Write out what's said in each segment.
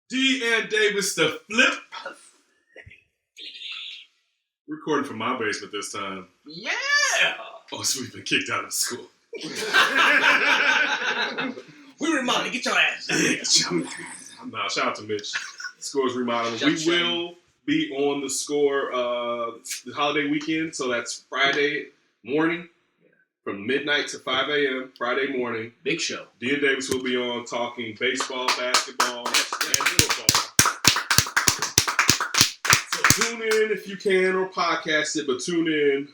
D and Davis the flip. Recording from my basement this time. Yeah. Oh, so we've been kicked out of school. We remodeling. Get your ass. Nah, shout out to Mitch. The Score's remodeling. We will be on the Score the holiday weekend, so that's Friday morning from midnight to 5 a.m. Friday morning. Big show. D and Davis will be on talking baseball, basketball, and football. So tune in if you can, or podcast it, but tune in.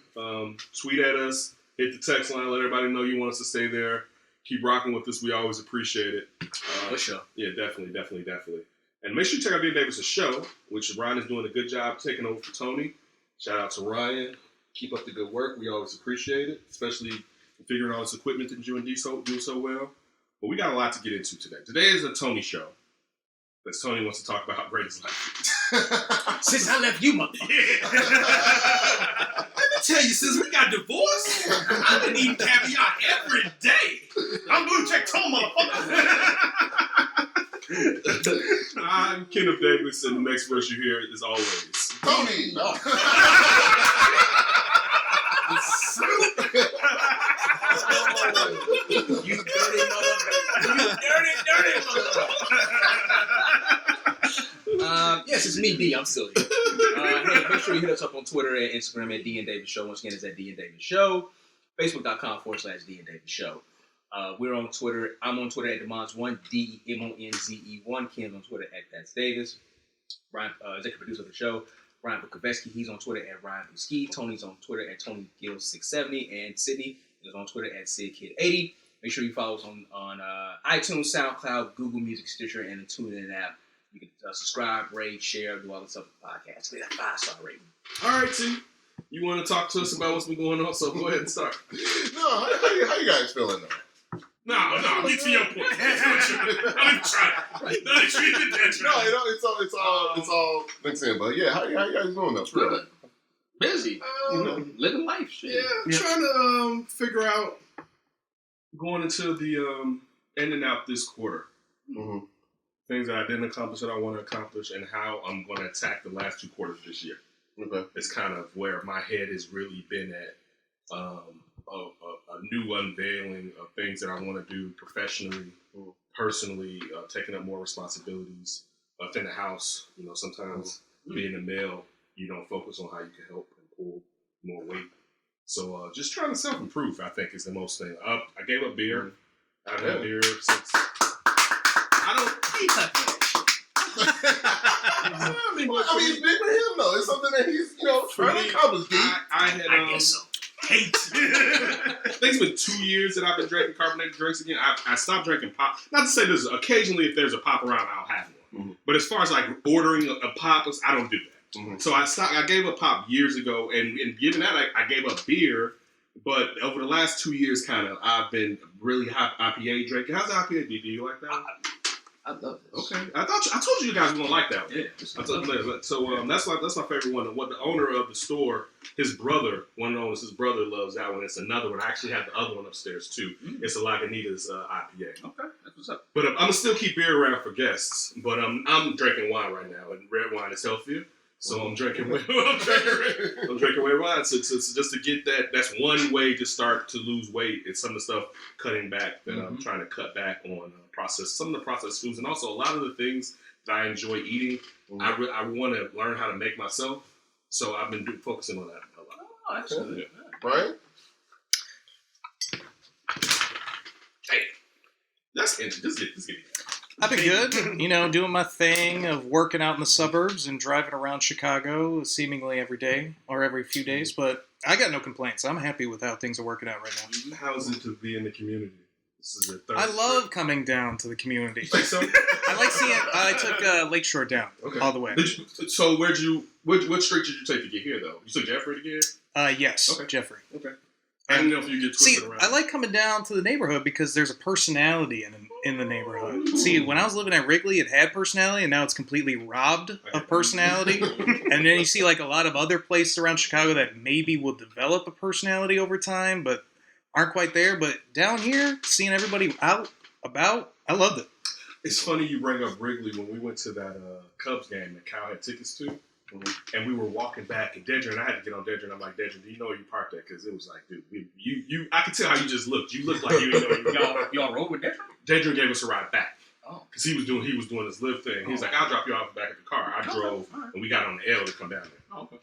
Tweet at us. Hit the text line. Let everybody know you want us to stay there. Keep rocking with us. We always appreciate it. For sure. Yeah, definitely. And make sure you check out D and Davis' show, which Ryan is doing a good job taking over for Tony. Shout out to Ryan. Keep up the good work. We always appreciate it, especially figuring all this equipment that you and D do so well. But we got a lot to get into today. Today is a Tony show. Because Tony wants to talk about how great his life is. Since I left you, motherfucker. Let me tell you, since we got divorced, I've been eating caviar every day. I'm blue check tone, motherfucker. I'm Kenneth Davis, and the next verse you hear is always Tony. No. You dirty motherfucker. You dirty motherfucker. Yes, it's me, D. I'm still here. Hey, make sure you hit us up on Twitter and Instagram at D and Davis Show. Once again, it's at D and Davis Show. Facebook.com/D and Davis Show. We're on Twitter. I'm on Twitter at Demons1, DEMONZE1. Ken's on Twitter at That's Davis. Ryan, executive producer of the show. Ryan Bukoveski, he's on Twitter at Ryan Buski. Tony's on Twitter at TonyGill670. And Sydney is on Twitter at SydKid80. Make sure you follow us on iTunes, SoundCloud, Google Music, Stitcher, and the TuneIn app. You can subscribe, rate, share, do all the stuff with the podcast. Get a 5-star rating. All right, T. You want to talk to us about what's been going on, so go ahead and start. No, how you guys feeling though? No, get to your point. I'm even trying. It's all mixed in. But yeah, how you guys doing though? Good. Busy. Living life. Shit. Yeah, trying to figure out going into the ending out this quarter. Mm-hmm. Things that I didn't accomplish that I want to accomplish, and how I'm going to attack the last 2 quarters this year. Okay. It's kind of where my head has really been at. A new unveiling of things that I want to do professionally, personally, taking up more responsibilities within the house. You know, sometimes being a male, you don't focus on how you can help and pull more weight. So just trying to self-improve, I think, is the most thing. I gave up beer. I've had beer since... I don't... I mean, it's big for him though. It's something that he's, trying to accomplish. I had... I guess so. Hate. I think it's been 2 years that I've been drinking carbonated drinks again. I stopped drinking pop. Not to say there's occasionally if there's a pop around, I'll have one. Mm-hmm. But as far as like ordering a pop, I don't do that. Mm-hmm. So I gave up pop years ago, and given that I gave up beer. But over the last 2 years, I've been really hot IPA drinking. How's the IPA? Do you like that? I love this. Okay, I told you guys were gonna like that one. Yeah, so that's my favorite one. What the owner of the store, his brother loves that one. It's another one. I actually have the other one upstairs too. Mm-hmm. It's a Lagunitas IPA. Okay, that's what's up. But I'm gonna still keep beer around for guests. But I'm drinking wine right now, and red wine is healthier. So I'm drinking red wine. So just to get that, that's one way to start to lose weight. It's some of the stuff cutting back that I'm trying to cut back on. Some of the processed foods, and also a lot of the things that I enjoy eating, I want to learn how to make myself. So I've been focusing on that a lot. Oh, that's good. Right? Hey, that's interesting. Just get it. I've been good, doing my thing of working out in the suburbs and driving around Chicago seemingly every day or every few days, but I got no complaints. I'm happy with how things are working out right now. How's it to be in the community? This is your third I love coming down to the community. So, I like seeing I took Lakeshore down all the way. So what street did you take to get here, though? You took Jeffrey to get here? Yes, okay. Jeffrey. Okay. I don't know if you get twisted around. I like coming down to the neighborhood because there's a personality in the neighborhood. See, when I was living at Wrigley, it had personality, and now it's completely robbed of personality. And then you see like a lot of other places around Chicago that maybe will develop a personality over time, but aren't quite there. But down here, seeing everybody out about, I loved it. It's funny you bring up Wrigley. When we went to that Cubs game that Kyle had tickets to, and we were walking back, and Dedra and I had to get on Dedra, and I'm like, Dedra, do you know where you parked at? Because it was like, dude, you, I could tell how you just looked. You looked like you didn't know Y'all rode with Dedra? Dedra gave us a ride back. Oh. Because he was doing his live thing. He was like, I'll drop you off back at the car. I drove, and we got on the L to come down there. Oh, okay.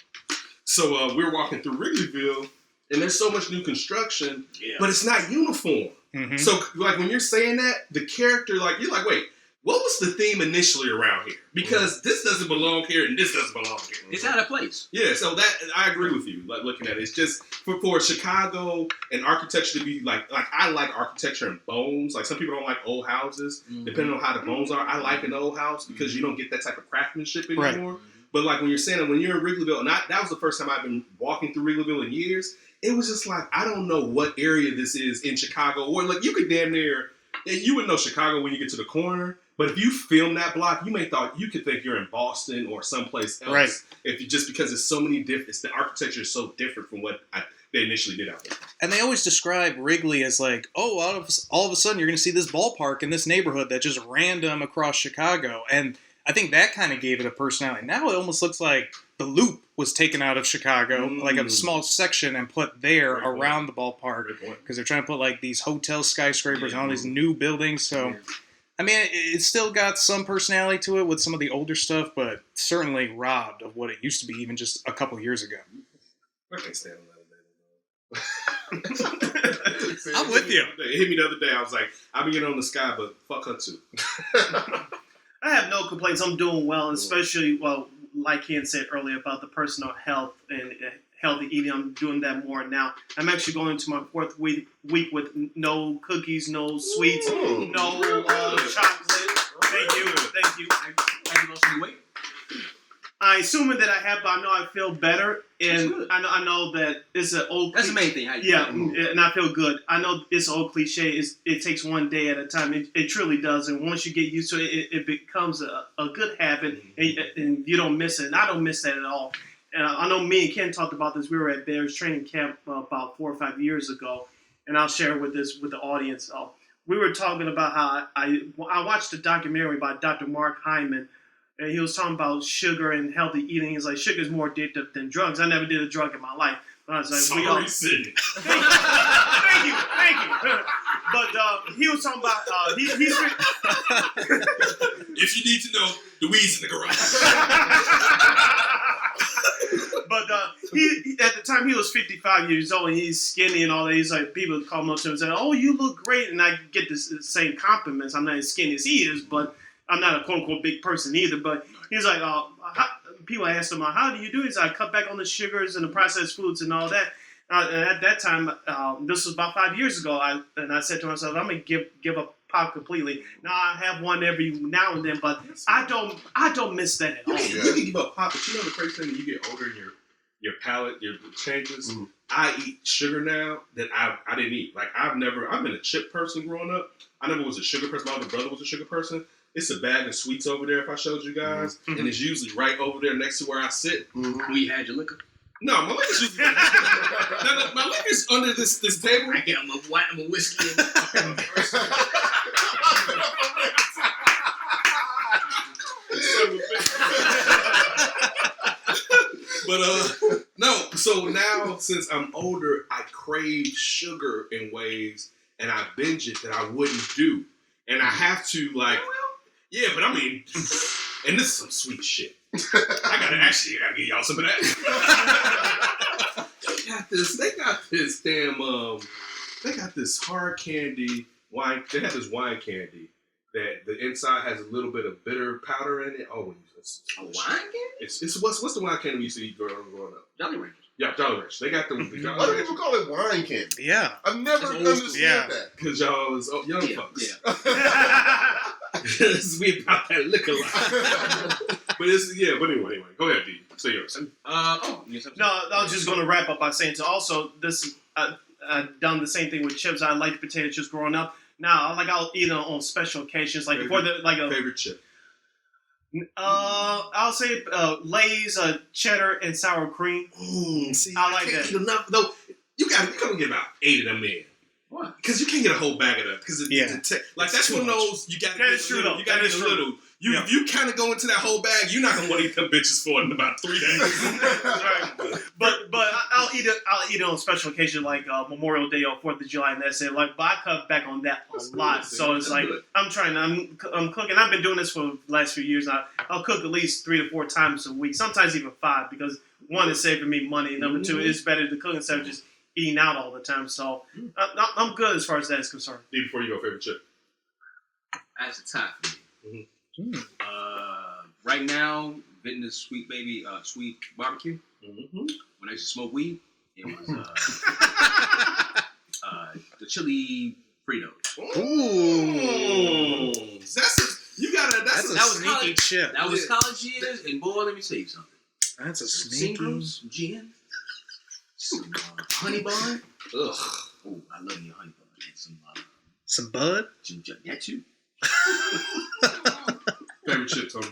So we were walking through Wrigleyville, and there's so much new construction, but it's not uniform. Mm-hmm. So, like, when you're saying that, the character, like, you're like, wait, what was the theme initially around here? Because this doesn't belong here, and this doesn't belong here. It's out of place. Yeah, so that, I agree with you, like, looking at it. It's just, for Chicago and architecture to be, like I like architecture and bones. Like, some people don't like old houses, depending on how the bones are. I like an old house because you don't get that type of craftsmanship anymore. Right. But, like, when you're saying that, when you're in Wrigleyville, and that was the first time I've been walking through Wrigleyville in years, it was just like, I don't know what area this is in Chicago. Or, like, you could damn near, you would know Chicago when you get to the corner. But if you film that block, you could think you're in Boston or someplace else. Right. Just because it's so many different, the architecture is so different from what they initially did out there. And they always describe Wrigley as like, oh, all of a sudden you're going to see this ballpark in this neighborhood that's just random across Chicago. And I think that kind of gave it a personality. Now it almost looks like the Loop was taken out of Chicago, like a small section, and put there around the ballpark because they're trying to put like these hotel skyscrapers and all these new buildings. So, I mean, it's still got some personality to it with some of the older stuff, but certainly robbed of what it used to be even just a couple years ago. I can't stand on that. I'm with you. It hit me the other day. I was like, I've been getting on the sky, but fuck her too. I have no complaints. I'm doing well, especially, well, like Ken said earlier about the personal health and healthy eating. I'm doing that more now. I'm actually going into my fourth week with no cookies, no sweets, no chocolate. Thank you. Have you lost any weight? I assuming that I have, but I know I feel better, and I know that it's an old. That's the main thing. And I feel good. I know it's an old cliche. It takes one day at a time. It truly does, and once you get used to it, it becomes a good habit, and you don't miss it. And I don't miss that at all. And I know me and Ken talked about this. We were at Bears training camp about 4 or 5 years ago, and I'll share with the audience. We were talking about how I watched a documentary by Dr. Mark Hyman. And he was talking about sugar and healthy eating. He's like, sugar is more addictive than drugs. I never did a drug in my life. But I was like, Sorry, Sid. Thank you. But he was talking about he's if you need to know, the weed's in the garage. But he at the time he was 55 years old and he's skinny and all that. He's like, people call him up to him and say, "Oh, you look great," and I get the same compliments. I'm not as skinny as he is, but I'm not a quote-unquote big person either, but he's like, people asked him, how do you do this? I cut back on the sugars and the processed foods and all that. And at that time, this was about 5 years ago, I said to myself, I'm going to give up pop completely. Now I have one every now and then, but I don't miss that at all. You can give up pop, but you know the crazy thing, when you get older and your palate, your changes. Mm-hmm. I eat sugar now that I didn't eat. Like I've been a chip person growing up. I never was a sugar person. My older brother was a sugar person. It's a bag of sweets over there if I showed you guys. Mm-hmm. And it's usually right over there next to where I sit. Mm-hmm. We had your liquor? No, my liquor's usually my liquor's under this table. I get I'm a whiskey. But no, so now since I'm older, I crave sugar in ways and I binge it that I wouldn't do. And I have to yeah, but I mean, and this is some sweet shit. I gotta give y'all some of that. They got this hard candy wine. They have this wine candy that the inside has a little bit of bitter powder in it. Oh, it's a wine candy? It's what's the wine candy we used to eat growing up? Jolly Ranchers. Yeah, Jolly Ranchers. They got the Jolly Ranchers. Why do people call it wine candy? Yeah. I've never understood that. Because y'all was young folks. Yeah. We about that liquor line. But anyway. Go ahead, D. Say yours. No, I was just going to wrap up by saying, so also, this I've done the same thing with chips. I liked potato chips growing up. Now, I'll eat them on special occasions, like favorite chip. I'll say Lay's cheddar and sour cream. Ooh, see, I like that. Enough though. You come get about 8 of them in. What? Because you can't get a whole bag of that. Because that's too one of much. those you got to That get is a true, little. though. You got to That get is a true. little. If you kind of go into that whole bag, you're not gonna want to eat them bitches for in about 3 days. Right. But I'll eat it on special occasion like Memorial Day or 4th of July, and that's it. Like, but I cut back on that a lot. So it's like I'm cooking. I've been doing this for the last few years now. I'll cook at least 3 to 4 times a week, sometimes even 5, because one is saving me money. Number 2, it's better to cook instead of just eating out all the time. So I'm good as far as that is concerned. Before you go, favorite chip. That's a tie for me. Right now, getting the sweet barbecue. When I used to smoke weed, it was the chili Fritos. Ooh, that's a sneaky chip. That was college years, and boy, let me tell you something. That's a Some sneaky. Singles, gin, some honey bun. Ugh. Oh, I love your honey bun. And Some bud. that too. Favorite chip, Tony.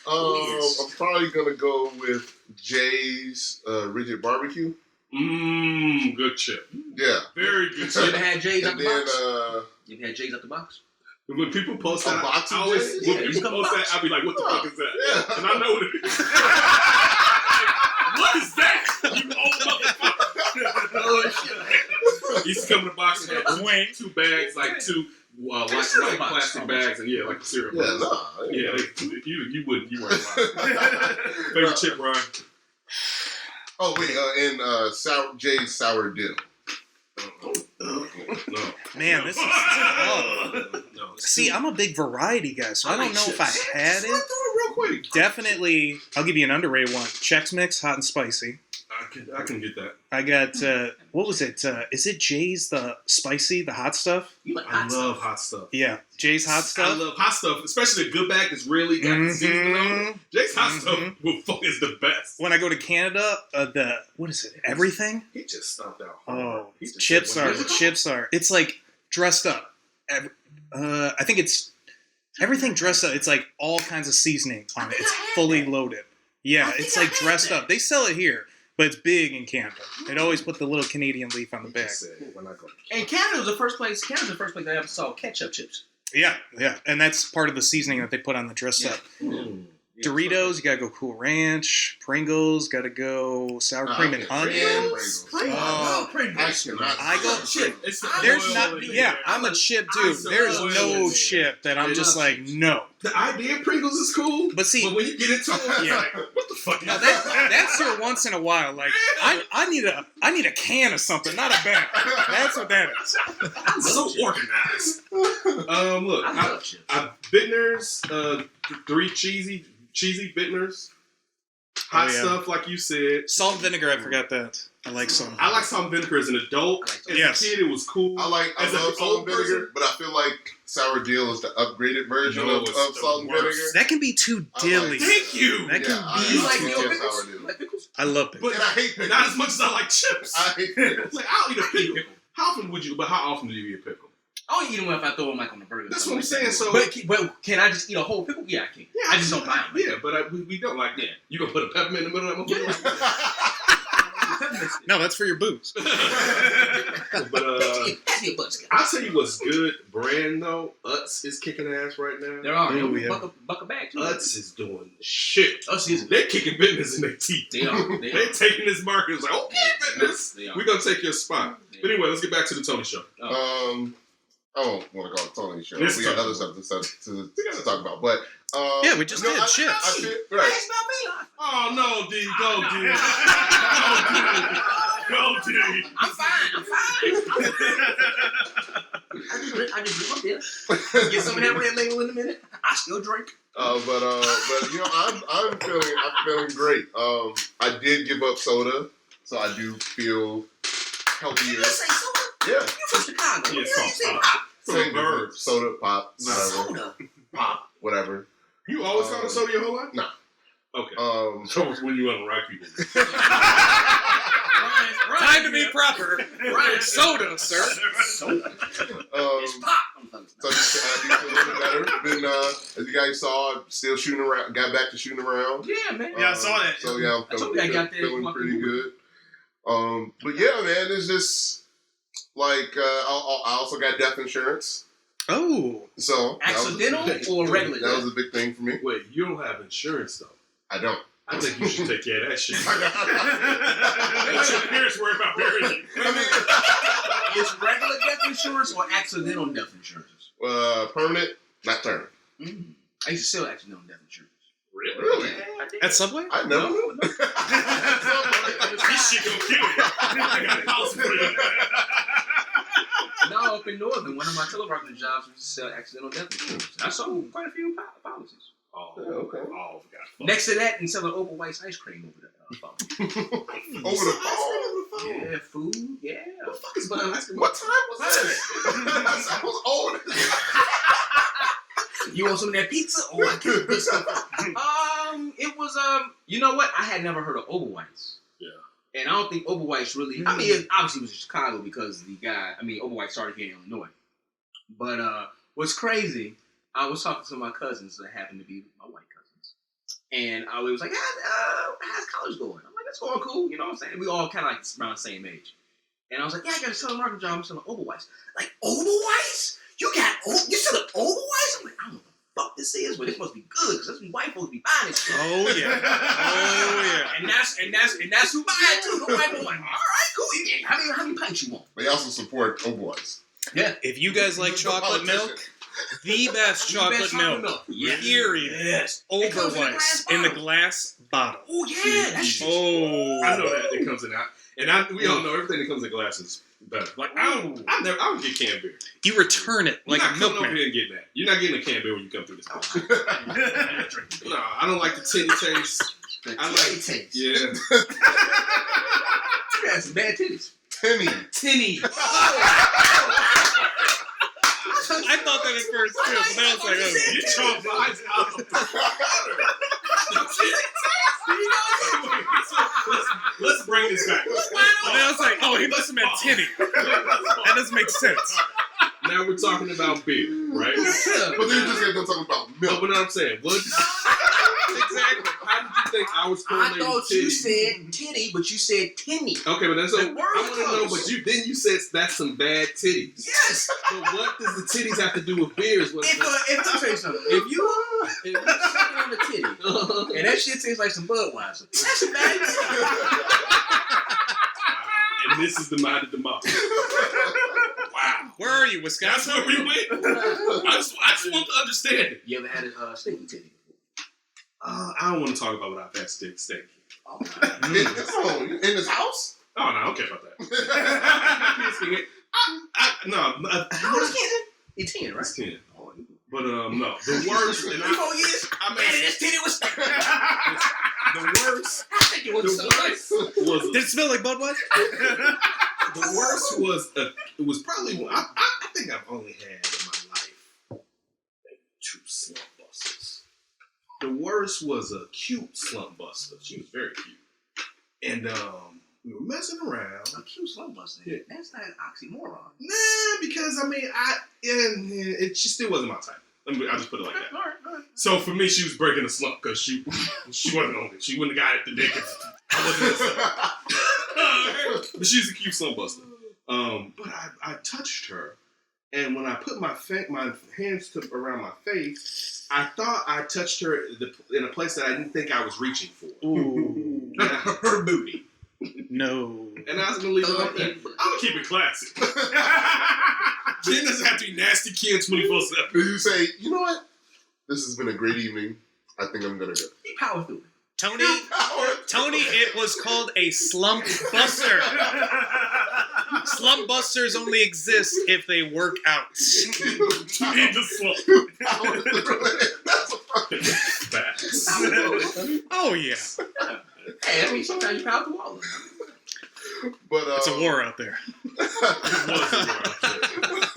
I'm probably gonna go with Jay's rigid barbecue. Good chip. Yeah. Very good You chip. ever had Jay's out And the then box? You ever had Jay's out the box? When people post A that, box of I always J's? when Yeah, people it's a post box. that, I'll be like, "What the fuck is that?" Yeah. And I know what it is. What is that? You old motherfucker! Oh shit! Used to come in a box and have 2 bags, like 2 white cereal box. plastic bags, and like the cereal Yeah, box. no. Yeah, you wouldn't. You weren't lying. Favorite chip, Brian? Oh wait, and Jay's sour dill. No. Man, this is tough. No. See, I'm a big variety guy, so I don't know if I had Run through it. it real quick. Definitely, I'll give you an underrated one. Chex Mix, hot and spicy. I can get that. I got, what was it? Is it Jay's the spicy, the hot stuff? You like I hot love stuff? hot stuff. Yeah, Jay's hot I stuff. love hot stuff, especially the good bag that's really got the seasoning on it. Jake's hot stuff is the best. When I go to Canada, what is it? Everything? He just stomped out. Oh, He just chips said, are. "What is it called?" Chips are. It's like dressed up. I think it's everything dressed up. It's like all kinds of seasoning on it. It's fully loaded. Yeah, it's like dressed up. They sell it here, but it's big in Canada. They'd always put the little Canadian leaf on the He back. just said, "When I go." And Canada was the first place. Canada's the first place I ever saw ketchup chips. Yeah, and that's part of the seasoning that they put on the dressed up. Doritos, you gotta go Cool Ranch. Pringles, gotta go sour cream and onion. Oh, I go chip. It's the There's oil not. in Yeah, there. I'm a chip I'm dude. so There's oil in no there. chip that I'm I just love like chips. no. The idea of Pringles is cool, But see, but when you get into it, it's Yeah. like, what the fuck is now that? that's your once in a while. Like I need a can of something, not a bag. That's what that is. I'm so organized. Look, I love chips. Bittners, 3 cheesy Bittners, hot Oh, yeah. stuff like you said. Salt and vinegar, I forgot that. I like some. I like salt and vinegar as an adult. As Yes. a kid, it was cool. I As an love salt old and vinegar, person- but I feel like sour dill is the upgraded version No, of it's the salt and worst. vinegar. That can be too I dilly. like Thank you. That can I You be. like can't your get pickles? sour dill. Like pickles? I love it. But And I hate pickles. not as much as I like chips. I hate pickles. Like, I'll eat a pickle. How often would you? But how often do you eat a pickle? I only eat them if I throw them like on the burger. or That's something what I'm like saying, that. so- but can I just eat a whole pickle? Yeah, I can. I just don't buy them. Yeah, but we don't like that. Yeah. You gonna put a peppermint in the middle of that motherfucker? No, that's for your booze. But That's your butt. I'll tell you what's good brand though. Utz is kicking ass right now. There are. Oh, They'll yeah. buck a bag too. Utz is doing shit. Us is. They're kicking business in their teeth. They are. They They're are. taking this market. It's like, okay, business. They are. We're gonna take your spot. But anyway, let's get back to the Tony Show. I don't want to call it Tony show. It's We got Tony. other stuff to talk about, but Yeah, we just did chips. I feel, Hey, right. it's not me. Oh no, D, go D. Go D. I'm fine. I just drink up there. Get some of that red label in a minute. I still drink. But you know, I'm feeling great. I did give up soda, so I do feel healthier. You say soda? Yeah, You from Chicago? Yeah, You it's say called pop. From same birds. difference. Soda, pop, No. whatever, Soda. pop, whatever. You always called it soda your whole life? No. Okay. So When you unwrap people. Time to be proper. Ryan, Soda, sir. Soda. It's pop. So I do feel a little bit better. Been, as you guys saw, still shooting around. Got back to shooting around. Yeah, man. Yeah, I saw that. So yeah, I I'm told you I got there. feeling pretty good. But yeah, man, it's just like I also got death insurance. Oh. So Accidental or regular That death? was a big thing for me. Wait, you don't have insurance though. I don't. I think you should take care of that shit. Let your parents worry about burying you. Is regular death insurance or accidental death insurance? Permanent, not term. Mm. I used to sell accidental death insurance. Really? I did. At Subway? I never knew. This shit gonna kill you. I got a policy for you. No, up in Northern, one of my telemarketing jobs was to sell accidental death insurance. I sold quite a few policies. Oh, Yeah, okay. Oh, God. Next to that, and selling Opal White's ice cream over the phone. Over the phone? Yeah, food, yeah. What the fuck is buying ice cream? What time was that? I was old. You want some of that pizza? Oh, I get this stuff. It was you know what? I had never heard of Opal White's. Yeah. And I don't think Opal White's really. I mean, it obviously was in Chicago because the guy. I mean, Opal White started here in Illinois. But what's crazy? I was talking to my cousins that happened to be my white cousins, and I was like, "How's college going?" I'm like, "It's going cool." You know what I'm saying? We all kind of like around the same age. And I was like, "Yeah, I got a telemarketing job. I'm selling Opal White's." Like Opal White's? You selling Opal White's? I'm like, I don't know what the fuck this is, but this must be good because there's some white folks be buying this shit. Oh yeah. Oh yeah. And that's who buy it too. The white folks like, all right, cool. You get how many pints you want? They also support Oboys. Yeah. If you guys like chocolate milk, the best chocolate milk. Yeah. Period. Yes. Overweight in the glass bottle. Oh yeah, that shit. Oh. I know that it comes in out, and we all know everything that comes in glass is better. Like I don't get canned beer. You return it like You're a not coming over milkman. here and getting that. You're not getting a canned beer when you come through this house. No, I don't like the tinny taste. I like taste. Yeah. You got some bad titties. Tinny. I thought that at first too, but then I was like, oh. Get your eyes out of the Let's bring this back. And then I was like, oh, he must have meant tinny. That doesn't make sense. Now we're talking about beer, right? But then you just get done talking about No, milk. but what I'm saying, what? Exactly. How did you think I was I correlating thought titty? you said titty, but you said tinny. Okay, but that's so. I The word want to know, close. but you said that's some bad titties. Yes. But what does the titties have to do with beer? Is what If I'll tell you something, if you sucking on the titty and that shit tastes like some Budweiser, that's a bad titty. And this is the mind of the mouth. Wow. Where are you, That's Wisconsin? where we went. I just want to understand it. You ever had a stinky titty before? I don't want to talk about what I've had steak. Oh, In this house? Oh, no, I don't care about that. How old is Kenton? He's 10, right? It's 10. Oh, you- But no, the worst, and 4 years? I Man, mean, this titty was. the worst, I think it was the worst was Did it smell like Budweiser? the worst was it was probably I think I've only had in my life maybe 2 slump busters. The worst was a cute slump buster. She was very cute, and we were messing around. A cute slump buster. Yeah. That's not an oxymoron. Nah, because I mean, she still wasn't my type. I'll just put it like that. All right. So for me, she was breaking the slump because she wasn't on it. She wouldn't have got it today. I wasn't. But she's a cute slump buster. But I touched her, and when I put my hands around my face, I thought I touched her in a place that I didn't think I was reaching for. Ooh. Her booty. No. And I was gonna leave it like that. I'm gonna keep it classy. Jen doesn't have to be nasty kids 24/7. Did you say, you know what? This has been a great evening. I think I'm gonna go. He power through it. Tony, it was called a slump buster. Slump busters only exist if they work out. You need to slump. That's a fucking Facts. Oh yeah, Hey, I mean, sometimes you power through all of them. But it's a war out there.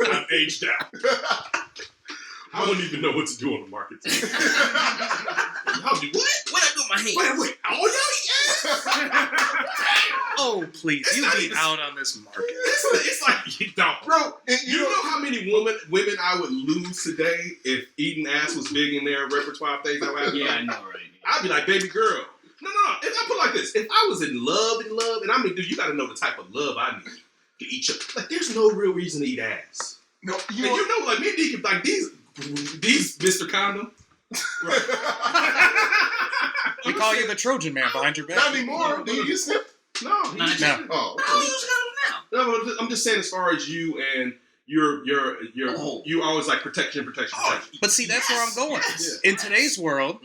I've aged out. I wouldn't even know what to do on the market. I'll do what? What I do with my hand? Wait. Oh, yeah. Oh please, It's you not be even- out on this market. It's like, you don't. bro, and You know how many women I would lose today if eating ass was big in their repertoire of things I would have? Yeah, I know, right? I'd be like, baby girl, No. If I put it like this, if I was in love, and I mean, dude, you got to know the type of love I need to eat your. Like, there's no real reason to eat ass. No, You know, like me and D, like these Mr. Condom. We call you the Trojan man behind your back. Not anymore. Do you get snipped? No. No. Oh, How use condom now? No, but I'm just saying, as far as you and you always like protection. But see, that's where I'm going. In today's world,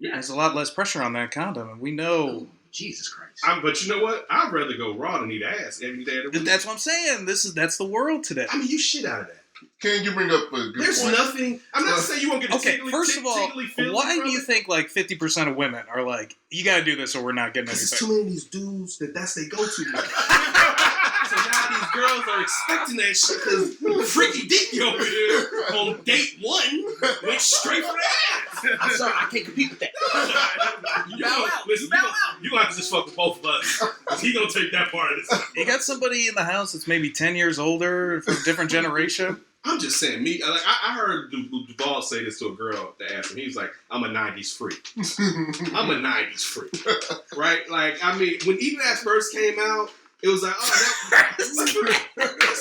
there's a lot less pressure on that condom, and we know. Jesus Christ. But you know what? I'd rather go raw than eat ass every day of the week. That's what I'm saying. That's the world today. I mean, you shit out of that. can you bring up a good There's point? nothing. I'm not saying you won't get a Okay, tingly, first of all, tingly feeling why from do you it. think like 50% of women are like, you got to do this or we're not getting Because it's anything? too many of these dudes that's they go-to. So now these girls are expecting that shit because Freaky Dicky over here on date one went straight for the ass. I'm sorry, I can't compete with that. You bow gonna- out. Listen, You bow out. you gonna have to just fuck with both of us. 'Cause he gonna take that part of this. You got somebody in the house that's maybe 10 years older from a different generation? I'm just saying, I heard Duval say this to a girl that asked him. He was like, I'm a 90s freak. I'm a 90s freak. Right? Like, I mean, when Eating Ass first came out, it was like, oh, that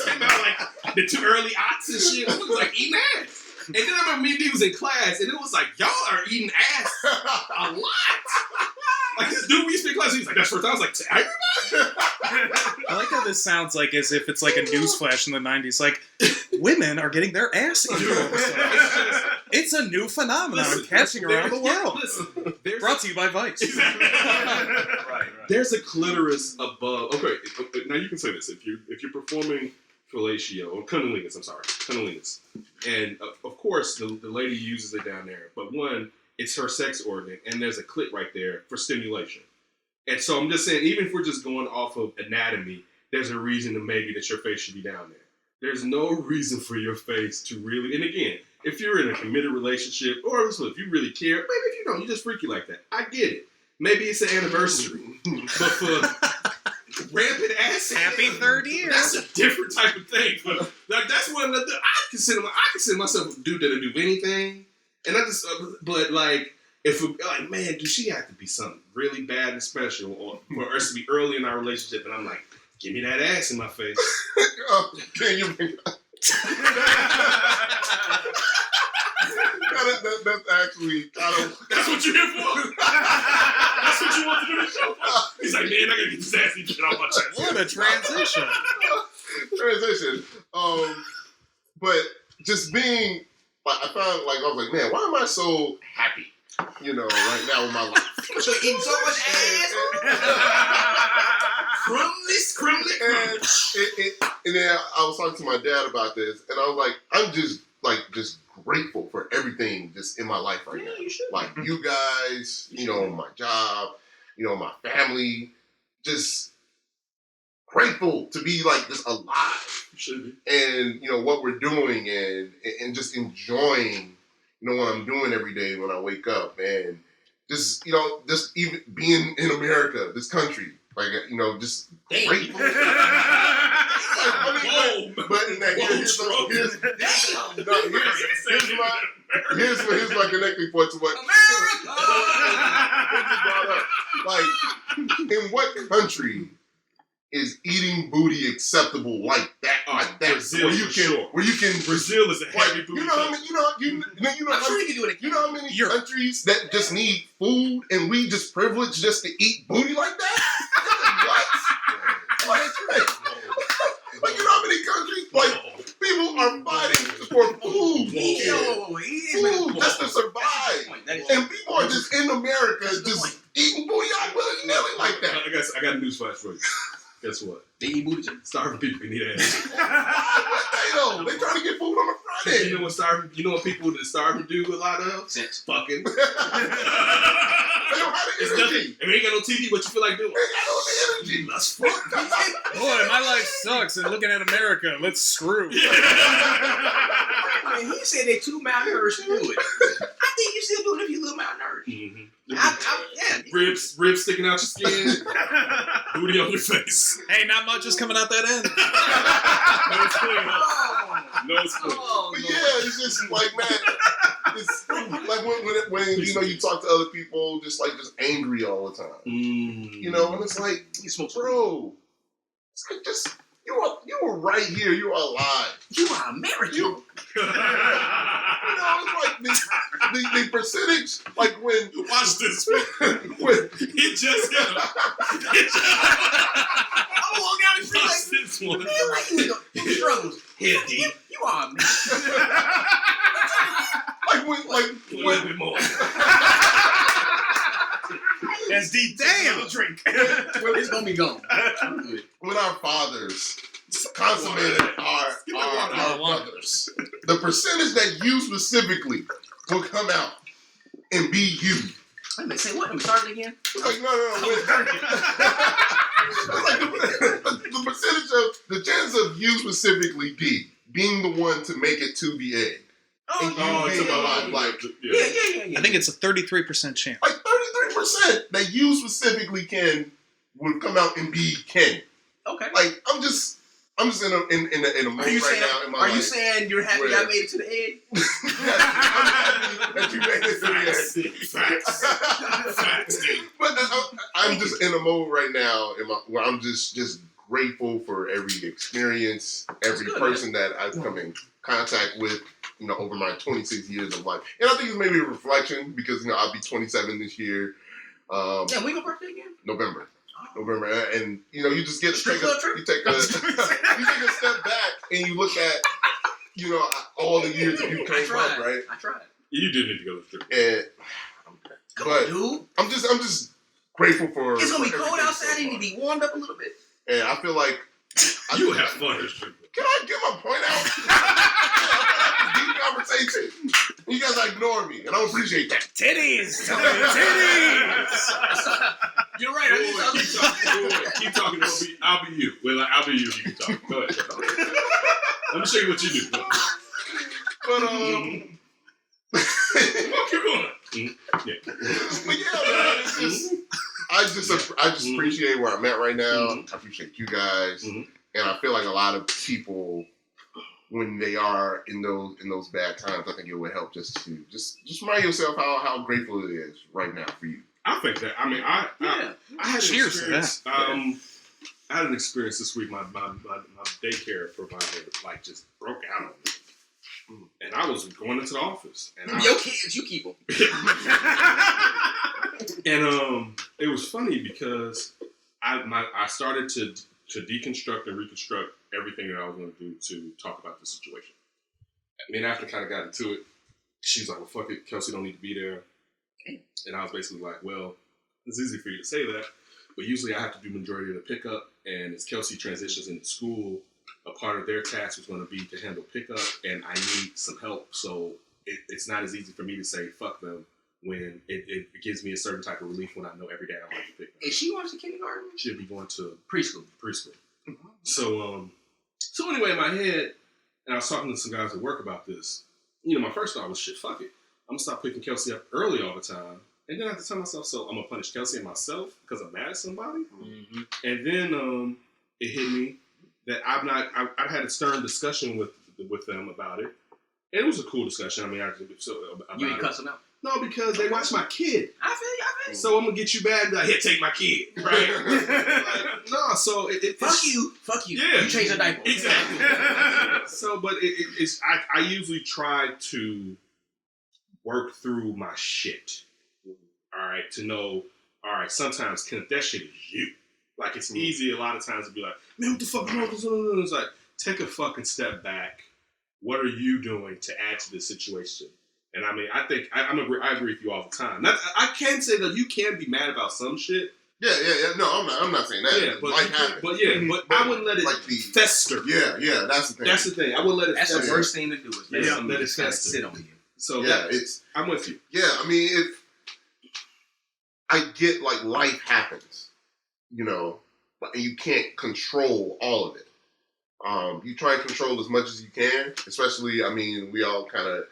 came out like the 2 early aughts and shit. It was like eating ass. And then I remember me and D was in class, and it was like, y'all are eating ass a lot. Like, this dude we used to be in class, he was like, that's first time. I was like, to everybody? I like how this sounds like as if it's like a newsflash in the 90s. Like, women are getting their ass eaten all of a sudden. It's a new phenomenon catching around the world. There's Brought to you by Vice. right. There's a clitoris above. Okay, now you can say this if you're performing fellatio or cunnilingus. I'm sorry, cunnilingus, and of course the lady uses it down there. But one, it's her sex organ, and there's a clit right there for stimulation. And so I'm just saying, even if we're just going off of anatomy, there's a reason to maybe that your face should be down there. There's no reason for your face to really, and again, if you're in a committed relationship, or if you really care, maybe if you don't, you just freaky like that. I get it. Maybe it's an anniversary. But for rampant ass, Happy third year. that's a different type of thing. But like that's one of the I consider myself a dude that'll do anything. And I just but like if like man, do she have to be something really bad and special or for us to be early in our relationship and I'm like, give me that ass in my face. Can you bring up? That's actually kind of. That's what you're here for. That's what you want to do the show for. He's like, man, I gotta get this ass eaten off my chest. What a transition. Transition. But just being, like, I found, like, I was like, man, why am I so happy, right now in my life? So eating so much ass. And then I was talking to my dad about this, and I was like, I'm just grateful for everything just in my life right now. You should. Like you guys, my job, my family, just grateful to be like just alive. You should be. And what we're doing and just enjoying, what I'm doing every day when I wake up and just just even being in America, this country, like just Damn. grateful. Here's my connecting point to what America. like, in what country is eating booty acceptable like that? Like that, Brazil, where you can Brazil is a heavy booty. you know how many, I'm sure you can do it. you know how many Europe. countries that just need food and we just privileged just to eat booty like that? What? Like, you know how many countries, like, people are fighting for food. Food just to survive. And people are just in America just eating booty out willy-nilly like that. I got a news flash for you. Guess what? They eat booty. Starving people can eat ass. They trying to get food on a Friday. You know what people that starving do a lot of? Sex. Fucking. They don't have the It's energy. nothing. If you ain't got no TV, what you feel like doing? They got no energy. Let's fuck. Boy, my life sucks, and looking at America, let's screw. Man, he said they too malnourished to do it. I think you still do it if you a little malnourished. Yeah. Ribs sticking out your skin, booty on your face. Hey, not much is coming out that end. No, it's clean. No, it's clean. Oh, But no. yeah, it's just like, man, it's like when you know you talk to other people, just angry all the time. You know, and it's like, bro, it's like just you were right here. You are alive. You are American. You know, it's like the percentage, like when Watch this. when He just hit him. I'm walking down the street Watch this one. man, like you struggles. Here, D. You are American. like when A little bit more. That's deep. Damn. Drink. It's gonna be gone. when our fathers consummated our brothers, the percentage that you specifically will come out and be you. Wait a minute, say what? I'm starting again? It's like, no. It's like the percentage of the chance of you specifically, D, being the one to make it to the egg. And you being alive, like, Yeah. I think it's a 33% chance. like 33% that you specifically would come out and be Ken. Okay. Like, I'm just in a mood right now in my life. Are you saying you're happy I made it to the egg? Yes, I'm happy that you made it to the egg. Facts. But I'm just in a mode right now where I'm just grateful for every experience, every person that I've come in contact with, you know, over my 26 years of life. And I think it's maybe a reflection because, you know, I'll be 27 this year. When your birthday again? November, and you know, you just get to take a step back and you look at, you know, all the years that you came up, right? I tried. You did need to go to strip. And Come on, dude. I'm just grateful for. It's gonna be for cold everything outside. so You far. need to be warmed up a little bit. And I feel like You will have fun at strip. Can I get my point out? Deep conversation. You guys are ignoring me, and I don't appreciate that. Titties! You're right. Keep talking. I'll be you. Well, I'll be you. You can talk. Go ahead. Let me show you what you do. But Keep going. but yeah, man, it's just I just appreciate where I'm at right now. I appreciate you guys, and I feel like a lot of people, when they are in those bad times, I think it would help just to remind yourself how grateful it is right now for you. I think that. I mean, I had Cheers an experience. I had an experience this week. My daycare provider just broke out on me, and I was going into the office. And Your kids, you keep them. And it was funny because I started to deconstruct and reconstruct everything that I was going to do to talk about the situation. And me and after kind of got into it, she's like, "Well, fuck it, Kelsey don't need to be there." And I was basically like, "Well, it's easy for you to say that, but usually I have to do majority of the pickup, and as Kelsey transitions into school, a part of their task is going to be to handle pickup, and I need some help. So it's not as easy for me to say fuck them when it gives me a certain type of relief when I know every day I have to pick up." Is she going to kindergarten? She'll be going to Preschool. So anyway, in my head, and I was talking to some guys at work about this. You know, my first thought was, shit, fuck it. I'm gonna stop picking Kelsey up early all the time, and then I have to tell myself, so I'm gonna punish Kelsey and myself because I'm mad at somebody. And then it hit me that I had a stern discussion with them about it, and it was a cool discussion. I mean, about You ain't cussing out? No, because they watch my kid. I feel you. So I'm gonna get you back. Like, here, take my kid. Right? Like, no. So Fuck you. Yeah. You change the diaper. Exactly. So, but it's I usually try to work through my shit. All right, to know. All right, sometimes that shit is you. Like, it's easy a lot of times to be like, man, what the fuck is wrong with this? It's like, take a fucking step back. What are you doing to add to this situation? And I mean, I think I agree with you all the time. I can say that you can be mad about some shit. Yeah. No, I'm not saying that. Yeah, but life happens. But I wouldn't let it fester. Yeah, that's the thing. That's the thing. I wouldn't let it fester. That's the worst thing to do is let it fester. Sit on you. So yeah, I'm with you. Yeah, I mean, if I get like life happens, you know, and you can't control all of it. You try and control as much as you can, especially, I mean, we all kind of,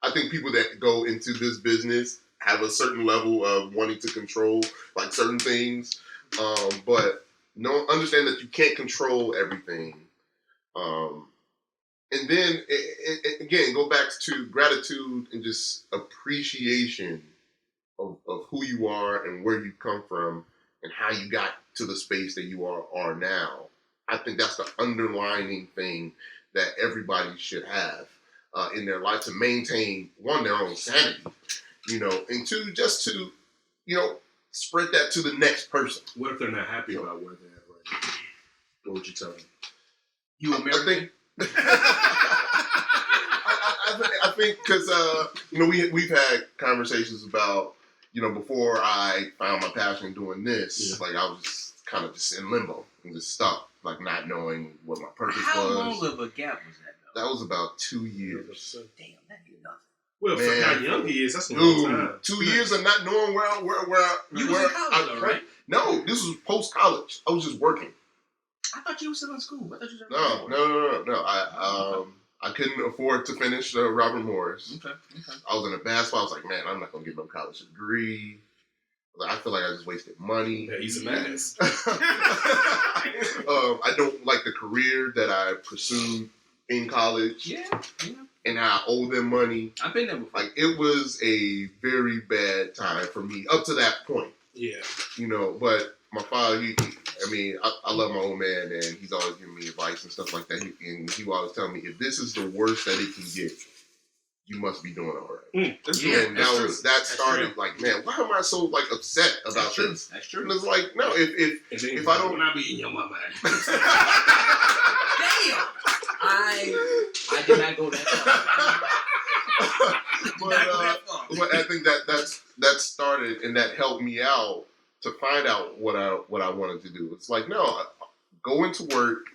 I think people that go into this business have a certain level of wanting to control like certain things, but understand that you can't control everything. and then again, go back to gratitude and just appreciation of who you are and where you come from and how you got to the space that you are now. I think that's the underlining thing that everybody should have in their life to maintain, one, their own sanity, and two, just to, spread that to the next person. What if they're not happy about where they're at right now? What would you tell them? You American? I think because we've had conversations about before I found my passion in doing this, like I was just kind of just in limbo and just stuck, like not knowing what my purpose was. How long of a gap was that though? That was about 2 years. Damn, that ain't nothing. Well, for how young he is, that's a long time. 2 years of not knowing where You was in college though, right? No, this was post college. I was just working. I thought you were still in school. I thought you were No. I couldn't afford to finish Robert Morris. Okay. I was in a bad spot. I was like, man, I'm not gonna get no college degree. I feel like I just wasted money. Yeah, he's a mess. I don't like the career that I pursued in college. Yeah. And I owe them money. I've been there before. Like, it was a very bad time for me up to that point. Yeah. But my father, I love my old man, and he's always giving me advice and stuff like that. And he always telling me, if this is the worst that it can get, you must be doing all right. And that started like, man, why am I so like upset about this? That's true. And it's like, no, if I don't, when I be in your mama. Damn. I did not go that far. But I think that started and that helped me out to find out what I wanted to do. It's like, no, go into work,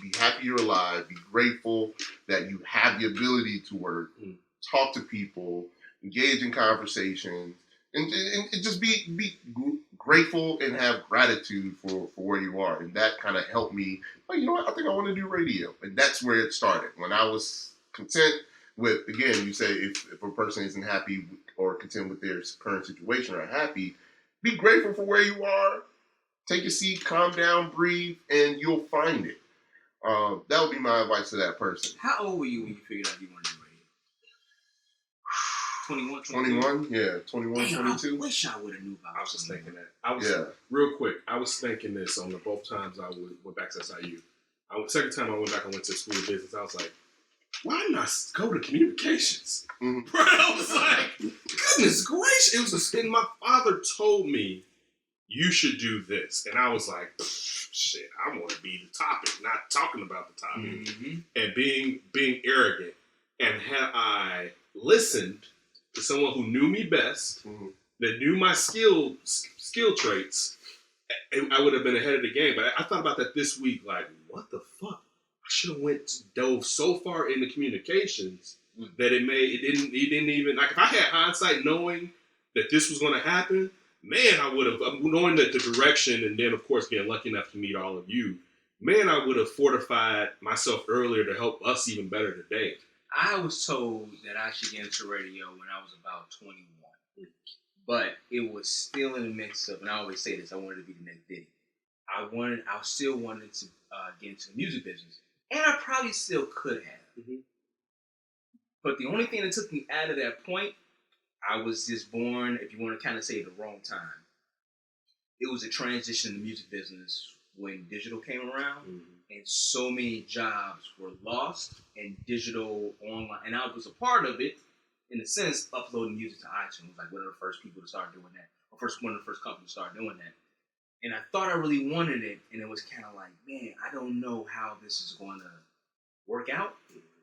be happy you're alive, be grateful that you have the ability to work, talk to people, engage in conversations, and just be grateful and have gratitude for where you are. And that kind of helped me, like, you know what, I think I want to do radio. And that's where it started. When I was content with, again, you say if a person isn't happy or content with their current situation or happy, be grateful for where you are, take a seat, calm down, breathe, and you'll find it. That would be my advice to that person. How old were you when you figured out you wanted to do radio? 21? Yeah, 21, Damn, 22. I wish I would have knew about I was just thinking that. Real quick, I was thinking this on the both times I went back to SIU. Second time I went back, I went to school of business. I was like, why not go to communications? Mm-hmm. Right? I was like, goodness gracious. It was and my father told me, you should do this. And I was like, shit, I want to be the topic, not talking about the topic. Mm-hmm. And being arrogant. And had I listened to someone who knew me best, that knew my skill traits, I would have been ahead of the game. But I thought about that this week, like, what the fuck? I should have dove so far into communications that it didn't even, like, if I had hindsight knowing that this was going to happen, man, I would have, knowing that the direction, and then of course getting lucky enough to meet all of you, man, I would have fortified myself earlier to help us even better today. I was told that I should get into radio when I was about 21. But it was still in the mix of, and I always say this, I wanted to be the next Diddy. I still wanted to get into the music business. And I probably still could have. Mm-hmm. But the only thing that took me out of that point, I was just born, if you want to kind of say the wrong time. It was a transition in the music business when digital came around. And so many jobs were lost and digital online. And I was a part of it, in a sense, uploading music to iTunes. Like one of the first people to start doing that. Or one of the first companies to start doing that. And I thought I really wanted it. And it was kind of like, man, I don't know how this is going to work out.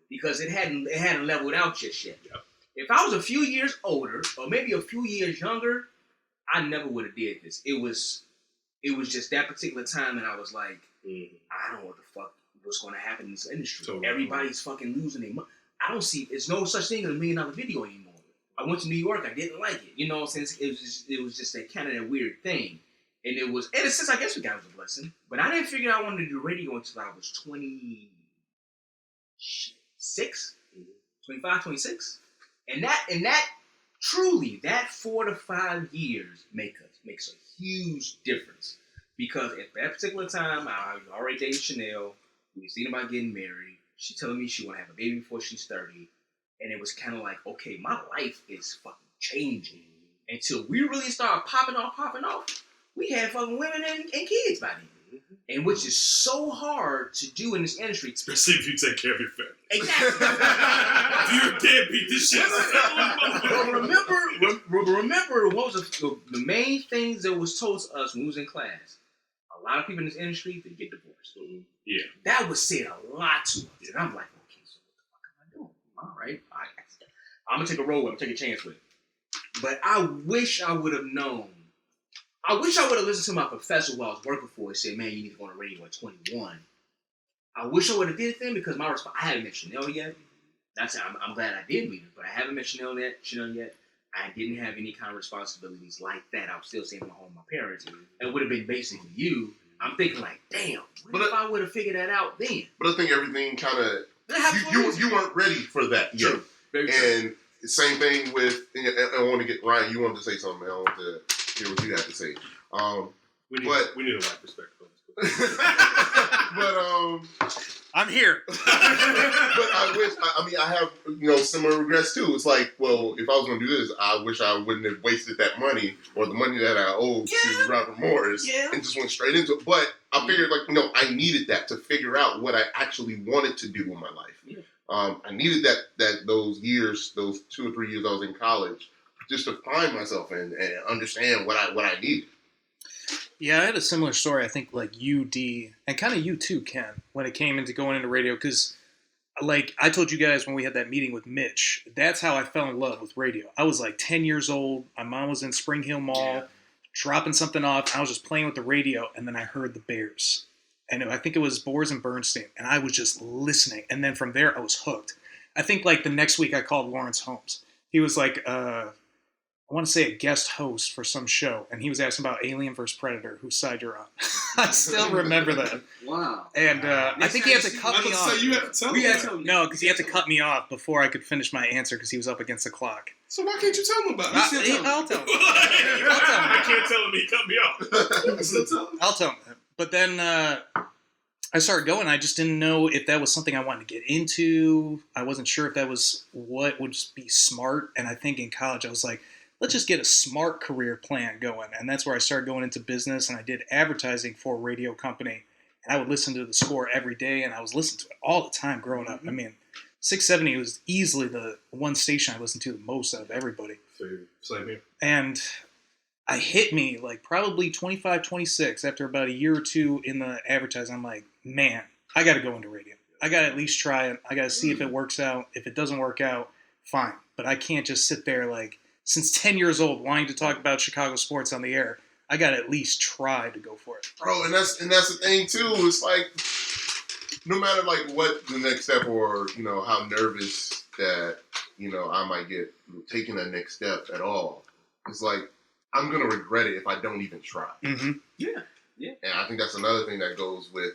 Because it hadn't leveled out just yet. Yep. If I was a few years older, or maybe a few years younger, I never would have did this. It was just that particular time, and I was like, I don't know what the fuck what's going to happen in this industry. Totally. Everybody's fucking losing their money. I don't see. It's no such thing as $1 million video anymore. I went to New York. I didn't like it. You know, since it was just that kind of that weird thing, and it was. And since I guess God was a blessing, but I didn't figure I wanted to do radio until I was 26, 25, 26, and that truly that 4 to 5 years makes a huge difference. Because at that particular time, I was already dating Chanel. We were thinking about getting married. She telling me she want to have a baby before she's 30. And it was kind of like, okay, my life is fucking changing. Until we really start popping off, we had fucking women and kids by then. And which is so hard to do in this industry. Especially if you take care of your family. Exactly. If you're a deadbeat, this shit remember, what was the main things that was told to us when we was in class? A lot of people in this industry, they get divorced. Yeah. That was said a lot to us. And I'm like, okay, so what the fuck am I doing? All right. I'm going to take a road with it. I'm going to take a chance with it. But I wish I would have known. I wish I would have listened to my professor who I was working for and said, man, you need to go on the radio at 21. I wish I would have did it then because I haven't met Chanel yet. I'm glad I did meet her, but I haven't met Chanel yet. I didn't have any kind of responsibilities like that. I was still staying at home with my parents. And it would have been basically you. I'm thinking like, damn, what if I would have figured that out then? But I think everything kind of, you weren't ready for that yet. True. Very true. And same thing with, I want to get, Ryan, you wanted to say something, man. I want to hear what you had to say. We need a white perspective on this. But I'm here. But I have, similar regrets too. It's like, well, if I was going to do this, I wish I wouldn't have wasted that money or the money that I owed to Robert Morris and just went straight into it. But I figured, I needed that to figure out what I actually wanted to do in my life. Yeah. I needed that those 2 or 3 years I was in college, just to find myself and understand what I needed. Yeah, I had a similar story, I think, like you, D, and kind of you too, Ken, when it came into going into radio. Because, like, I told you guys when we had that meeting with Mitch, that's how I fell in love with radio. I was like 10 years old. My mom was in Spring Hill Mall, dropping something off. I was just playing with the radio, and then I heard the Bears. And I think it was Boers and Bernstein, and I was just listening. And then from there, I was hooked. I think, like, the next week I called Lawrence Holmes. He was like, I want to say a guest host for some show, and he was asking about Alien vs. Predator, whose side you're on. I still remember that. Wow. And I think he had to cut me off. You have to tell him. No, because he had to cut me off before I could finish my answer because he was up against the clock. So why can't you tell him about it? I'll tell him. I can't tell him he cut me off. Still tell him. I'll tell him. But then I started going. I just didn't know if that was something I wanted to get into. I wasn't sure if that was what would be smart. And I think in college I was like, let's just get a smart career plan going. And that's where I started going into business, and I did advertising for a radio company. And I would listen to the score every day, and I was listening to it all the time growing up. I mean, 670 was easily the one station I listened to the most out of everybody. Same here. And I hit me like probably 25, 26 after about a year or two in the advertising. I'm like, man, I got to go into radio. I got to at least try it. I got to see if it works out. If it doesn't work out, fine. But I can't just sit there like, since 10 years old, wanting to talk about Chicago sports on the air, I got to at least try to go for it. Bro, and that's the thing, too. It's like, no matter, like, what the next step or, how nervous that, I might get taking that next step at all, it's like, I'm going to regret it if I don't even try. Mm-hmm. Yeah. And I think that's another thing that goes with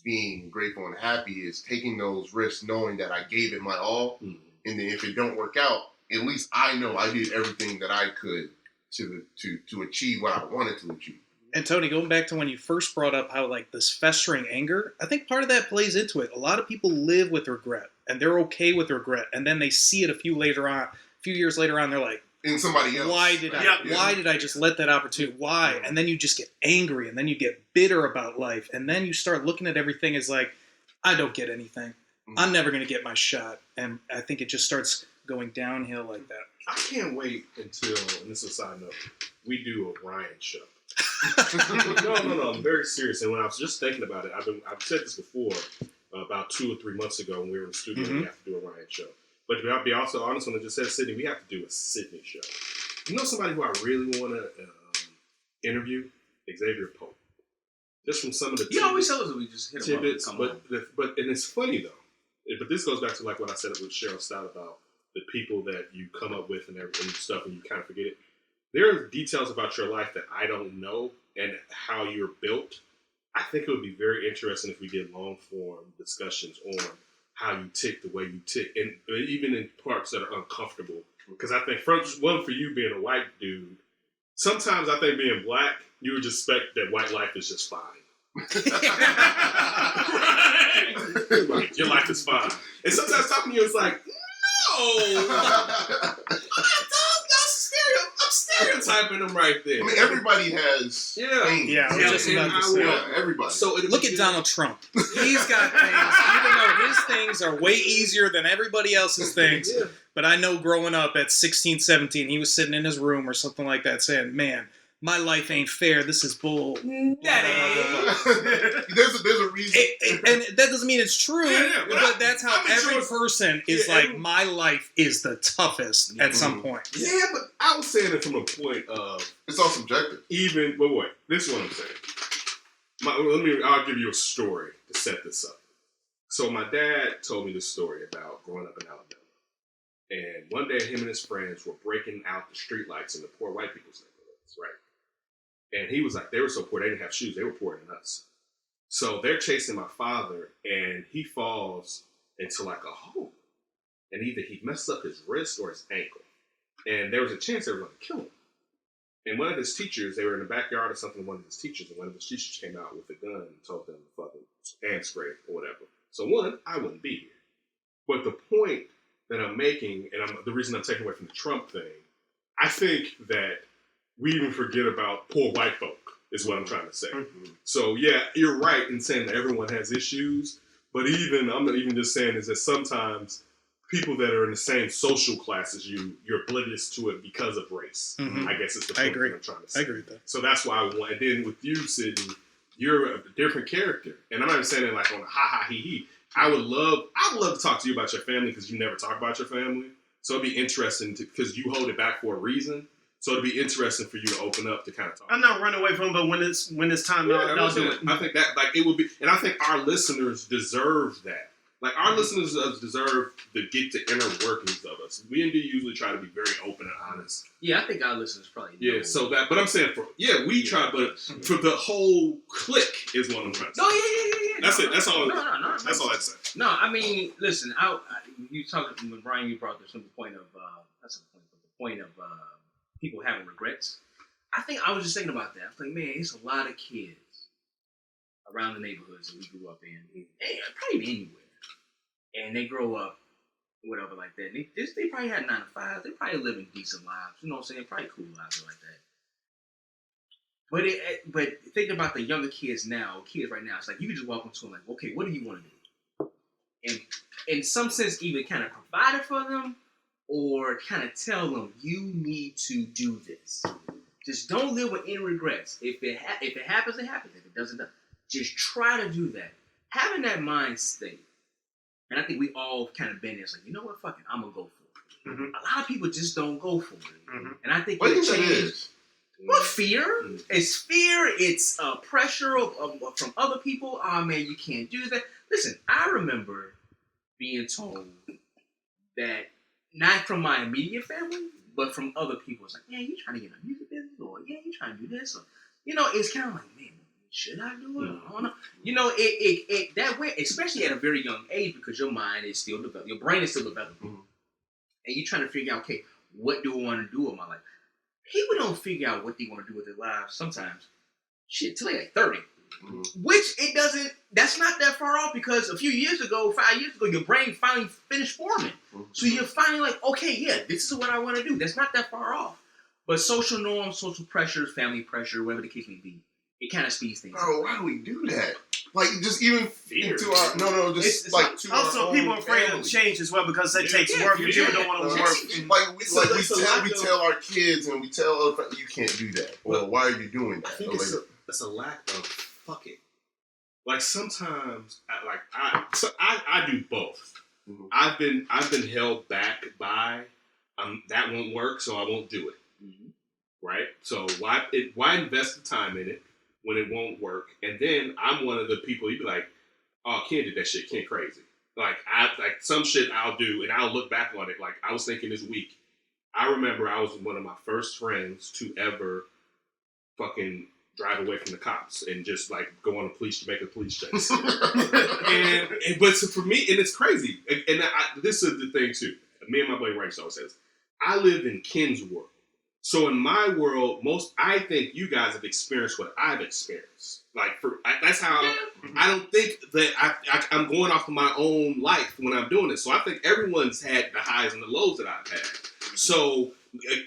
being grateful and happy is taking those risks, knowing that I gave it my all, and then if it don't work out, at least I know I did everything that I could to achieve what I wanted to achieve. And Tony, going back to when you first brought up how like this festering anger, I think part of that plays into it. A lot of people live with regret, and they're okay with regret, and then they see it a few years later on, they're like, in somebody else. Why did I just let that opportunity? Why? And then you just get angry, and then you get bitter about life, and then you start looking at everything as like, I don't get anything. I'm never going to get my shot. And I think it just starts going downhill like that. I can't wait until, and this is a side note, we do a Ryan show. No, I'm very serious. And when I was just thinking about it, I've said this before, about 2 or 3 months ago when we were in the studio, we have to do a Ryan show. But to be also honest, when I just said Sydney, we have to do a Sydney show. You know somebody who I really want to interview? Xavier Pope. Just from some of the You always tell us that we just hit tidbits, but and it's funny though. But this goes back to like what I said with Cheryl Stout about the people that you come up with and everything stuff, and you kind of forget it. There are details about your life that I don't know and how you're built. I think it would be very interesting if we did long form discussions on how you tick the way you tick, and even in parts that are uncomfortable. Because I think for you being a white dude, sometimes I think being black, you would just expect that white life is just fine. Right. Your life is fine. And sometimes talking to you, it's like, no. I'm stereotyping them right there. I mean, everybody has things. Yeah, I was just about to say. Yeah, everybody. So Look at Donald Trump. He's got things, even though his things are way easier than everybody else's things. Yeah. But I know growing up at 16, 17, he was sitting in his room or something like that saying, man, my life ain't fair. This is bull. There's a reason. And that doesn't mean it's true, Yeah, but that's how I mean, every sure. person is Yeah, my life is the toughest at some point. Yeah, but I was saying it from a point of It's all subjective. even. But wait, this is what I'm saying. I'll give you a story to set this up. So my dad told me this story about growing up in Alabama. And one day, him and his friends were breaking out the streetlights in the poor white people's neighborhoods, right? And he was like, they were so poor, they didn't have shoes. They were poorer than us. So they're chasing my father, and he falls into like a hole. And either he messed up his wrist or his ankle. And there was a chance they were going to kill him. And one of his teachers, they were in the backyard or something, one of his teachers, and one of his teachers came out with a gun and told them to fucking hand scrape or whatever. So one, I wouldn't be here. But the point that I'm making, and the reason I'm taking away from the Trump thing, I think that we even forget about poor white folk, is what I'm trying to say. Mm-hmm. So yeah, you're right in saying that everyone has issues, but I'm not even just saying is that sometimes people that are in the same social class as you, you're oblivious to it because of race. Mm-hmm. I guess is the point that I'm trying to say. I agree with that. So that's why I want, and then with you, Sydney, you're a different character. And I'm not even saying it like on a ha-ha, he-he. I would love to talk to you about your family because you never talk about your family. So it'd be interesting because you hold it back for a reason. So it'd be interesting for you to open up to kind of talk. I'm not running away from it, but when it's time, I'll do it. I think that it would be, and I think our listeners deserve that. Like our listeners deserve to get the inner workings of us. We indeed usually try to be very open and honest. Yeah, I think our listeners probably know. Yeah, so that, but I'm saying we try, but for the whole clique is what I'm trying to say. No, yeah. That's it. That's all. No. That's all I'd say. No, I mean, listen. You talked when Brian. You brought this from the point of people having regrets. I think I was just thinking about that. I was like, man, it's a lot of kids around the neighborhoods that we grew up in, and probably anywhere, and they grow up, whatever, like that. They probably had 9 to 5. They probably living decent lives. You know what I'm saying? Probably cool lives like that. But thinking about the younger kids right now, it's like you can just walk into them like, okay, what do you want to do? And in some sense, either kind of provide it for them or kind of tell them you need to do this. Just don't live with any regrets. If it happens, it happens. If it doesn't, just try to do that. Having that mind state, and I think we all kind of been there. It's like, you know what, fuck it, I'm gonna go for it. Mm-hmm. A lot of people just don't go for it, and I think what do you think that is? Well, fear. It's fear. It's pressure from other people. Oh, man, you can't do that. Listen, I remember being told that, not from my immediate family, but from other people. It's like, yeah, you trying to get in a music business? Or, yeah, you trying to do this? Or, it's kind of like, man, should I do it? I don't know. It that way, especially at a very young age, because your mind is still developing. Your brain is still developing. Mm-hmm. And you're trying to figure out, okay, what do I want to do with my life? People don't figure out what they want to do with their lives sometimes. Shit, till they're like 30. Mm-hmm. Which that's not that far off because a few years ago, 5 years ago, your brain finally finished forming. Mm-hmm. So you're finally like, okay, yeah, this is what I want to do. That's not that far off. But social norms, social pressures, family pressure, whatever the case may be, it kind of speeds things. Bro, why do we do that? Like, just even fear. To our, it's like to also our people own are afraid family. of change as well because it takes work and people don't want to work. We tell our kids and we tell other friends, you can't do that. Well, why are you doing that? I think it's a lack of fuck it. Like sometimes, I do both. Mm-hmm. I've been held back by that won't work, so I won't do it. Mm-hmm. Right? So why invest the time in it when it won't work? And then I'm one of the people you'd be like, oh, Ken did that shit. Ken crazy. Like some shit I'll do and I'll look back on it. Like I was thinking this week. I remember I was one of my first friends to ever fucking drive away from the cops and just like go on make a police chase. But for me, and it's crazy. And this is the thing too. Me and my buddy Ranks always says, I live in Ken's world. So in my world, I think you guys have experienced what I've experienced. Like that's how I don't think that I'm going off of my own life when I'm doing this. So I think everyone's had the highs and the lows that I've had. So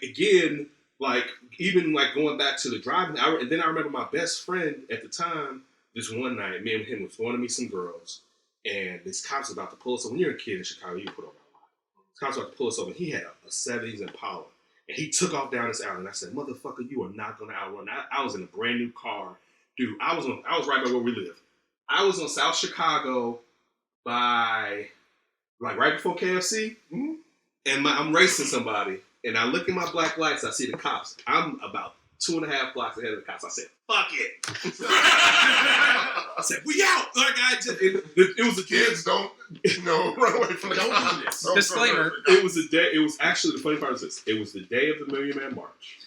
again, like even like going back to the driving, and then I remember my best friend at the time. This one night, me and him was going to meet some girls, and this cop's about to pull us over. When you're a kid in Chicago, you put over a lot. This cop's about to pull us over. He had a 70s Impala, and he took off down this alley. And I said, "Motherfucker, you are not gonna outrun." I was in a brand new car, dude. I was right by where we live. I was on South Chicago by like right before KFC, and I'm racing somebody, and I look at my black lights. I see the cops. I'm about 2.5 blocks ahead of the cops. I said, "Fuck it." I said, "We out." Like it was a Kids don't, run away from the cops. Disclaimer. It was a day. It was actually the funny part is this. It was the day of the Million Man March.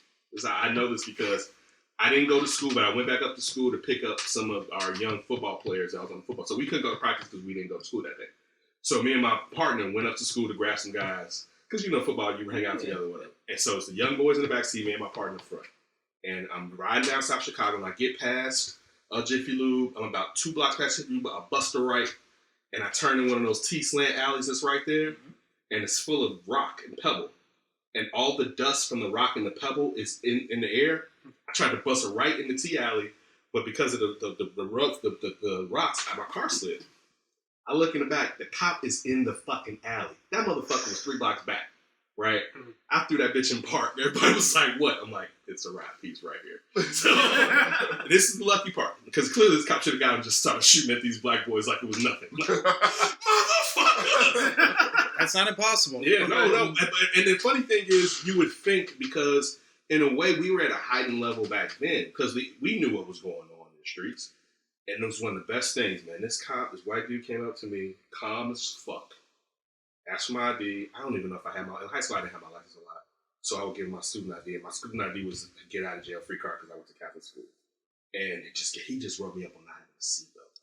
I know this because I didn't go to school, but I went back up to school to pick up some of our young football players that was on football. So we couldn't go to practice because we didn't go to school that day. So me and my partner went up to school to grab some guys because football, you hang out together, whatever. And so it's the young boys in the back seat, me and my partner in the front. And I'm riding down South Chicago, and I get past Jiffy Lube. I'm about 2 blocks past Jiffy Lube, but I bust a right, and I turn in one of those T-slant alleys that's right there, and it's full of rock and pebble. And all the dust from the rock and the pebble is in the air. I tried to bust a right in the T alley, but because of the rocks, my car slid. I look in the back. The cop is in the fucking alley. That motherfucker was 3 blocks back, right? I threw that bitch in park. Everybody was like, "What?" I'm like, "It's a wrap. He's right here." So this is the lucky part, because clearly this cop should have got him and just started shooting at these black boys like it was nothing. Like, motherfucker! That's not impossible. Yeah, no. And the funny thing is, you would think, because in a way we were at a heightened level back then, because we knew what was going on in the streets. And it was one of the best things, man. This white dude came up to me, calm as fuck. Asked for my ID. I don't even know if I had in high school I didn't have my license a lot. So I would give him my student ID. And my student ID was a get out of jail free card because I went to Catholic school. And he just rubbed me up on not having a seatbelt.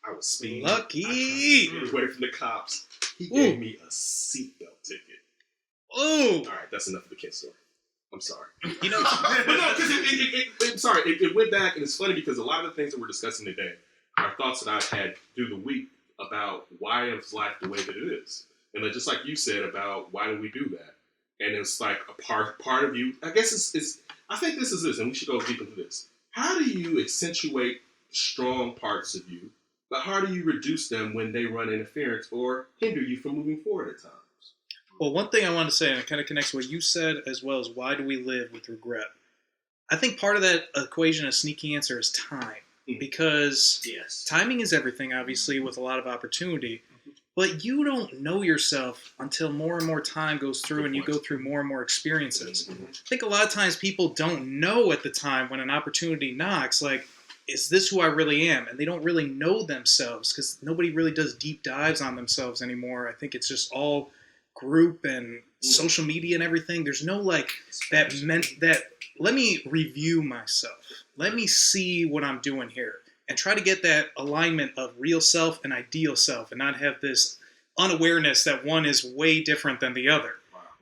I was speeding. Lucky. I tried to get away from the cops. He gave me a seatbelt ticket. Ooh. All right, that's enough of the kid story. I'm sorry. But no, because it went back, and it's funny because a lot of the things that we're discussing today are thoughts that I've had through the week about why is life the way that it is, and just like you said about why do we do that, and it's like a part of you. I guess it's. I think this is this, and we should go deep into this. How do you accentuate strong parts of you, but how do you reduce them when they run interference or hinder you from moving forward at times? Well, one thing I want to say, and it kind of connects to what you said as well, is why do we live with regret? I think part of that equation, a sneaky answer, is time. Because timing is everything, obviously, with a lot of opportunity. But you don't know yourself until more and more time goes through and you go through more and more experiences. I think a lot of times people don't know at the time when an opportunity knocks, like, is this who I really am? And they don't really know themselves because nobody really does deep dives on themselves anymore. I think it's just all group and social media and everything. There's no that let me review myself. Let me see what I'm doing here and try to get that alignment of real self and ideal self and not have this unawareness that one is way different than the other.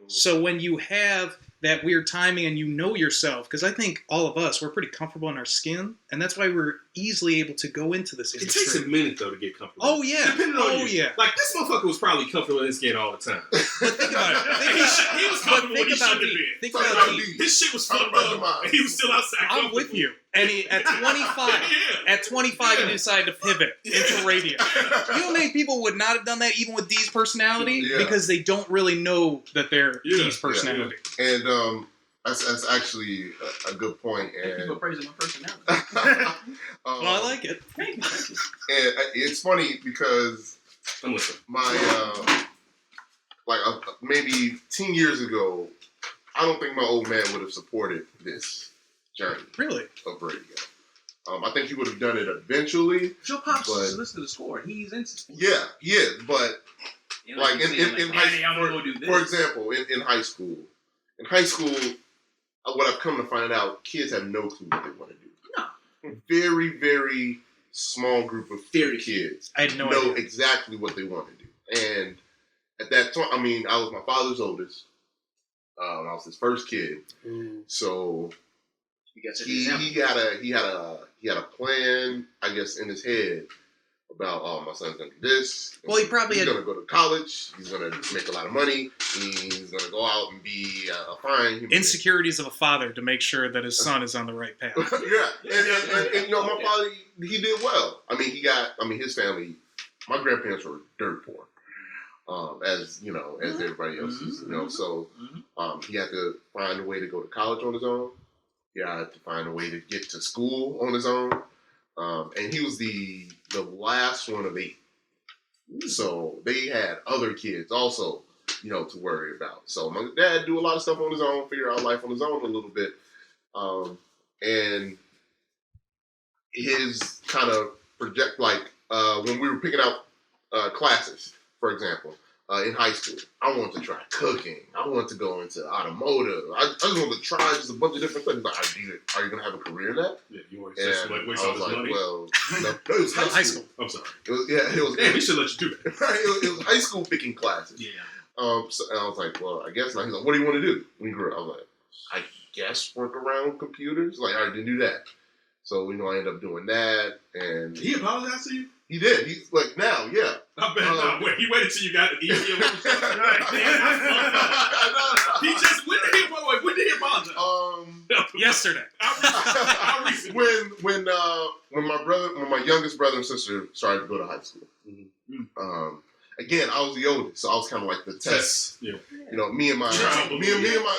So when you have that weird timing and you know yourself, because I think all of us, we're pretty comfortable in our skin, and that's why we're easily able to go into this industry. It takes a minute, though, to get comfortable. Oh, yeah. Depending on you. Like, this motherfucker was probably comfortable in his skin all the time. But think about it. He was comfortable when he shouldn't have been. Think about D. His shit was fucked up, and he was still outside. I'm with you. And at 25, he decided to pivot into radio. You know how many people would not have done that even with D's personality? Yeah. Because they don't really know that they're D's personality. Yeah. And that's actually a good point. And people praising my personality. Well, I like it. Thank you. And it's funny because maybe 10 years ago, I don't think my old man would have supported this journey. Really? Of radio. I think he would have done it eventually. Joe Pops listen to the score. He's into sports. Yeah, he is. But like in high school, for example, in high school, what I've come to find out, kids have no clue what they want to do. No. Very, very small group of kids. I had no know idea. exactly what they want to do. And at that time, I was my father's oldest. I was his first kid. So he had a plan, I guess, in his head about, oh, my son's gonna do this. Well, he's gonna go to college. He's gonna make a lot of money. He's gonna go out and be a fine human insecurities of a father to make sure that his son is on the right path. and my father, he did well. I mean, his family, my grandparents were dirt poor. As everybody else is, so he had to find a way to go to college on his own. He had to find a way to get to school on his own. And he was the last one of 8. So they had other kids also, to worry about. So my dad do a lot of stuff on his own, figure out life on his own a little bit. And his kind of project, when we were picking out classes, for example, in high school, I wanted to try cooking. I wanted to go into automotive. I just wanted to try just a bunch of different things. Like, are you going to have a career in that? Yeah, you were And just waste all this money. Well, no, it was high school. I'm sorry. It was. Damn, we should let you do that. Right, it was high school picking classes. Yeah. So, and I was like, well, I guess not. He's like, what do you want to do when you grow up? I was like, I guess work around computers. Like, I didn't do that. So, I ended up doing that. And Did he apologize to you? he did. He's like, now, yeah. I bet not. Wait, he waited till you got the email. When did he apologize? Yesterday. How recent? when my youngest brother and sister started to go to high school. Again, I was the oldest, so I was kind of like the test. Yeah. Me and my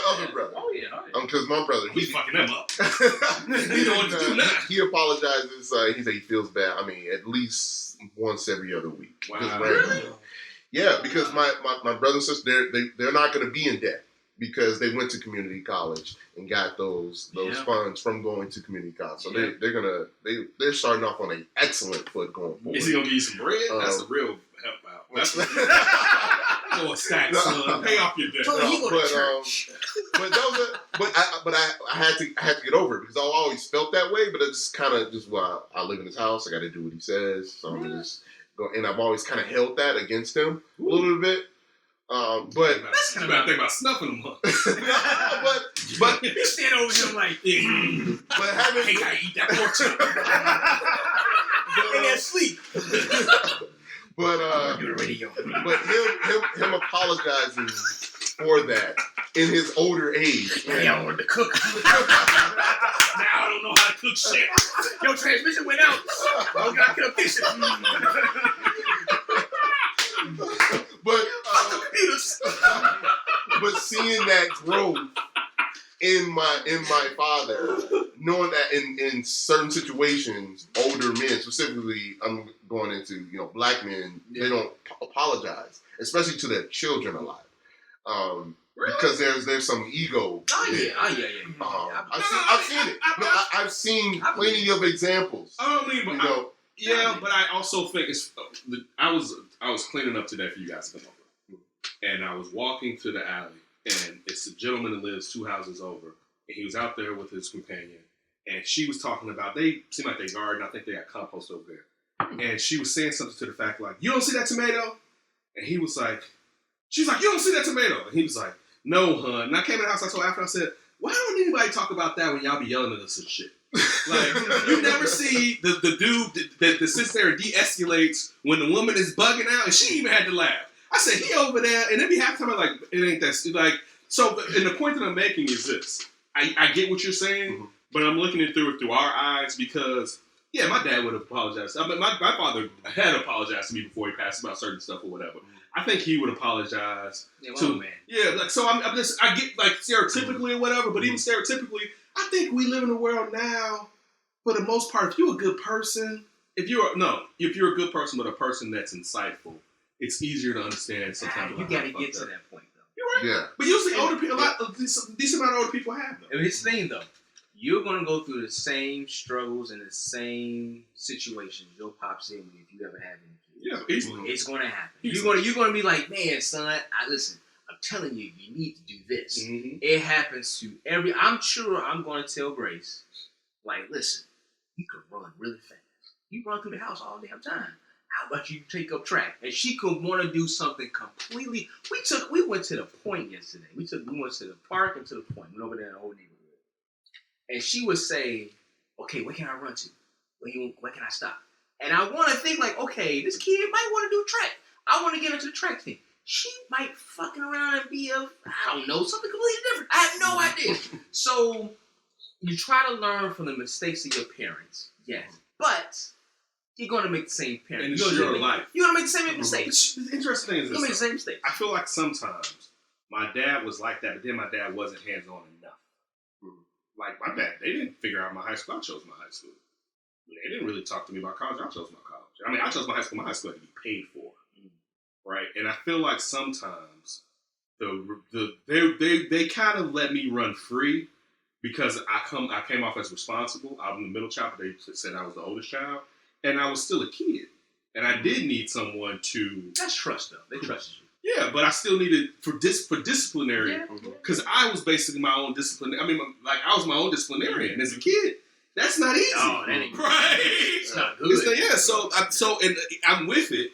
other brother. Oh yeah. Because my brother, We fucking them up. he know what to do now. He apologizes. He said he feels bad. I mean, at least once every other week. Wow. Really? Yeah, because my brother and sister, they're not going to be in debt because they went to community college and got those funds from going to community college. So they're starting off on an excellent foot going forward. Is he gonna give you some bread? That's the real help out. That's go a stack, son. Pay off your debt. But I had to get over it because I always felt that way. But it's kind of just I live in his house. I got to do what he says. So I'm just go, and I've always kind of held that against him a little bit. But that's kind of think about snuffing him up. but You stand over here like, but having hey, I eat that pork chop. In that sleep. But him apologizing for that in his older age. Y'all wanted to cook. Now I don't know how to cook shit. Your transmission went out. Oh God, I could have fixed it. But seeing that growth in my father, knowing that in certain situations, older men, specifically, I'm going into black men, they don't apologize, especially to their children a lot, because there's some ego. Yeah. I've seen it. I've seen plenty of examples. But I also think it's. I was cleaning up today for you guys to come over, and I was walking to the alley, and it's a gentleman that lives 2 houses over, and he was out there with his companion, and she was talking about they seem like they garden. I think they got compost over there, and she was saying something to the fact like, "You don't see that tomato?" And he was like, "She was like, you don't see that tomato?" And he was like, "No, hun." And I came in the house. I told after I said, "Why don't anybody talk about that when y'all be yelling at us and shit?" Like, you never see the dude that sits there and de-escalates when the woman is bugging out, and she even had to laugh. I said, he over there, and then be half the time I'm like, it ain't that, like, so, and the point that I'm making is this. I get what you're saying, but I'm looking it through our eyes because, yeah, my dad would have apologized. I mean, my father had apologized to me before he passed about certain stuff or whatever. I think he would apologize to, yeah, like, so I get, like, stereotypically or whatever, but even stereotypically, I think we live in a world now, for the most part, if you're a good person, if you're a good person, but a person that's insightful, it's easier to understand sometimes. You gotta get to that point, though. You're right. Yeah. But usually older people, a decent amount of older people have them. Here's the thing, though. You're gonna go through the same struggles and the same situations your pop's in if you ever have any kids. Yeah, easily. It's gonna happen. You're gonna be like, man, son, listen, I'm telling you, you need to do this. Mm-hmm. It happens to I'm sure I'm gonna tell Grace, like, listen, you can run really fast. You run through the house all the damn time. how about you take up track? And she could want to do something completely. We went to the point yesterday. We went to the park and to the point. Went over there in the whole neighborhood. And she would say, okay, where can I run to? Where can I stop? And I want to think like, okay, this kid might want to do track. I want to get into the track team. She might fucking around and be I don't know, something completely different. I have no idea. So you try to learn from the mistakes of your parents, yes. But you're going to make the same parents. And it's your life. You're going to make the same mistakes. The interesting thing is You're going to make the same mistakes. I feel like sometimes my dad was like that, but then my dad wasn't hands-on enough. Like my dad, they didn't figure out my high school. I chose my high school. They didn't really talk to me about college. I chose my college. I mean, I chose my high school. My high school had to be paid for, right? And I feel like sometimes they kind of let me run free because I came off as responsible. I'm the middle child, but they said I was the oldest child, and I was still a kid, and I did need someone to. That's trust, though. They trusted you. Yeah, but I still needed for disciplinary because I was basically my own disciplinarian. I mean, like I was my own disciplinarian as a kid. That's not easy. Oh, that ain't right. It's not good. Yeah. So I'm with it.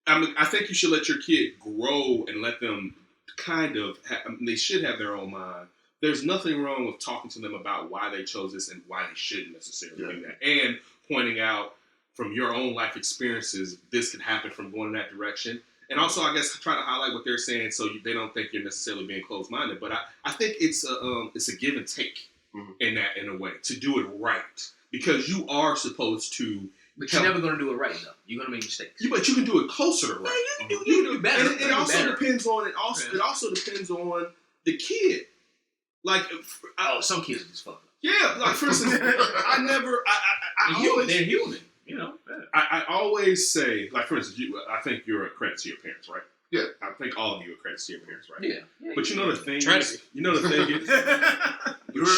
I think you should let your kid grow and let them kind of. They should have their own mind. There's nothing wrong with talking to them about why they chose this and why they shouldn't necessarily do that, and pointing out from your own life experiences this could happen from going in that direction. And also, I guess, try to highlight what they're saying so they don't think you're necessarily being closed-minded. But I think it's a give and take in a way to do it right because you are supposed to. But you're never going to do it right, though. You're going to make mistakes. But you can do it closer to right. Yeah, you can do better. And it also depends on It also depends on the kid. Like, some kids are just fucked up. Yeah, like for instance, they're human. You know, I always say, like, for instance, I think you're a credit to your parents, right? Yeah. I think all of you are credit to your parents, right? Yeah. But you know the thing is,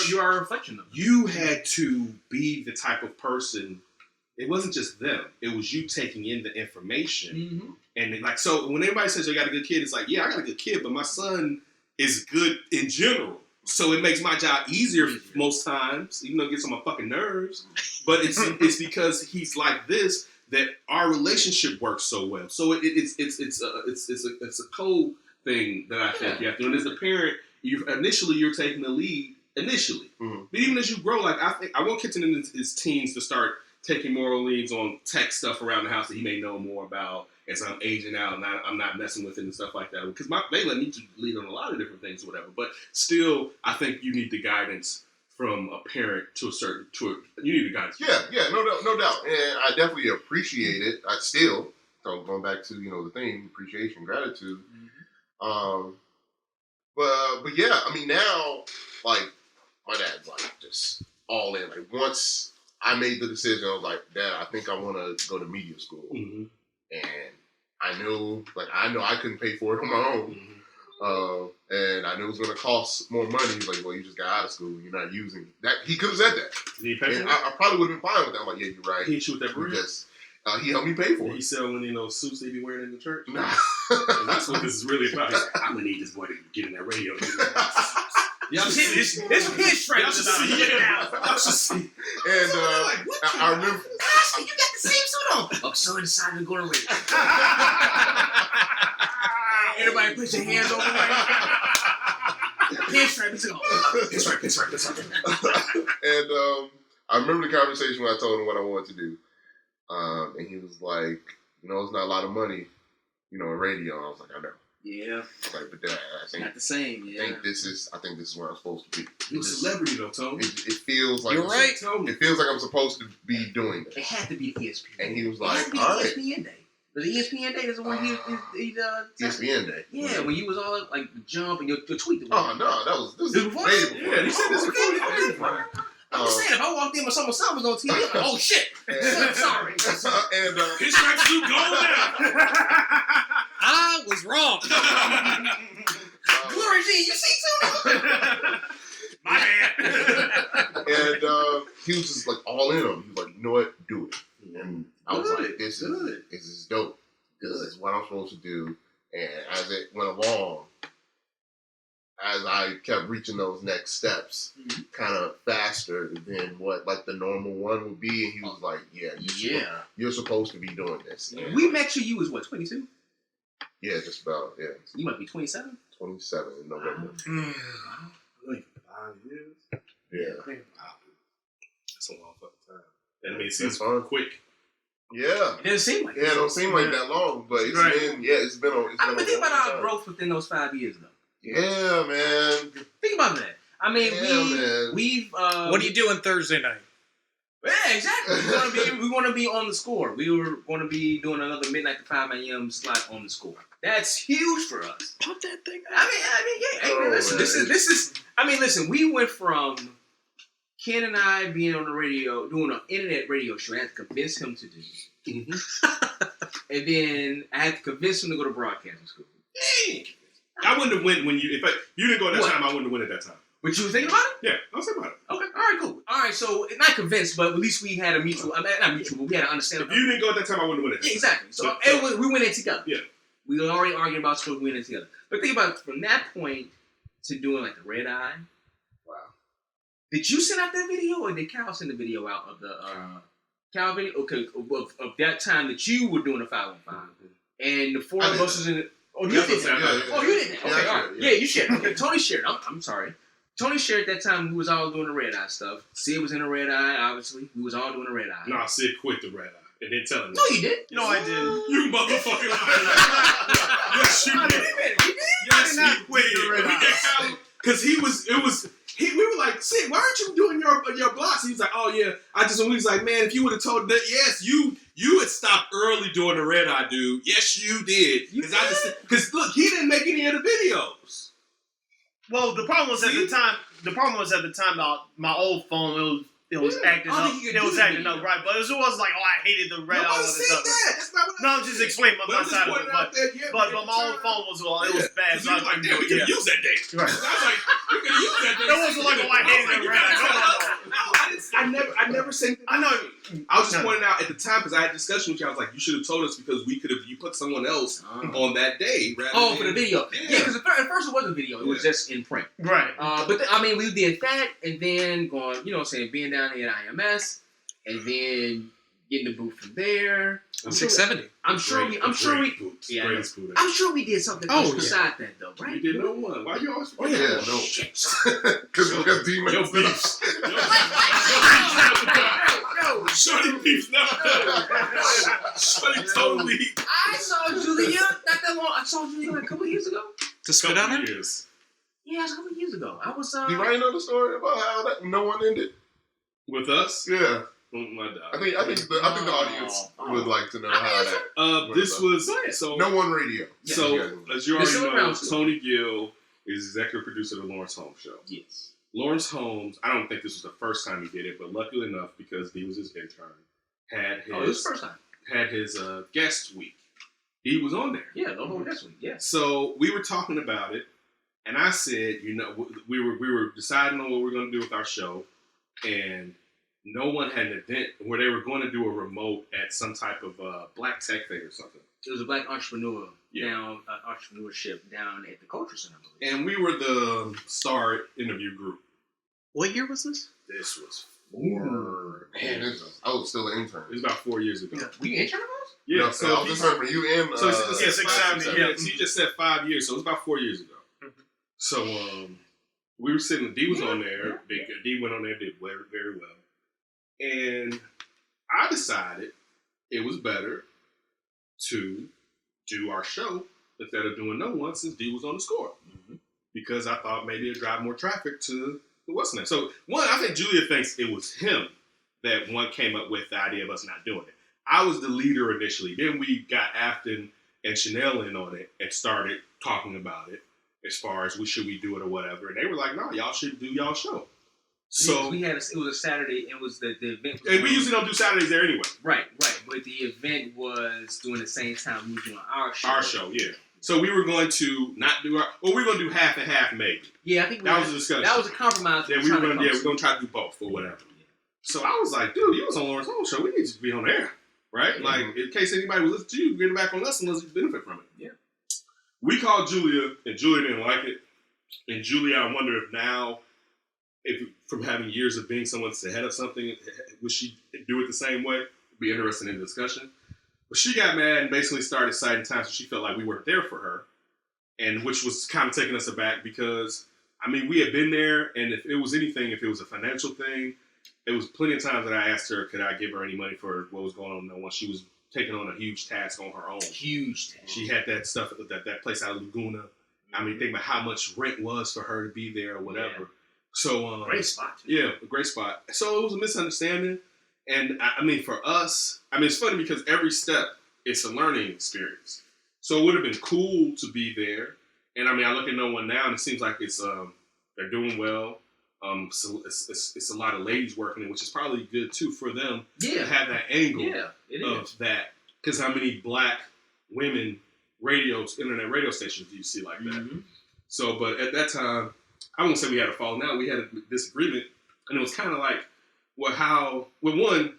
you are a reflection of them. You had to be the type of person, it wasn't just them, it was you taking in the information. And then, like, so when everybody says you got a good kid, it's like, yeah, I got a good kid, but my son is good in general. So it makes my job easier most times, even though it gets on my fucking nerves. But it's because he's like this that our relationship works so well. So it's a code thing that I think you have to do. And as a parent, you're taking the lead initially. But even as you grow, like I want Kitson in his teens to start taking moral leads on tech stuff around the house that he may know more about as I'm aging out and I'm not messing with it and stuff like that. Because they let me lead on a lot of different things or whatever. But still, I think you need the guidance from a parent you need the guidance. Yeah, no doubt. And I definitely appreciate it. So going back to, the theme, appreciation, gratitude. But yeah, I mean now, like, my dad's like just all in. Like once I made the decision, I was like, Dad, I think I want to go to media school. And I know I couldn't pay for it on my own. And I knew it was going to cost more money. He's like, well, you just got out of school. You're not using that. He could have said that. Did he pay for it? I probably would have been fine with that. I'm like, yeah, you're right. He shoot that bread? He helped me pay for it. He sell one suits they be wearing in the church? Nah. And that's what this is really about. He's like, I'm going to need this boy to get in that radio. Y'all see this pinstripe Y'all should see it now. Y'all should see. And I remember. Ashley, you got the same suit on. Oh, so I decided to go to radio. Everybody put your hands over there. Pinstripe. And I remember the conversation when I told him what I wanted to do. And he was like, it's not a lot of money, in radio. I was like, I know. Yeah. I was like, but Dad, I think not the same. Yeah. I think this is where I'm supposed to be. You're a celebrity though, Tony. It feels like you're right. It feels like I'm supposed to be doing it. It had to be ESPN. And he was it like, had to be all right. ESPN Day. Was it ESPN Day? Is the one he ESPN Day. Yeah, when you was all like the jump and your tweet. Oh no, this was before. Yeah, he said this is before. I'm just saying, if I walked in with someone was on TV, I'm like, oh shit, sorry. And pinstripe suit going down. I was wrong. Glory G, you see too? My bad. And he was just like all in on. He was like, you know what, do it. And I was like, this is dope. This is what I'm supposed to do. And as it went along, as I like kept reaching those next steps kind of faster than what like the normal one would be, and he was like, "Yeah, you're supposed to be doing this." And We met you was what, 22? Yeah, just about. Yeah, You might be 27. 27 in November. Like 5 years. Yeah. That's a long fucking time. And I mean, it seems fun. quick. Yeah. It doesn't seem like Yeah, it don't seem like that long, but it's been. Yeah, it's been. I mean, think about our growth within those 5 years, though. Yeah, man. Think about that. I mean, we've. What are you doing Thursday night? Yeah, exactly. We want to be on the score. We were going to be doing another midnight to 5 a.m. slot on the score. That's huge for us. Pump that thing up. I mean, listen. This is. I mean, listen. We went from Ken and I being on the radio, doing an internet radio show. I had to convince him to do, and then I had to convince him to go to broadcasting school. Dang. I wouldn't have went when you. If you didn't go at that time, I wouldn't have went at that time. But you were thinking about it? Yeah, I was thinking about it. Okay, all right, cool. All right, so not convinced, but at least we had a mutual. I mean, not mutual, but we had an understanding. If you didn't go at that time, I wouldn't have went at that. Yeah, exactly. So we went in together. Yeah. We were already arguing about sports. We went in together. But think about it, from that point to doing like the red eye. Wow. Did you send out that video, or did Cal send the video out of the Cal video? Okay, of that time that you were doing the 515, and the four of us was in it. Oh, you did that. Oh, you did that. Okay, all right. Yeah, you shared. Okay, Tony shared. I'm sorry. Tony shared that time we was all doing the red eye stuff. Sid was in the red eye, obviously. We was all doing the red eye. No, Sid quit the red eye and didn't tell him. No, you did. No, I didn't. You motherfucking liar. Yes, you did. Yes, he quit the red eye. Because we were like, Sid, why aren't you doing your blocks? He was like, oh yeah, we was like, man, if you would have told that, yes, you had stopped early doing the red eye, dude. Yes, you did. Because look, he didn't make any of the videos. Well, the problem was at the time. My old phone, it was acting up. It was acting up, right? But it was like, oh, I hated the red. Nobody said that. That's not what No, I'm just explaining my side of it. But my old phone was it was bad. So I was like, damn, we could have used that day. Right. I was like, we could have used that day. It wasn't like, oh, I hated the red. No, I never said. I know. I was just pointing out at the time because I had a discussion with you. I was like, you should have told us because we could have. You put someone else on that day. Oh, for the video. Yeah, because at first it wasn't a video. It was just in print. Right. But I mean, we did that, and then going, you know, what I'm saying, being down here at IMS, and then getting the boot from there. 670. I'm sure we did something else beside that though, right? We did no one. Why you always forget? Yeah, no. Because D-Man. Yo, beefs. Yo, Shorty beefs. No. Shorty totally. I saw Julia not that long. I saw Julia like a couple years ago. To spit on her? Years. Yeah, it was a couple years ago. I was. Do you already know the story about how that no one ended? With us? Yeah. Oh my God. I think the audience would like to know how that. This was so. No One Radio. So as you already know, Tony Gill is executive producer of the Lawrence Holmes Show. Yes. Lawrence Holmes. I don't think this was the first time he did it, but luckily enough, because he was his intern, it was the first time. Had his guest week. He was on there. Yeah, the whole guest week. Yeah. So we were talking about it, and I said, you know, we were deciding on what we were going to do with our show, and no one had an event where they were going to do a remote at some type of black tech thing or something. It was a black entrepreneurship down at the Culture Center. And we were the star interview group. What year was this? This was I was still an intern. It was about 4 years ago. Were you intern of us? Yeah, no, so I was intern for you and so you just said 5 years, so it was about 4 years ago. Mm-hmm. So we were sitting. D was on there. D went on there, did very, very well. And I decided it was better to do our show instead of doing no one since D was on the score. Mm-hmm. Because I thought maybe it'd drive more traffic to the what's name. So one, I think Julia thinks it was him that one came up with the idea of us not doing it. I was the leader initially. Then we got Afton and Chanel in on it and started talking about it as far as should we do it or whatever. And they were like, no, y'all should do y'all show. So it was a Saturday. It was the event. And we usually don't do Saturdays there anyway. Right. But the event was doing the same time we were doing our show. Our show, yeah. So we were going to not do we were going to do half and half maybe. Yeah, I think that was a discussion. That was a compromise. Yeah, we were going to try to do both or whatever. Yeah. So I was like, dude, you was on Lawrence Holmes Show. We need to be on air, right? Mm-hmm. Like in case anybody was listening to you, get back on us and let's benefit from it. Yeah. We called Julia, and Julia didn't like it. And Julia, I wonder if now, if from having years of being someone's head of something, would she do it the same way? Be interested in the discussion. But she got mad and basically started citing times when she felt like we weren't there for her, and which was kind of taking us aback because, I mean, we had been there, and if it was anything, if it was a financial thing, it was plenty of times that I asked her, could I give her any money for what was going on when she was taking on a huge task on her own. Huge task. She had that stuff, that place out of Laguna. I mean, think about how much rent was for her to be there or whatever. Yeah. So, great spot. Too. Yeah, a great spot. So it was a misunderstanding. And I mean, for us, I mean, it's funny because every step, it's a learning experience. So it would have been cool to be there. And I mean, I look at No One now and it seems like it's, they're doing well. So it's a lot of ladies working it, which is probably good too for them to have that angle of that. Because how many black women internet radio stations do you see like that? Mm-hmm. So, but at that time, I won't say we had a falling out. We had a disagreement, and it was kind of like, one,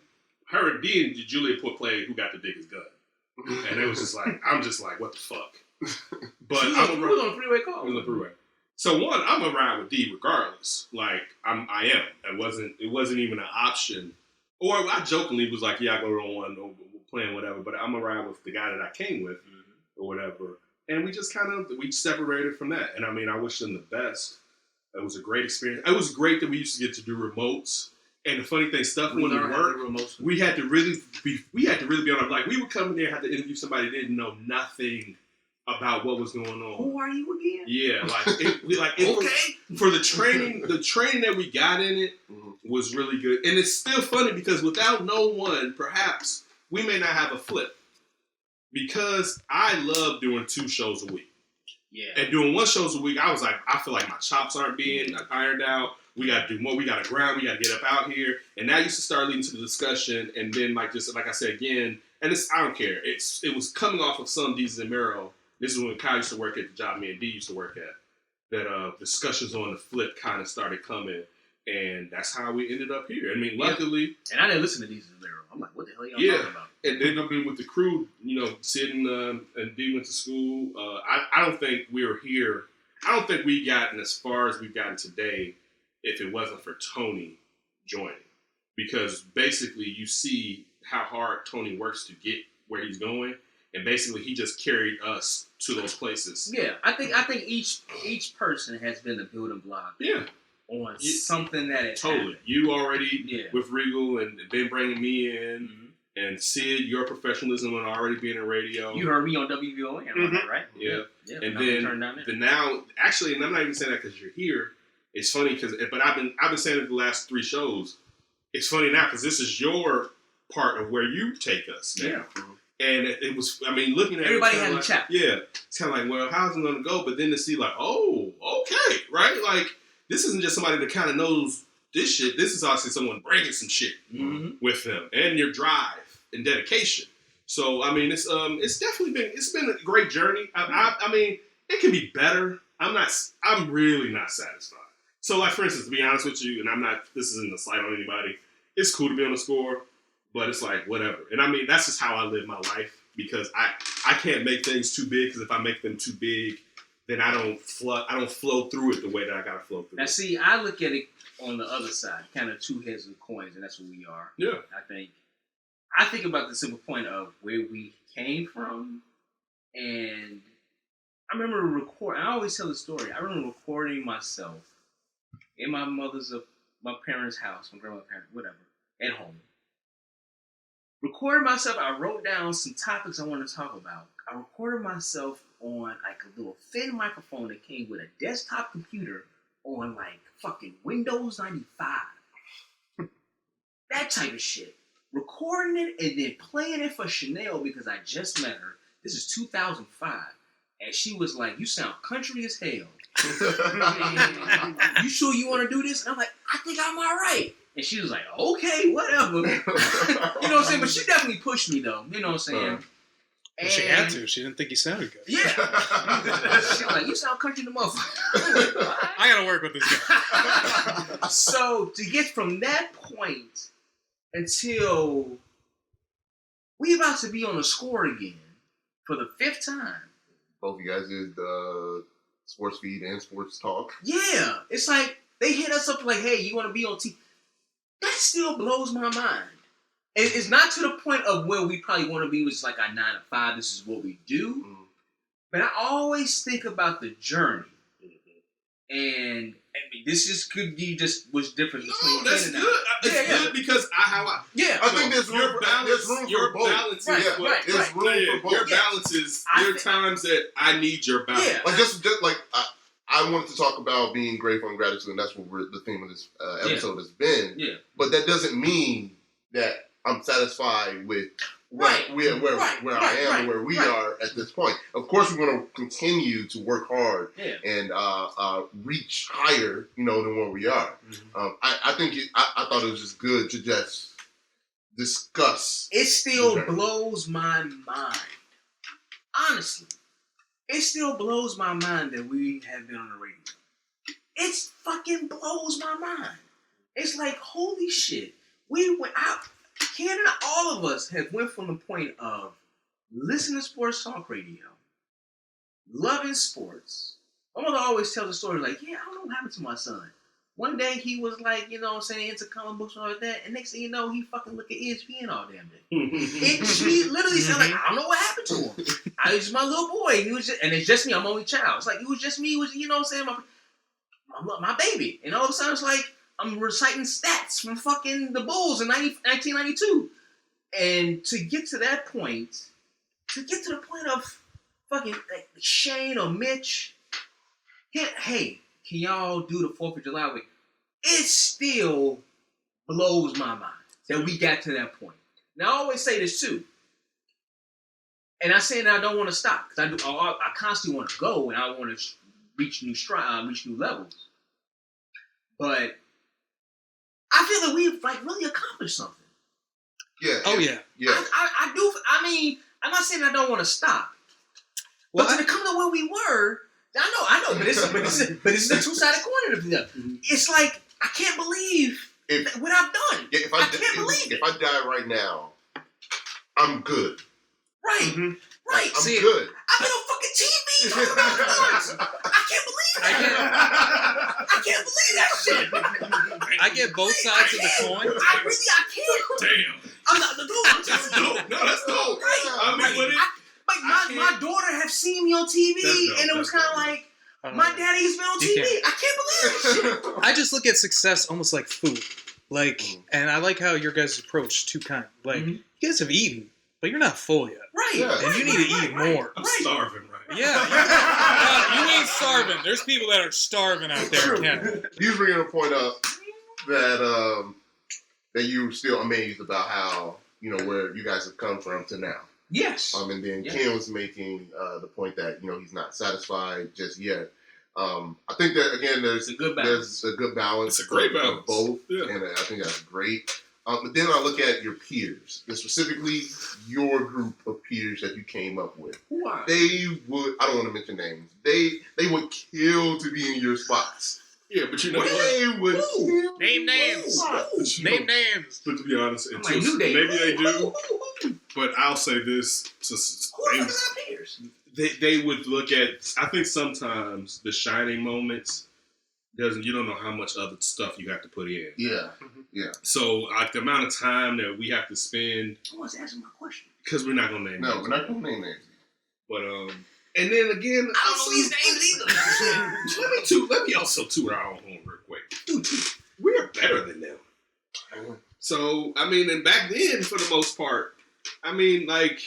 her and D and Julia played Who Got the Biggest Gun, and it was just like, I'm just like, what the fuck? But I'm on a three-way call. It was a three-way. So one, I'm gonna ride with D regardless. Like I am. It wasn't even an option. Or I jokingly was like, yeah, I go to one, playing whatever. But I'm gonna ride with the guy that I came with, or whatever. And we just we separated from that. And I mean, I wish them the best. It was a great experience. It was great that we used to get to do remotes. And the funny thing, stuff wouldn't work. We had to really be on our, like, we would come in there and have to interview somebody that didn't know nothing about what was going on. Who are you again? Yeah, for the training that we got in it was really good. And it's still funny because without No One, perhaps we may not have a flip. Because I love doing 2 shows a week. Yeah. And doing 1 show a week, I was like, I feel like my chops aren't being ironed out. We got to do more. We got to grind. We got to get up out here. And that used to start leading to the discussion. And then, like I said again, and I don't care. It was coming off of some Deez and Mero. This is when Kyle used to work at the job me and D used to work at. That discussions on the flip kind of started coming. And that's how we ended up here. I mean, luckily. And I didn't listen to Deez and Mero. I'm like, what the hell are y'all talking about? And then I've been with the crew, sitting and D went to school. I don't think we were here. I don't think we gotten as far as we've gotten today if it wasn't for Tony joining. Because basically you see how hard Tony works to get where he's going. And basically he just carried us to those places. Yeah, I think each person has been a building block. Yeah. On something that it totally happened. You already with Regal and been bringing me in. Mm-hmm. And Sid, your professionalism on already being in radio. You heard me on WVON, right? Yeah. And then now, actually, and I'm not even saying that because you're here. It's funny but I've been saying it the last 3 shows. It's funny now because this is your part of where you take us now. Yeah. And it was, I mean, looking at everybody had a chat. Yeah. It's kind of like, well, how's it going to go? But then to see like, oh, okay, right? Like, this isn't just somebody that kind of knows this shit. This is obviously someone bringing some shit with them and your drive and dedication. So I mean, it's definitely been a great journey. I mean, it can be better. I'm really not satisfied. So like, for instance, to be honest with you, and this isn't a slight on anybody. It's cool to be on the score, but it's like whatever. And I mean, that's just how I live my life because I can't make things too big because if I make them too big, then I don't flow through it the way that I gotta flow through. Now, see, I look at it on the other side, kind of 2 heads of coins, and that's what we are. Yeah. I think about the simple point of where we came from, and I remember I always tell the story. I remember recording myself in my parents' house, my grandma's parents, whatever, at home. Recording myself, I wrote down some topics I wanted to talk about. I recorded myself on like a little thin microphone that came with a desktop computer on like fucking Windows 95. That type of shit. Recording it and then playing it for Chanel because I just met her. This is 2005. And she was like, you sound country as hell. You sure you want to do this? And I'm like, I think I'm all right. And she was like, okay, whatever. You know what I'm saying? But she definitely pushed me though. You know what I'm saying? And she had to. She didn't think you sounded good. Yeah. She was like, you sound country the motherfucker. I gotta work with this guy. So to get from that point until we about to be on the score again for the 5th time. Both of you guys did sports feed and sports talk. Yeah, it's like they hit us up like, "Hey, you want to be on TV?" That still blows my mind. It's not to the point of where we probably want to be, which is like our 9 to 5. This is what we do. But I always think about the journey, and I mean, this just could be just what's different between. No, that's good. It's good because I think there's room for both. Balance There's is room for both. Your balance is there are times that I need your balance. Yeah. Like just like I wanted to talk about being grateful and gratitude, and that's what the theme of this episode has been. Yeah. But that doesn't mean that I'm satisfied with where I am and where we are at this point. Of course, we're going to continue to work hard and reach higher, than where we are. I think I thought it was just good to just discuss. It still blows my mind. Honestly, it still blows my mind that we have been on the radio. It fucking blows my mind. It's like, holy shit. We went out. Canada, all of us have went from the point of listening to sports talk radio, loving sports. My mother always tells a story like, I don't know what happened to my son. One day he was like, into comic books and all like that, and next thing you know, he fucking look at ESPN all damn day. She literally said like, I don't know what happened to him. I was my little boy. He was just, and it's just me. I'm only child. It's like it was just me. It was my baby. And all of a sudden it's like I'm reciting stats from fucking the Bulls in 1992. And to get to that point, of fucking like Shane or Mitch, hey, can y'all do the 4th of July week? It still blows my mind that we got to that point. Now, I always say this too. And I say that I don't want to stop because I constantly want to go and I want to reach new levels. But I feel that we've like really accomplished something. Yeah. Oh yeah. Yeah. I do. I mean, I'm not saying I don't want to stop. Well, but to come to where we were, I know. But this is a two-sided coin of them. It's like I can't believe what I've done. Yeah, I can't believe it. If I die right now, I'm good. Right. Mm-hmm. Right. I'm good. I've been on fucking TV talking about sports. I can't believe that. I can't believe that shit. I get both sides of the coin. I can't. Damn. I'm not the dude. I'm That's telling you. dope. No, that's dope. Right. I mean, my daughter have seen me on TV, and it was kind of like, my daddy's been on TV. I can't believe this shit. I just look at success almost like food. And I like how your guys' approach too kind. You guys have eaten, but you're not full yet. Right. Yeah. And you need to eat more. I'm starving right now. Yeah. You ain't starving. There's people that are starving out there in Canada. You bringing a point up that you're still amazed about how, where you guys have come from to now. Yes. And then Ken was making the point that, he's not satisfied just yet. I think that, again, there's a good balance. It's a great balance. Of both. Yeah. And I think that's great. But then I look at your peers, specifically your group of peers that you came up with. Who are they? Would, I don't want to mention names. They would kill to be in your spots. Yeah, but you know they what? would kill. Name names. Name names. But to be honest, New Day. maybe they do. But I'll say this: who are our peers? They would look at. I think sometimes the shining moments. You don't know how much other stuff you have to put in. Yeah, yeah. So, the amount of time that we have to spend. Who was asking my question? Because we're not gonna name names. No, we're not gonna name names. But and then again, I don't know these names either. let me also toot our own home real quick. We're better than them. So I mean, and back then, for the most part, I mean, like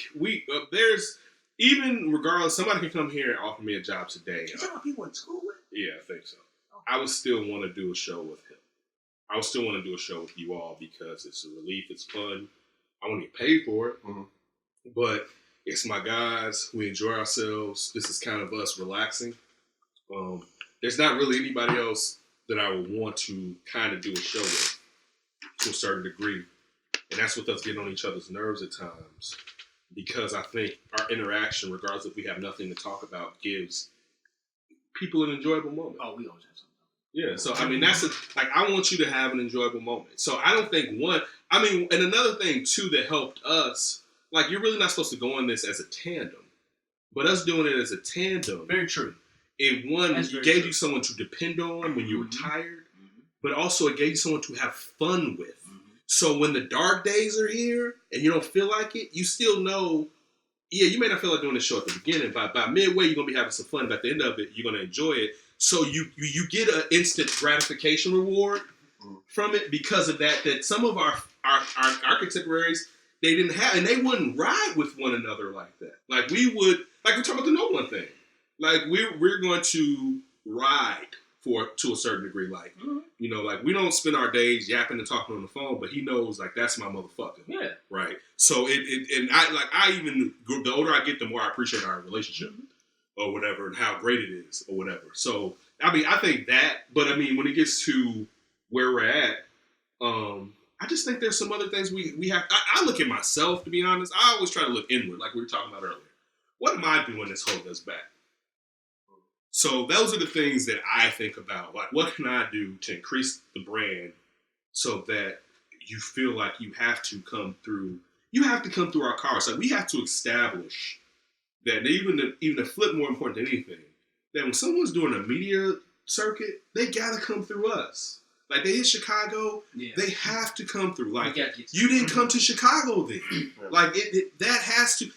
there's even regardless, somebody can come here and offer me a job today. You talking about people in school with? Yeah, I think so. I would still want to do a show with him. I would still want to do a show with you all because it's a relief, it's fun. I want to get paid for it, but it's my guys. We enjoy ourselves. This is kind of us relaxing. There's not really anybody else that I would want to kind of do a show with to a certain degree, and that's with us getting on each other's nerves at times because I think our interaction, regardless if we have nothing to talk about, gives people an enjoyable moment. Oh, we always have something. Yeah, so I mean that's I want you to have an enjoyable moment. So I don't think and another thing too that helped us, you're really not supposed to go on this as a tandem, but us doing it as a tandem, very true. it gave you someone to depend on when you were tired, but also it gave you someone to have fun with. So when the dark days are here and you don't feel like it, you still know, you may not feel like doing the show at the beginning, but by midway, you're going to be having some fun. But at the end of it, you're going to enjoy it. So you get an instant gratification reward from it because of that some of our contemporaries, they didn't have, and they wouldn't ride with one another like that. Like we would, like we're talking about the no one thing. Like we're going to ride to a certain degree. Like, like we don't spend our days yapping and talking on the phone, but he knows like that's my motherfucker. Yeah. Right. So and I even, the older I get, the more I appreciate our relationship or whatever and how great it is or whatever. So, I mean, I think that, but I mean, when it gets to where we're at, I just think there's some other things we have. I look at myself, to be honest. I always try to look inward, like we were talking about earlier. What am I doing that's holding us back? So those are the things that I think about. Like, what can I do to increase the brand so that you feel like you have to come through? You have to come through our cars. Like, we have to establish that even the flip, more important than anything, that when someone's doing a media circuit, they gotta come through us. Like, they hit Chicago, they have to come through. Like, you didn't come to Chicago then. Like, it has to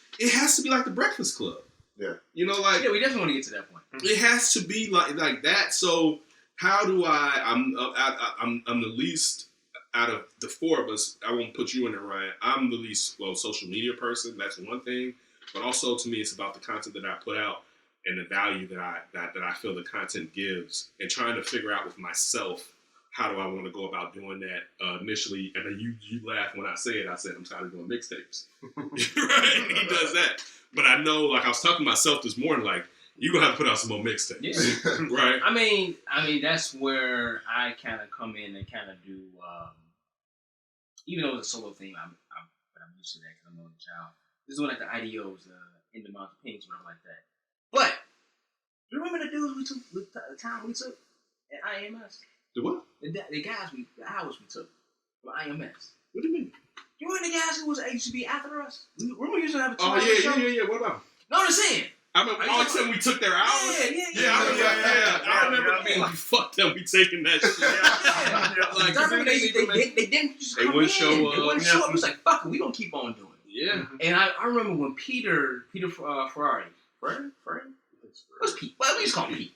be like the Breakfast Club. Yeah. You know, like, we definitely want to get to that point. It has to be like that. So how do I'm the least out of the four of us. I won't put you in there, Ryan. I'm the least social media person. That's one thing. But also to me, it's about the content that I put out and the value that I feel the content gives, and trying to figure out with myself, how do I want to go about doing that initially? And then you laugh when I say it. I said I'm tired of doing mixtapes. Right? He does that. But I know, like I was talking to myself this morning, like, you're going to have to put out some more mixtapes. Yeah. Right? I mean, that's where I kind of come in and kind of do, even though it's a solo thing, I'm used to that because I'm an only child. This is when, like, the IDOs, in the Mountain Pinks, whatever like that. But, you remember the dudes we took, the time we took at IMS? The what? The hours we took from IMS. What do you mean? You remember the guys who used to be after us? Remember we used to have a 2 hour show? Yeah. What about them? No, I'm saying. I remember all of a sudden we took their hours. Yeah. I remember being like, fuck them, we taking that shit. Like, I remember they didn't just come in. They wouldn't show up. They wouldn't show up. It was like, fuck it, we gonna keep on doing it. Yeah. And I remember when Peter Ferrari? What's Pete? Well, we just call him Pete.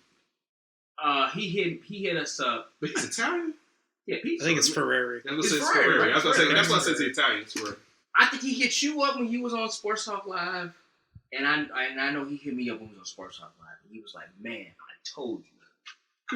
He hit us up. But he's Italian? Yeah, Pete. I think it's Ferrari. That's what I said. That's why I said the Italian. I think he hit you up when he was on Sports Talk Live. And I know he hit me up when he was on Sports Talk Live. And he was like, man, I told you.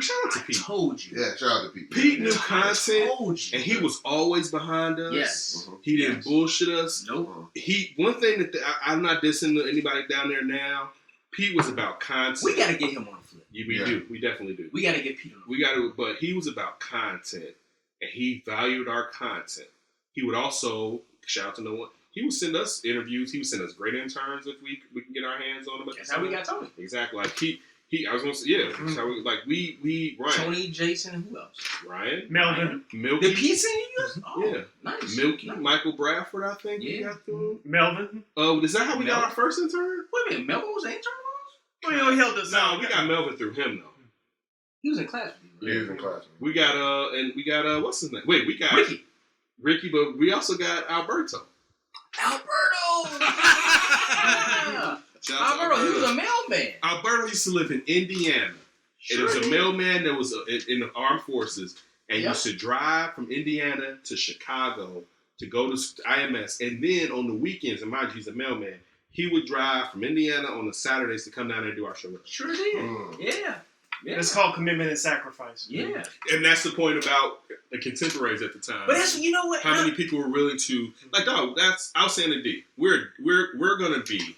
Shout out to Pete. I told you. Yeah, shout out to Pete. Pete knew content. And he was always behind us. Yes. He didn't bullshit us. Nope. One thing that I'm not dissing anybody down there now, Pete was about content. We got to get him on the flip. Yeah, we do. We definitely do. We got to get Pete on the flip. But he was about content. And he valued our content. He would also, shout out to no one, he would send us interviews. He would send us great interns if we can get our hands on them. That's how we got Tony. Exactly. Like I was going to say, That's how we Ryan. Tony, Jason, and who else? Ryan. Melvin. Milky. The pizza you use? Oh, yeah. Nice. Milky. Nice. Michael Bradford, I think. We got through. Melvin. Oh, is that how we got our first intern? Wait a minute, Melvin was an intern with us? Well, he held us out. No, we got Melvin through him, though. He was in class with you, right? Yeah, he was in class. We got what's his name? Wait, we got Ricky, but we also got Alberto. Alberto, he was a mailman. Alberto used to live in Indiana. Sure, and it was a mailman that was in the armed forces, and used to drive from Indiana to Chicago to go to IMS, and then on the weekends, and mind you, he's a mailman, he would drive from Indiana on the Saturdays to come down there and do our show with us. Sure did. Yeah. It's called commitment and sacrifice. Yeah. And that's the point about the contemporaries at the time. But that's, you know what? How many people were willing to, like, dog, I was saying to D, we're going to be,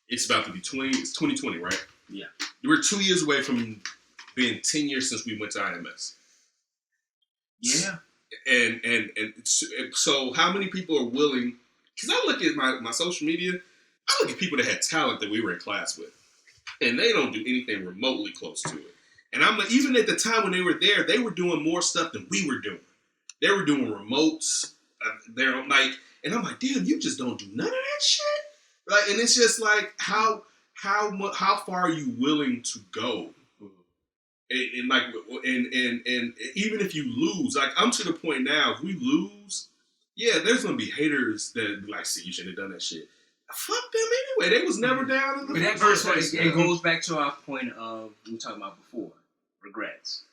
it's about to be 2020, right? Yeah. We're 2 years away from being 10 years since we went to IMS. Yeah. And so how many people are willing, because I look at my social media, I look at people that had talent that we were in class with. And they don't do anything remotely close to it. And I'm like, even at the time when they were there, they were doing more stuff than we were doing. They were doing remotes. And I'm like, damn, you just don't do none of that shit. Right? And it's just like how how far are you willing to go? And like, and even if you lose, like I'm to the point now, if we lose, yeah, there's gonna be haters that be like, see, you shouldn't have done that shit. Fuck them anyway. They was never down in the But that first verse, place. it goes back to our point of we were talking about before, regrets.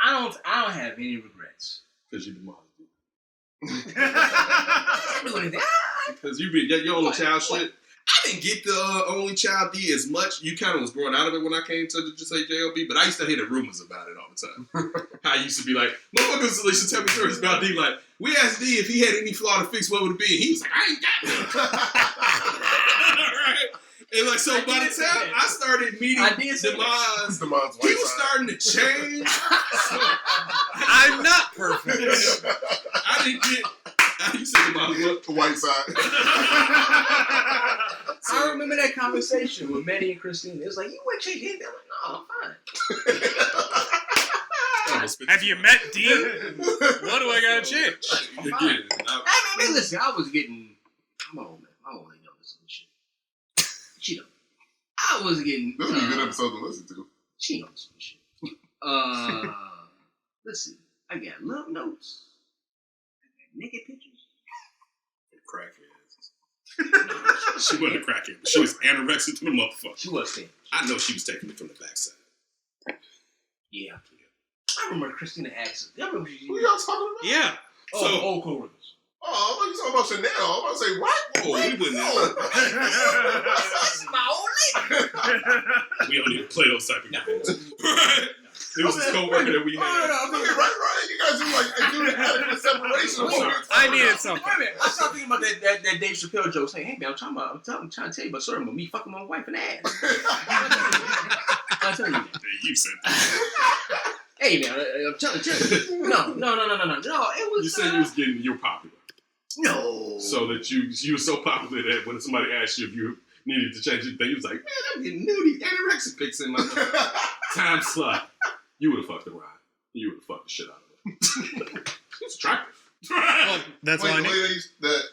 I don't have any regrets. Because you be modest. I didn't do anything. Because you be your only child shit. I didn't get the only child D as much. You kind of was growing out of it when I came to just say JLB, but I used to hear the rumors about it all the time. How I used to be like, motherfuckers used to tell me stories about D. Like, we asked D if he had any flaw to fix, what would it be? And he was like, I ain't got none. Right? And like, so by the time I started meeting Demond's, he was starting to change. So, I'm not perfect. I didn't get. You said Demond's what? The white side. I remember that conversation with Manny and Christine. It was like, you wouldn't change anything. I'm like, no, I'm fine. Have you met D? What do I gotta change? Again, I mean, listen, I was getting. I'm old, man. My old lady don't listen to shit. She don't. I was getting. This is a good episode to listen to. She don't listen to shit. Let's see. I got love notes. I got naked pictures. Crackheads. She wasn't a crackhead, but she was anorexic to the motherfucker. She was thin. I know she was taking it from the backside. Yeah. I remember Christina asked. Y'all remember Who y'all talking about? Yeah. Oh, old co-workers. Oh, I thought you talking about Chanel. I'm about to say, what? Oh, we wouldn't know. This is my old lady. We don't even play those type of games. Right? It was this co-worker that we had. Okay, right. You guys do like do adequate separation. I needed something. Wait a minute. I started thinking about that Dave Chappelle joke saying, hey man, I'm trying to tell you about story about me fucking my wife in the ass. I'll tell you that. You said that. Hey man, I'm telling you. No. It was. You said you were popular. No. So that you were so popular that when somebody asked you if you needed to change your thing, you was like, man, I'm getting nudie anorexic pics in my time slot. You would have fucked around. You would have fucked the shit out of her. It's attractive. Well, that's why I knew.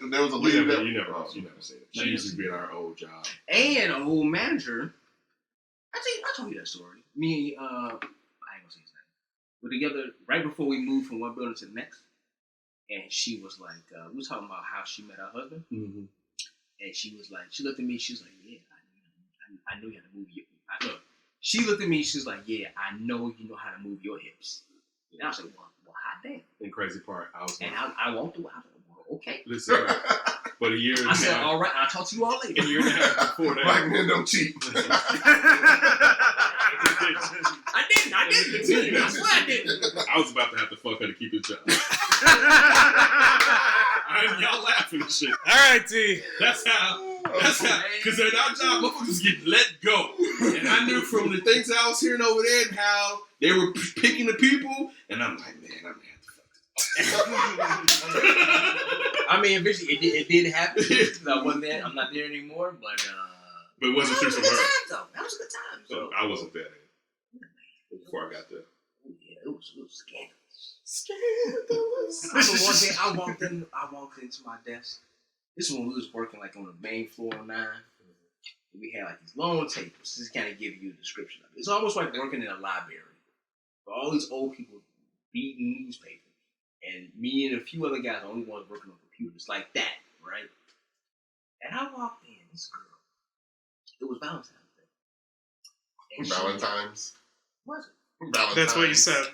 There was a lady that You never said it. She used to be at our old job. And a whole manager. I told you that story. Me, I ain't gonna say his name. We're together right before we moved from one building to the next. And she was like, we were talking about how she met her husband. Mm-hmm. And she was like, she looked at me, she was like, yeah, I know you how to move your hips. She looked at me, she was like, yeah, I know you know how to move your hips. And I was like, well hot damn. And crazy part, I was like, and I walked away. I was like, well, okay. Listen, but a year and a half. I said, all right, I'll talk to you all later. A year and a half before that. Black men don't cheat. I didn't. I swear I didn't. I was about to have to fuck her to keep his job. Y'all laughing and shit. All right, T. That's how. Because at our job, motherfuckers get let go. And I knew from the things I was hearing over there and how they were picking the people, and I'm like, man, I'm gonna have to fuck this. I mean, eventually it did happen. Because I wasn't there. I'm not there anymore. But it wasn't true from her. That was a good time. So I wasn't there before I got there. Yeah, it was scandalous. Scandalous. One day I walked into my desk. This is when we was working like on the main floor on 9. We had like these long tables. This kind of give you a description of it. It's almost like working in a library. For all these old people reading newspaper. And me and a few other guys, the only ones working on computers like that, right? And I walked in, this girl. It was Valentine's Day. And Valentine's. Was it? Valentine's. That's what you said.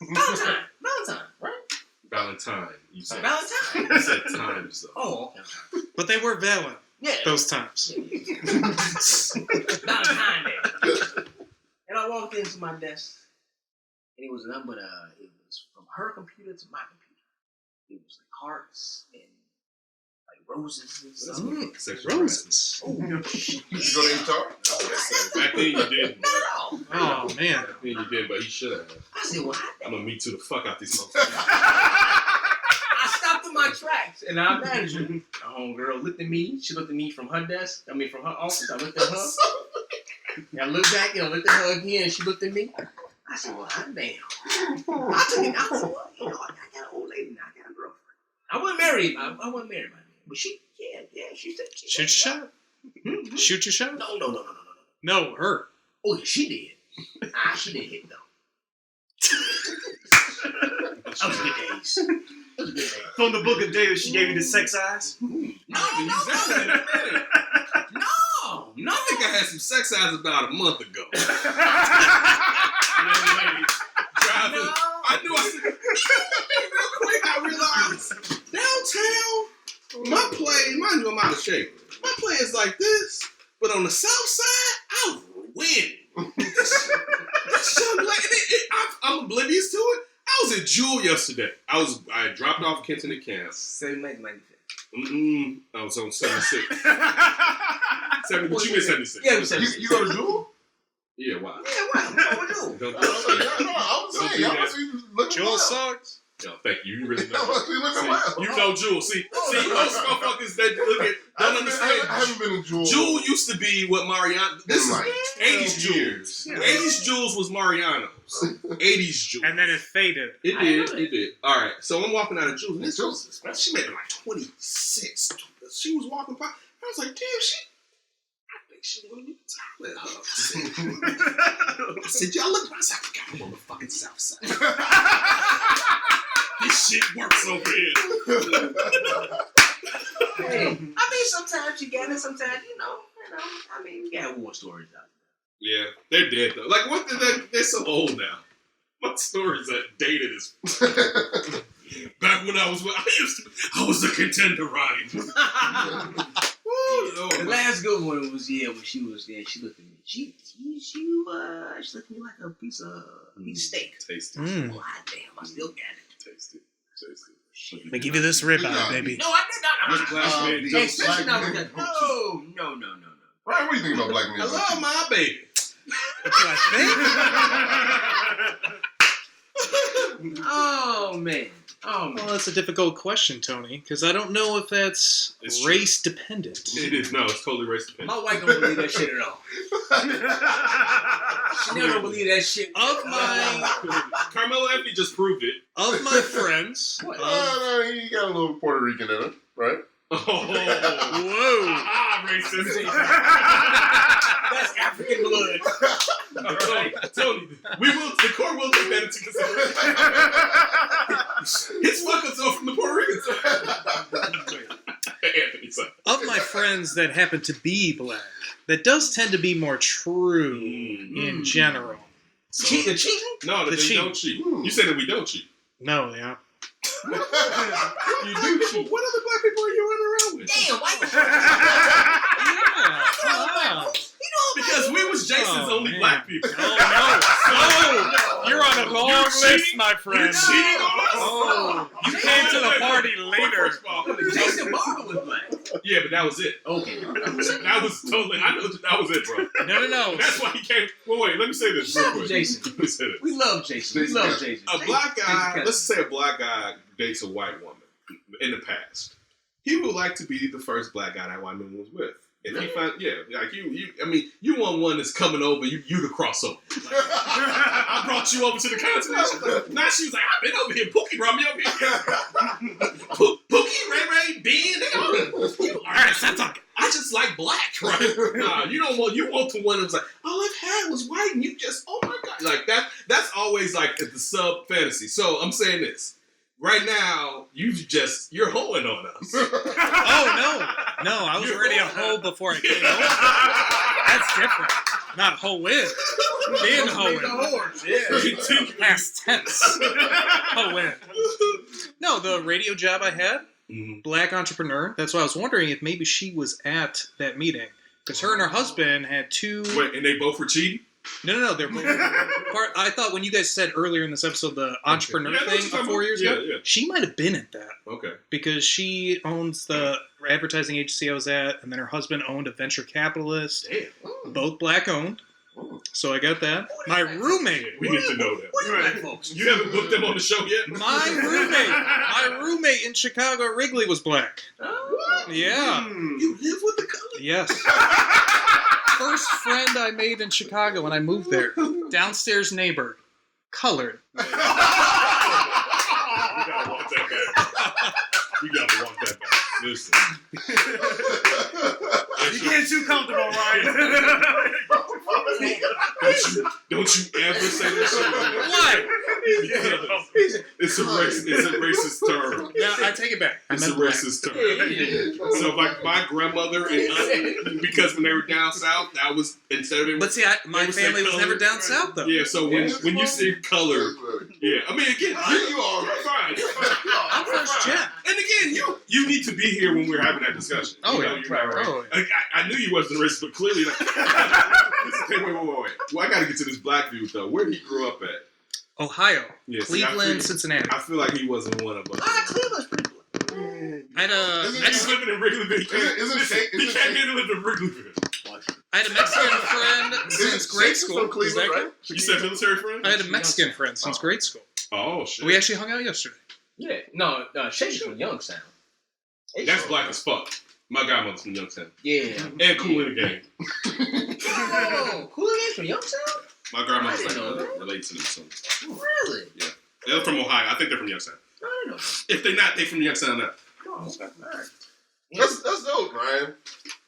Valentine, right? Valentine. You said Valentine. You said times though. Oh, okay. But they were valid. Yeah. Those times. Valentine Day. And I walked into my desk, and it was nothing but it was from her computer to my computer. It was like hearts and like roses and stuff. Sexual Roses. Oh, shit. Did you go to HR? Back then you did. No. Oh, man. Back then you did, but he should have. I said, well, I'm gonna Me Too the fuck out these motherfuckers. I stopped in my tracks, and I imagined a homegirl looked at me. She looked at me from her desk. I mean, from her office. I looked at her. And I looked back, and I looked at her again, and she looked at me. I said, well, hot damn. I took it. I said, well, I got an old lady now. I got a girlfriend. I wasn't married. I wasn't married by then. But she, yeah, she said. Shoot your shot. Shoot your shot. No. No, her. Oh, yeah, she did. She did hit, though. Those were good days. Those were good days. From the Book of David, she gave you the sex eyes. No. I think I had some sex eyes about a month ago. Driving. I knew I said, real quick, I realized downtown, my play, mind you, I'm out of shape. My play is like this, but on the south side, I was winning. This young lady, I'm oblivious to it. I was at Gill yesterday. I dropped off Kenton and Cass. 795. I was on 76. But you missed 76. Yeah, it was 76. You go to Gill? Yeah, why? Yeah, why? What would you? I was saying, y'all must be looking Joel wild. sucks. Yo, thank you. You really know. Y'all must be looking See, wild. you know Jewel. See, most motherfuckers that look at don't understand. I haven't been in Jewel. Jewel used to be what Mariano. This is like 80s Jules. 80s Jules was Mariano's. 80s Jules. And then it faded. It did. All right. So I'm walking out of Jules, and this Jules, she made it like 26. She was walking by. I was like, damn, I think she wanted me to tolerate her. I said, y'all look. I said, I forgot I'm on the fucking south side. This shit works over here. Hey, I mean, sometimes you get it, sometimes, I mean, you got war stories out Yeah, they're dead though. Like, what? They're so old now. My stories are dated as. Back when I was a contender, right? The last good one was when she was there. She looked at me. She looked at me like a piece of steak. Tasty. Oh, damn! I still got it. Tasty. Shit. Let me give you this ribeye, baby. No, I did not. Black man, Hey, just especially black not with man. that. No. Ryan, what do you think about black men? I love my baby. What do I think? Oh man. Well, that's a difficult question, Tony, because I don't know if that's It's true. race dependent. It is. No, it's totally race dependent. My wife don't believe that shit at all. She never don't believe that shit. Of my Carmelo Anthony just proved it. of my friends, What? No, he got a little Puerto Rican in him, right? Oh, whoa, racist. That's African blood. All right, Tony, the court will take that into consideration. His fuck-ups are from the Puerto Rican side. Anthony side. of my friends that happen to be black, that does tend to be more true in general. Cheating? No, that The they cheat. don't cheat. You said that we don't cheat. No, yeah. You do cheat. What other black people are you running around with? Damn, why? Wow. Because we was Jason's Oh, only man. black people. Oh, no. You're on a long list, my You friend. cheating on us? Oh, you came to the party later. First of all, Jason Barber was black. yeah, but that was it. Okay. That was totally. I know that was it, bro. No. That's why he came. Well, wait. Let me say this real quick. Jason. Let me say this. We love Jason. We love Jason. A black guy. Jason Let's say a black guy dates a white woman in the past. He would like to be the first black guy that white woman was with. If he find, like you. I mean, you want one that's coming over. You to cross over. Like, I brought you over to the continent. Now she was like, I've been over here. Pookie brought me over here. Pookie, Ray, Ben. All right, stop talking. I just like black, right? Nah, you don't want. You want the one that's like, all I've had was white, and you just, oh my god, like that. That's always like the sub fantasy. So I'm saying this. Right now, you're hoeing on us. Oh, no, I was already a hoe before I came over. That's different. Not hoe-in. Being hoe-in. Yeah. Past tense. Hoe-in. No, the radio job I had, black entrepreneur, that's why I was wondering if maybe she was at that meeting. Because her and her husband had two... Wait, and they both were cheating? No, they're both part. I thought when you guys said earlier in this episode the entrepreneur thing 4 years ago, she might have been at that. Okay. Because she owns the advertising agency I was at, and then her husband owned a venture capitalist. Damn. Both black owned. So I got that. My roommate. We need to know that. What are black folks? You haven't booked them on the show yet? My roommate in Chicago at Wrigley was black. Oh. Yeah. You live with the color? Yes. First friend I made in Chicago when I moved there. Downstairs neighbor. Colored. We gotta walk that back. We gotta walk that back. Listen. You're getting too comfortable, Ryan. Don't you ever say that shit again. Why? It's a racist term. No, I take it back. It's a racist term. So like my grandmother and aunt, because when they were down south, that was instead of But see, my family was never down south though. Yeah, so when you see color, yeah, I mean again, You are you're fine. You're fine. I'm first gen. And again, you need to be here when we're having that discussion. Oh, You yeah. know, you're Right. Oh, yeah. Like, I knew you wasn't racist, but clearly, like, wait. Well, I got to get to this black dude though. Where did he grow up at? Ohio, Yeah, see, Cleveland, Cincinnati. I feel like he wasn't one of us. Cleveland's pretty black. I had a He's living in Wrigleyville. He came here to live in Wrigleyville. I had a Mexican friend since grade school. From Cleveland, right? You said military friend? I had a Mexican friend since grade school. Oh shit. We actually hung out yesterday. Yeah, no, Shakespeare's from Youngstown. That's black as fuck. My godmother's from Youngstown. Yeah. And cool in the game. Oh, Coolidge from Youngstown? My grandmother's I like didn't know that. related to them. So. Really? They're from Ohio. I think they're from Youngstown. I didn't know that. If they're not, they from Youngstown now. Oh, alright. That's dope, Ryan.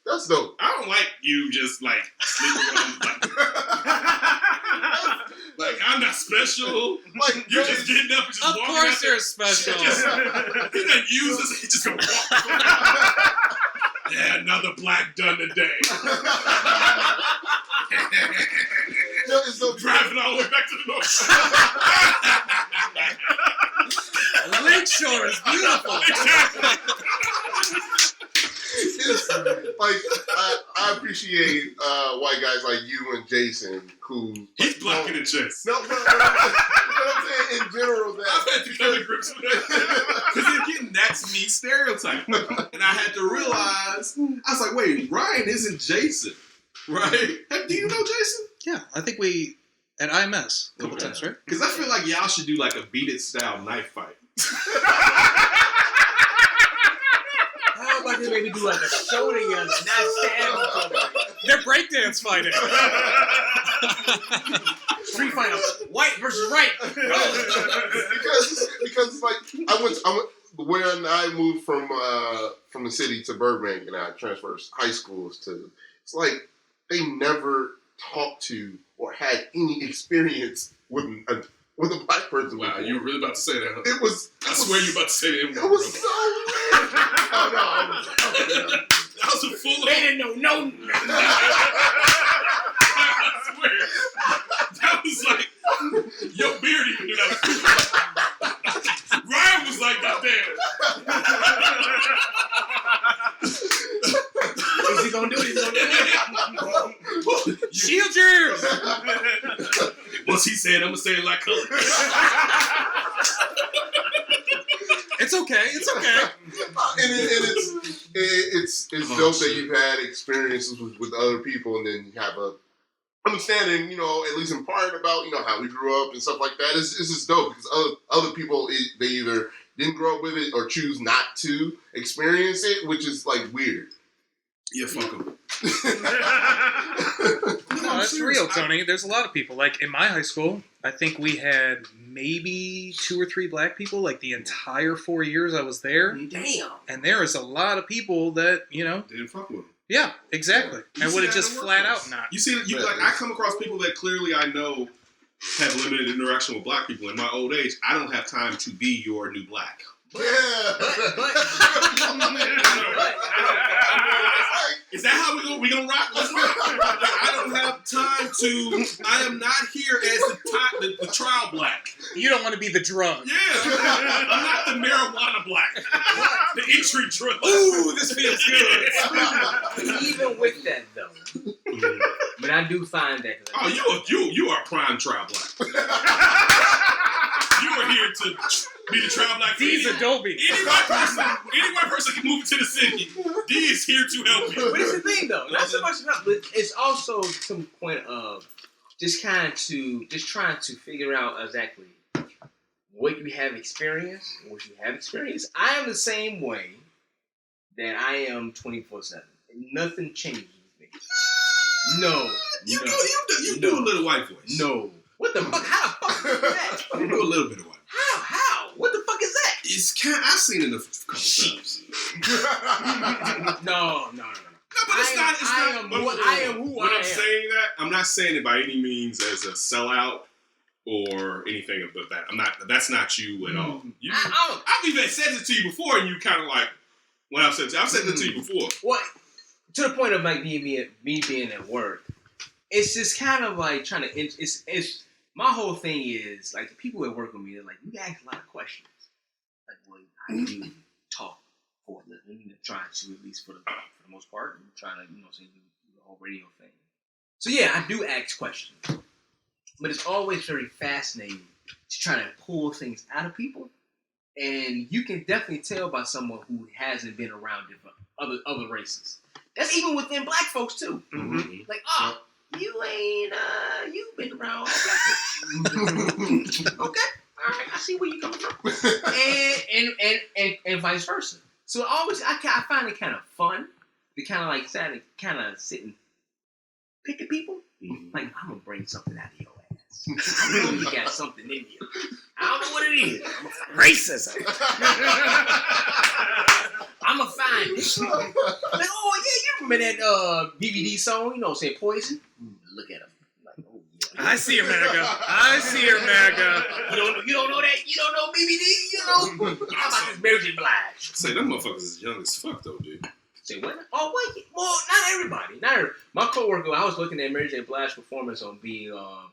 That's dope. I don't like you just like sleeping on like I'm not special. Like You're just getting up and just Of walking course out there. they're special. He doesn't use this. He just gonna walk. Yeah, another black done today. No, it's so Driving all the way back to the north. Lakeshore is beautiful. It's like I appreciate white guys like you and Jason who He's blocking the chest. No, but I'm saying in general that I've had to come to grips with that. Because again, that's me stereotype. And I had to realize, I was like, wait, Ryan isn't Jason, right? Do you know Jason? Yeah, I think we at IMS a couple times, right? Because I feel like y'all should do like a beat it style knife fight. How about they maybe do like a show together, not stab each other? They're breakdance fighting. Street fight, white versus right. because like I went when I moved from the city to Burbank and I transferred high schools to, it's like they never talked to or had any experience with a black person. Wow, before. you were really about to say that, huh? It was. I swear you about to say that. It was so weird. Oh no! That was a full They didn't know no. I swear. That was like, your beard even knew that was Ryan was like, goddamn. Is he gonna do it? He's gonna do it. Shield your ears. Once he said, I'm gonna say it like color. It's okay. It's okay. And it's dope that you've had experiences with other people, and then you have a understanding, at least in part about how we grew up and stuff like that. It's just dope because other people they either didn't grow up with it or choose not to experience it, which is like weird. Yeah, fuck him. No, that's real, Tony. There's a lot of people. Like in my high school, I think we had maybe 2 or 3 black people like the entire 4 years I was there. Damn. And there is a lot of people that, Didn't fuck with him. yeah, exactly. You And see would have that just in the flat workplace. out not. You see, I come across people that clearly I know have limited interaction with black people. In my old age, I don't have time to be your new black. Yeah. Is that how we gonna rock? Let's rock. I don't have time to. I am not here as the trial black. You don't want to be the drug. Yeah, I'm not the marijuana black. The entry drug. Ooh, this feels good. Even with that though, but I do find that. Oh, you are prime trial black. You are here to be the trial black. D's Adobe. Any white person can move into the city. D is here to help you. But it's the thing though, not so much about, but it's also some point of just trying to figure out exactly what you have experienced, I am the same way that I am 24/7. Nothing changes with me. No. You do a little white voice. No. What the fuck? How the fuck is that? You do a little bit of white. How? What the fuck is that? I've seen it a couple times. No. but it's not. It's I not. am But who when I I'm am. saying that, I'm not saying it by any means as a sellout or anything of that. I'm not. That's not you at all. You, I've even said it to you before, and you kind of like when I've said it to you before. Well, to the point of like me being at work, it's just kind of like trying to. It's my whole thing is like the people that work with me. They're like, you ask a lot of questions. Like, well, how do you talk for a living? You know, trying to at least for the most part, and trying to say do the whole radio thing. So yeah, I do ask questions, but it's always very fascinating to try to pull things out of people, and you can definitely tell by someone who hasn't been around different other races. That's even within black folks too. Mm-hmm. Like, oh, you ain't you've been around all black people. Okay. All right, I see where you're coming from, and vice versa. So I find it kind of fun to kind of like sit and pick at people. Mm-hmm. Like, I'm gonna bring something out of your ass. I know you got something in you. I don't know what it is. Racism. I'm gonna find it. Like, oh yeah, you remember that BBD song? Say Poison. Look at him. I see America. I see America. You don't know that? You don't know BBD? How about this Mary J. Blige? Say them motherfuckers is young as fuck though, dude. Say what? Oh wait, well, not everybody. My coworker, I was looking at Mary J. Blige's performance on the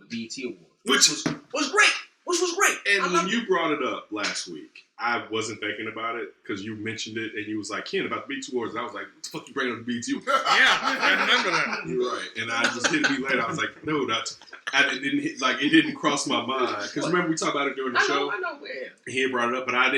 BET Awards, which was great. Which was great. And when you brought it up last week, I wasn't thinking about it because you mentioned it and you was like, Ken, about the BET Awards. And I was like, what the fuck you bringing up the BET Awards? Yeah, I remember that. You're right. And I just hit me later. I was like, no, it didn't cross my mind. Because remember we talked about it during the show? I know where. He had brought it up, but I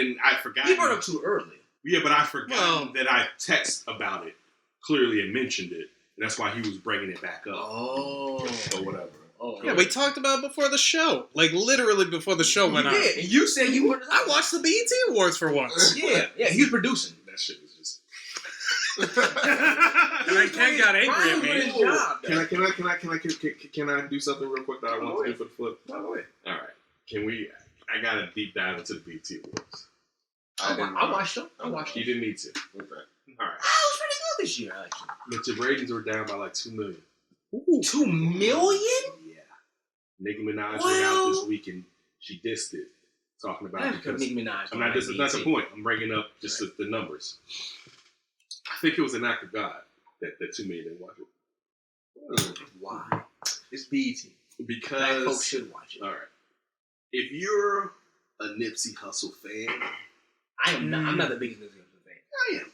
forgot. He brought it up too early. Yeah, but I forgot that I text about it clearly and mentioned it. And that's why he was bringing it back up. Oh. Or whatever. Oh, yeah, we talked about it before the show. Like, literally before the show went on. Yeah, and you said you were... I watched the BET Awards for once. Yeah, he was producing. That shit was just... And Ken got angry at me. Can I do something real quick that I want to do for the flip? All right. I got to deep dive into the BET Awards. I watched them. You didn't need to. Okay. All right. I was pretty good this year, actually. But your ratings were down by like 2 million. Ooh. 2 million? Yeah. Nicki Minaj went out this week and she dissed it. Talking about it because Nicki Minaj. I'm not just that's the point. I'm bringing up just the numbers. I think it was an act of God that 2 million didn't watch it. Why? It's BET. Because black folks should watch it. All right. If you're a Nipsey Hussle fan, I'm not the biggest Nipsey Hussle fan. I am.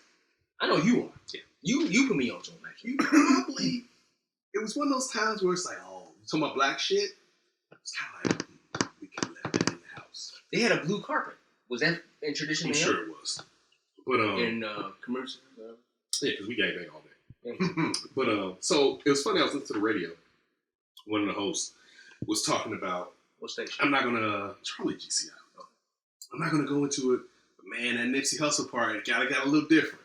I know you are. Yeah. You put me on to him, actually. You probably. It was one of those times where it's like, oh, you talking about black shit? It's kind of like, we could have left that in the house. They had a blue carpet. Was that in tradition? I'm sure it was. But in commercial. Yeah, because we gangbang all day. Yeah. But so it was funny. I was listening to the radio. One of the hosts was talking about. What station? I'm not gonna. It's probably GCI. I'm not gonna go into it. But man, that Nipsey Hussle part got a little different.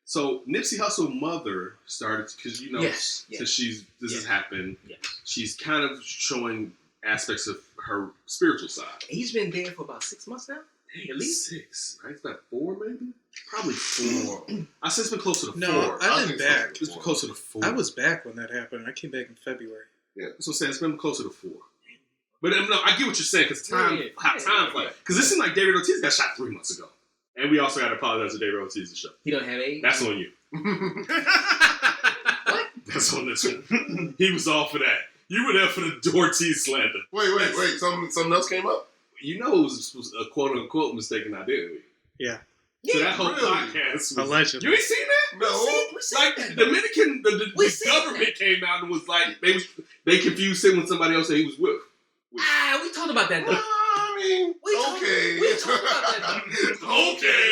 So Nipsey Hussle's mother started because since this has happened, she's kind of showing aspects of her spiritual side. He's been dead for about 6 months now. At least 6, right? It's about 4, maybe. Probably 4. I said it's been closer to 4. No, I've been back. It's been closer to 4. I was back when that happened. I came back in February. Yeah, that's what I'm saying. It's been closer to 4. But no, I get what you're saying because time flies. Because this is like David Ortiz got shot 3 months ago. And we also got to apologize to David Ortiz's show. He don't have AIDS? That's on you. What? That's on this one. He was all for that. You were there for the Ortiz slander. Wait. Something else came up? You know it was a quote-unquote mistaken identity. Yeah. So that whole podcast was... Allegedly. You ain't seen that? No. Like, the Dominican... The government came out and was like... They confused him with somebody else that he was with. We talked about that, though. I mean, okay. We talked about that, though. Okay.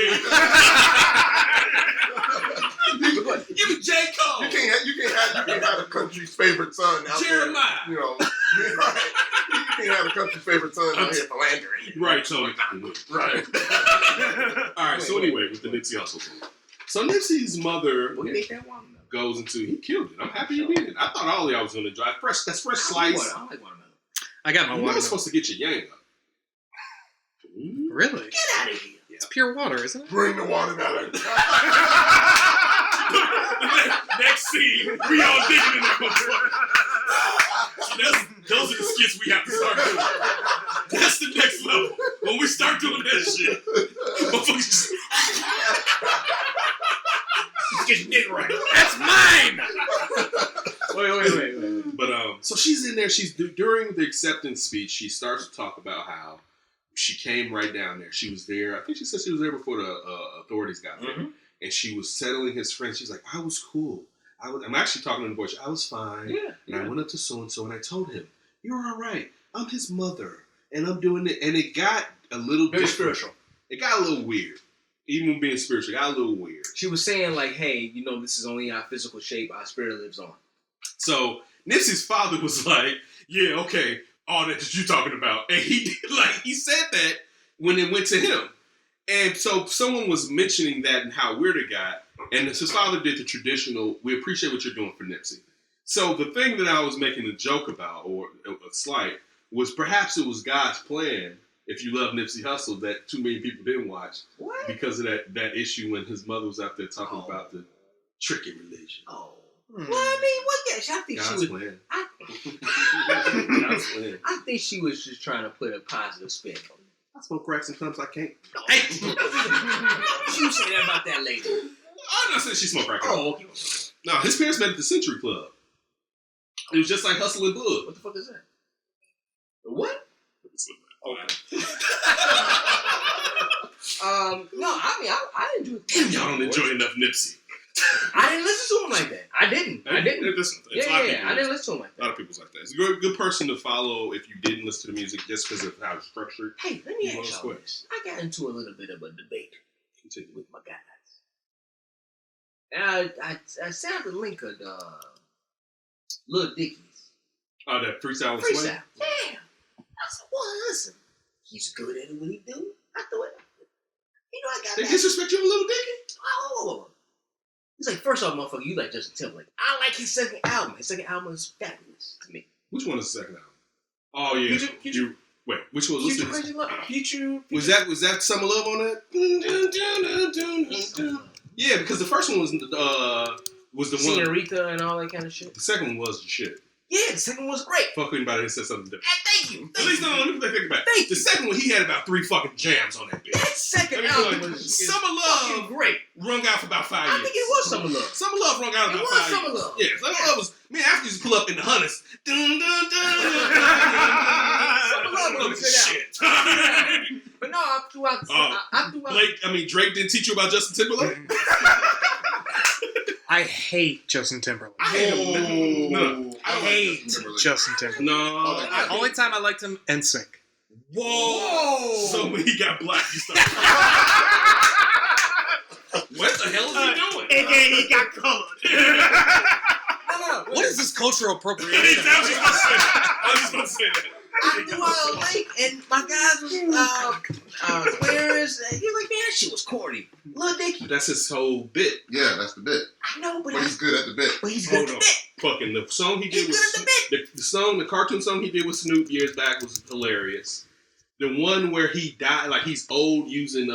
You J. Cole. You can't have a country's favorite son out Jeremiah. there. You know, right. You can't have a country's favorite son out here philandering. Right, Tony. Right. All right. So anyway, with the Nipsey Hussle thing. So Nipsey's mother goes into. He killed it. I'm happy he did it. I thought all y'all was gonna drive fresh. That's fresh slice. I like watermelon. I got my watermelon. You're supposed to get your yang up. Really? Get out of here. It's pure water, isn't it? Bring the watermelon. Next scene, we all digging in that motherfucker. Those are the skits we have to start doing. That's the next level. When we start doing that shit, motherfuckers just get your dick right. That's mine. Wait. But so she's in there. She's during the acceptance speech. She starts to talk about how she came right down there. She was there. I think she said she was there before the authorities got there, and she was settling his friends. She's like, "I was cool. I'm actually talking in the voice. I was fine. And I went up to so and so and I told him, you're all right. I'm his mother, and I'm doing it." And it got a little very different. spiritual. It got a little weird. Even being spiritual, it got a little weird. She was saying like, "Hey, this is only our physical shape. Our spirit lives on." So Nipsey's father was like, "Yeah, okay, all that you talking about," and he said that when it went to him, and so someone was mentioning that and how weird it got, and his father did the traditional, "We appreciate what you're doing for Nipsey." So the thing that I was making a joke about, or a slight, was perhaps it was God's plan. If you love Nipsey Hussle, that too many people didn't watch because of that issue when his mother was out there talking about the tricky religion. Oh. Well, I mean, I think God's she was. plan. God's plan. I think she was just trying to put a positive spin on it. I smoke crack sometimes. I can't. Hey, you say that about that lady. I'm not saying she smoked crack. Oh, okay. No, his parents met at the Century Club. It was just like Hustle and Bug. What the fuck is that? What? No, I mean, I enjoy. Damn, y'all don't enjoy enough Nipsey. I didn't listen to him like that. I didn't. I didn't listen to him like that. A lot of people's like that. It's a good person to follow if you didn't listen to the music just because of how it's structured. Hey, let me ask y'all this. I got into a little bit of a debate with my guys. And I sent the link of Lil Dicky's. Oh, that freestyle. Yeah. I said, well, listen, he's good at what he do. I thought, I got They disrespect you a little Dicky? Oh. He's like, first off, motherfucker, you like Justin Timberlake. I like his second album. His second album is fabulous to me. Which one is the second album? Oh, yeah. Future, wait, which one? Future Crazy Love. Future. Was that Summer Love on that? Yeah, because the first one was the one. Senorita and all that kind of shit. The second one was the shit. Yeah, the second one was great. Fuck anybody that said something different. Thank you. At least, no, let me think about it. The second one, he had about 3 fucking jams on that bitch. That second album was Summer Love great. Rung out for about 5 years. I think it was Summer Love. Summer Love rung out about 5 years. Summer Love. Yeah, Summer Love was, me and Africa used to pull up in the Hunters. Dun, dun, dun, Summer Love was shit. But no, I threw out. Drake didn't teach you about Justin Timberlake? I hate Justin Timberlake. I hate him. No. I hate Justin Timberlake. No. The only time I liked him, NSYNC. Whoa. So when he got black, he started. What the hell is he doing? And then he got colored. No. What is this cultural appropriation? I was just going to say that. I threw out a link, and my guys was Aquarius. He was like, man, that shit was corny. Lil Dicky. That's his whole bit. Yeah, that's the bit. I know, but he's good at the bit. But he's good at the bit. Fucking the song he did was the cartoon song he did with Snoop years back was hilarious. The one where he died, like he's old using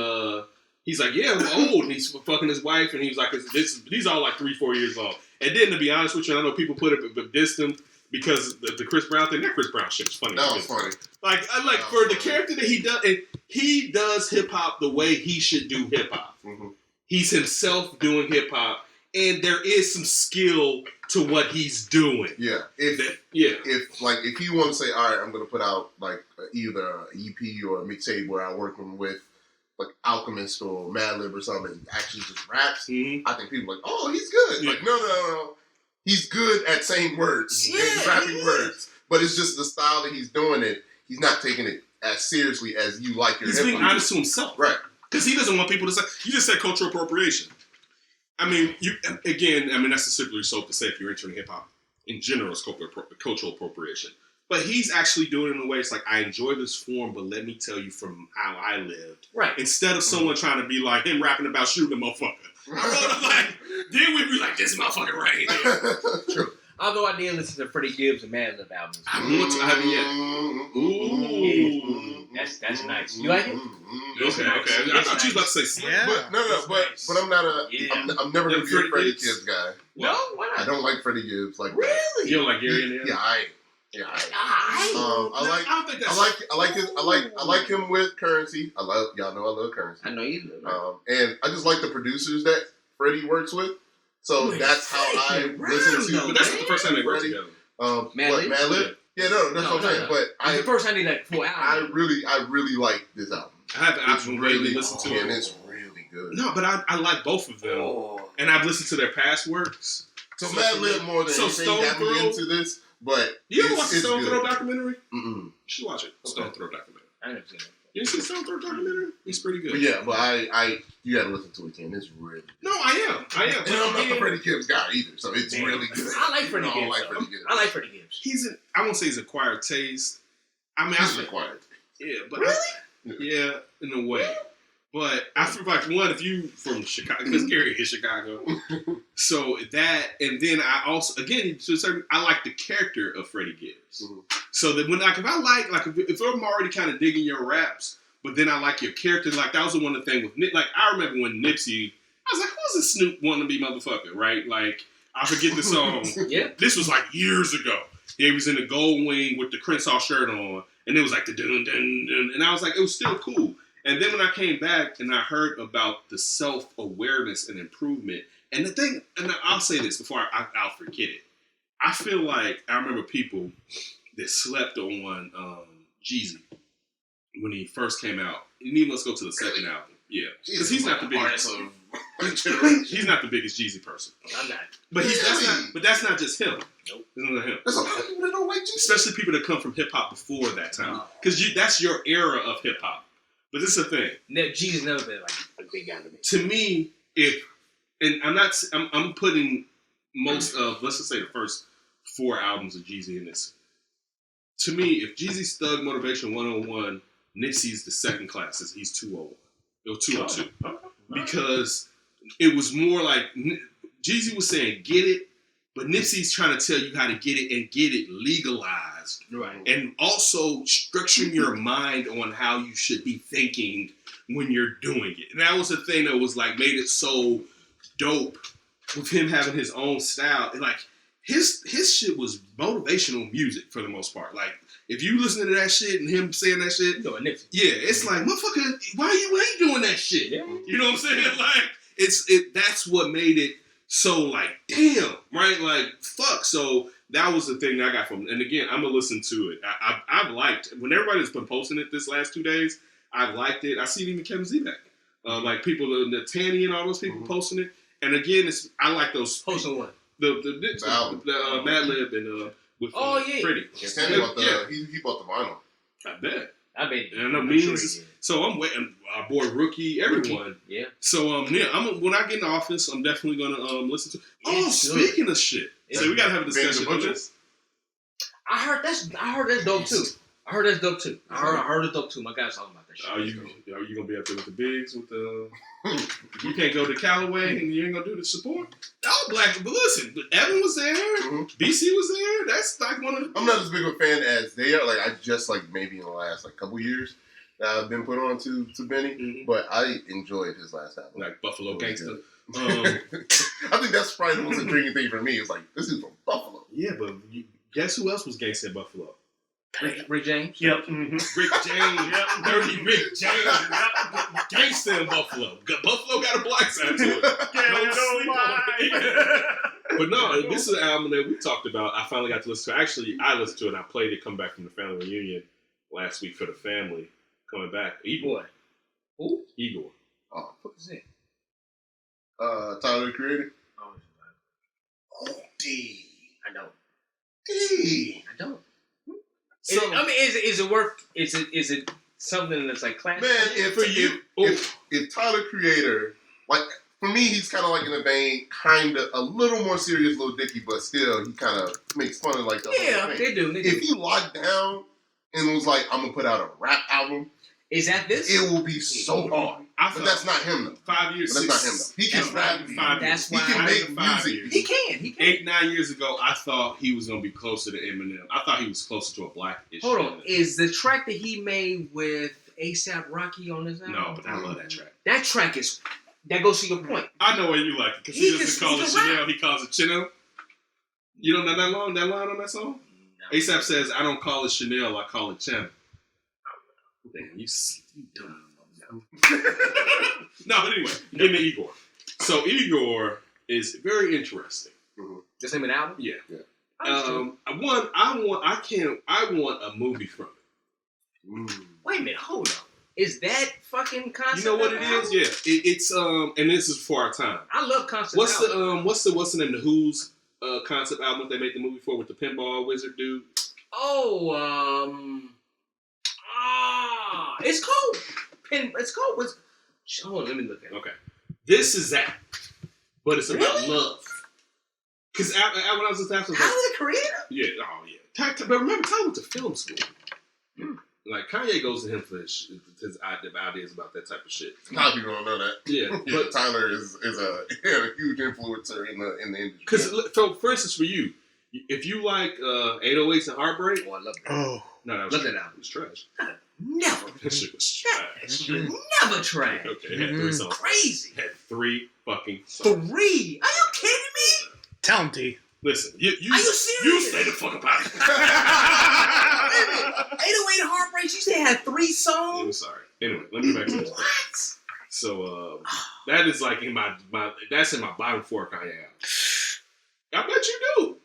he's like, yeah, I'm old, and he's fucking his wife, and he's like, these are all like 3-4 years old. And then to be honest with you, I know people put it but dissed him because the Chris Brown thing. That Chris Brown shit was funny. That was funny. For the character that he does, and he does hip hop the way he should do hip hop. Mm-hmm. He's himself doing hip hop, and there is some skill to what he's doing. Yeah. If you want to say, all right, I'm going to put out like either an EP or a mixtape where I'm working with like Alchemist or Madlib or something, and actually just raps, I think people are like, oh, he's good. Yeah. Like, no. He's good at saying words and rapping words, but it's just the style that he's doing it. He's not taking it as seriously as you like your hip hop. He's being honest to himself. Right. Because he doesn't want people to say, you just said cultural appropriation. I mean, that's a slippery slope to say if you're entering hip hop in general, it's cultural appropriation. But he's actually doing it in a way, it's like, I enjoy this form, but let me tell you from how I lived. Right. Instead of someone trying to be like him rapping about shooting a motherfucker. I wrote it like, then we'd be like, this motherfucker right here. True. Although I did listen to Freddie Gibbs and Madlib albums. I haven't yet. That's nice. You like it? Okay. I thought you was about to say Slim. Yeah. But I'm not I'm never gonna be a Freddie Gibbs guy. No, why not? I don't like Freddie Gibbs like that. Really? You don't like Gary in there? Yeah, I I don't think that's. I like him with Currency. Y'all know I love Currency. I know you do. And I just like the producers that Freddie works with. So that's how I listen to. But that's not the first time they worked together. Madlib? Yeah, no, that's what I'm saying. But It's the first time they like 4 hours. I really like this album. I haven't It's really listened to it. And it's really good. No, but I like both of them. And I've listened to their past works. So Madlib more than anything got me into this. But You ever watch the Stone good. Throw documentary? Mm-mm. You should watch it. Stone Throw documentary. I never seen it. You didn't see the Stone Throw documentary? It's pretty good. But yeah, but you gotta listen to it, Ken. It's really good. No, I am. And I'm not the Freddie Gibbs guy either, so it's really good. I like Freddie I don't Gibbs. like Freddie Gibbs. I like Freddie Gibbs. I won't say he's acquired taste. I mean, He's acquired. Yeah, but Really? yeah, in a way. But I feel like if you from Chicago, because Gary is Chicago, so that, and then I also, again, to a certain, I like the character of Freddie Gibbs. Mm-hmm. So that when if I'm already kind of digging your raps, but then I like your character, like that was the one of the thing with Nip. Like I remember when Nipsey, I was like, who's this Snoop wanting to be motherfucker, right? Like I forget the song. Yeah. This was like years ago. He was in the gold wing with the Crenshaw shirt on, and it was like the dun dun dun, and I was like, it was still cool. And then when I came back and I heard about the self-awareness and improvement, and the thing, and I'll say this before I'll forget it. I feel like I remember people that slept on Jeezy when he first came out. And even let's go to the second album. Yeah. Because he's not the biggest. He's not the biggest Jeezy person. I'm not. But that's not just him. Nope. It's not him. There's a lot of people that don't like Jeezy. Especially people that come from hip hop before that time. Because that's your era of hip hop. But this is the thing. Jeezy's never been like a big guy to me. To me, I'm putting most of, let's just say the first 4 albums of Jeezy in this. To me, if Jeezy's Thug Motivation 101, Nipsey's the second class. He's 201. It was 202. Because it was more like Jeezy was saying, get it, but Nipsey's trying to tell you how to get it and get it legalized. Right. And also structuring your mind on how you should be thinking when you're doing it. And that was the thing that was like made it so dope with him having his own style. And like his shit was motivational music for the most part. Like if you listen to that shit and him saying that shit, yeah, it's like, motherfucker, why you ain't doing that shit? Yeah. You know what I'm saying? Like that's what made it so like, damn, right? Like, fuck. So that was the thing that I got from it. And again, I'm going to listen to it. I've liked, when everybody's been posting it this last 2 days, I've liked it. I see even Kevin Zebek. Like people, the Tanny and all those people posting it. And again, I like those. Posting what? The Madlib and with Freddie. He bought the vinyl. I bet. I bet. And I know Means. So I'm waiting. Our boy Rookie, everyone. Yeah. So when I get in the office, I'm definitely gonna listen to. Speaking of shit, so we gotta have a discussion on this. I heard that's dope too. I heard it's dope too. My guy's talking about that shit. Are you gonna be up there with the bigs with the? You can't go to Callaway and you ain't gonna do the support. All black, but listen, Evan was there, BC was there. That's like one of the. I'm not as big of a fan as they are. Like I just like maybe in the last couple years that I've been put on to Benny, but I enjoyed his last album. Like Buffalo Gangsta. I think that's probably the most intriguing thing for me. It's like this is from Buffalo. Yeah, but guess who else was gangsta in Buffalo? Rick James. Yep. Rick James. Dirty Rick James. Gangsta in Buffalo. Buffalo got a black side to it. Don't sleep on it. But no, this is an album that we talked about. I finally got to listen to. Actually, I listened to it and I played it, come back from the family reunion last week for the family. Coming back. Igor. Who? Igor. Oh, What is it? Tyler the Creator. Oh, D. I don't. D. I don't. So, Is it worth? Is it something that's like classic? Man, if Tyler Creator, like for me, he's kind of like in the vein, kind of a little more serious, Lil Dicky, but still he kind of makes fun of like the whole thing. They do. If he locked down and was like, I'm gonna put out a rap album, Is that this? It will be so hard. But that's not him though. 5 years. But that's not him though. He can rap. That's He why can make 5 music. years. He can. 8-9 years ago, I thought he was gonna be closer to Eminem. I thought he was closer to a Black-ish. Hold on. Is the track that he made with A$AP Rocky on his album? No, but I love that track. That track is. That goes to your point. I know why you like it because he doesn't call it Chanel. He calls it Chanel. You don't know that line on that song? No. A$AP says, "I don't call it Chanel. I call it Chanel." Damn, you dumb. No, but anyway, give me Igor. So Igor is very interesting. Just name an album? Yeah. Oh, I want a movie from it. Wait a minute, hold on. Is that fucking concept? You know what it album? is? Yeah, it's and this is before our time. I love concept. What's albums. the name? The Who's concept album they made the movie for with the pinball wizard dude? It's cold. It's cold. Hold on, let me look at it. Okay, this is that, but it's about Really? love. Because when I was in Texas, How did it create it? yeah, but remember, Tyler went to film school. Like Kanye goes to him for his ideas about that type of shit. A lot of people don't know that. Yeah, But Tyler is a huge influencer in the industry. because for instance, for you, if you like 808s and Heartbreak, Oh, I love that. Oh, no, that was Love that album. It was trash. Never. That shit was trash. Never trash. Okay, it had 3 songs. Crazy. It had 3 fucking songs. 3? Are you kidding me? tell him, T. Listen, you Are you serious? You stay the fuck about it. Wait a minute. 808 Heartbreak, you said it had 3 I'm songs? sorry. Anyway, let me get back to this. What? So that is like in my that's in my bottom 4 Kanye albums. I bet you do.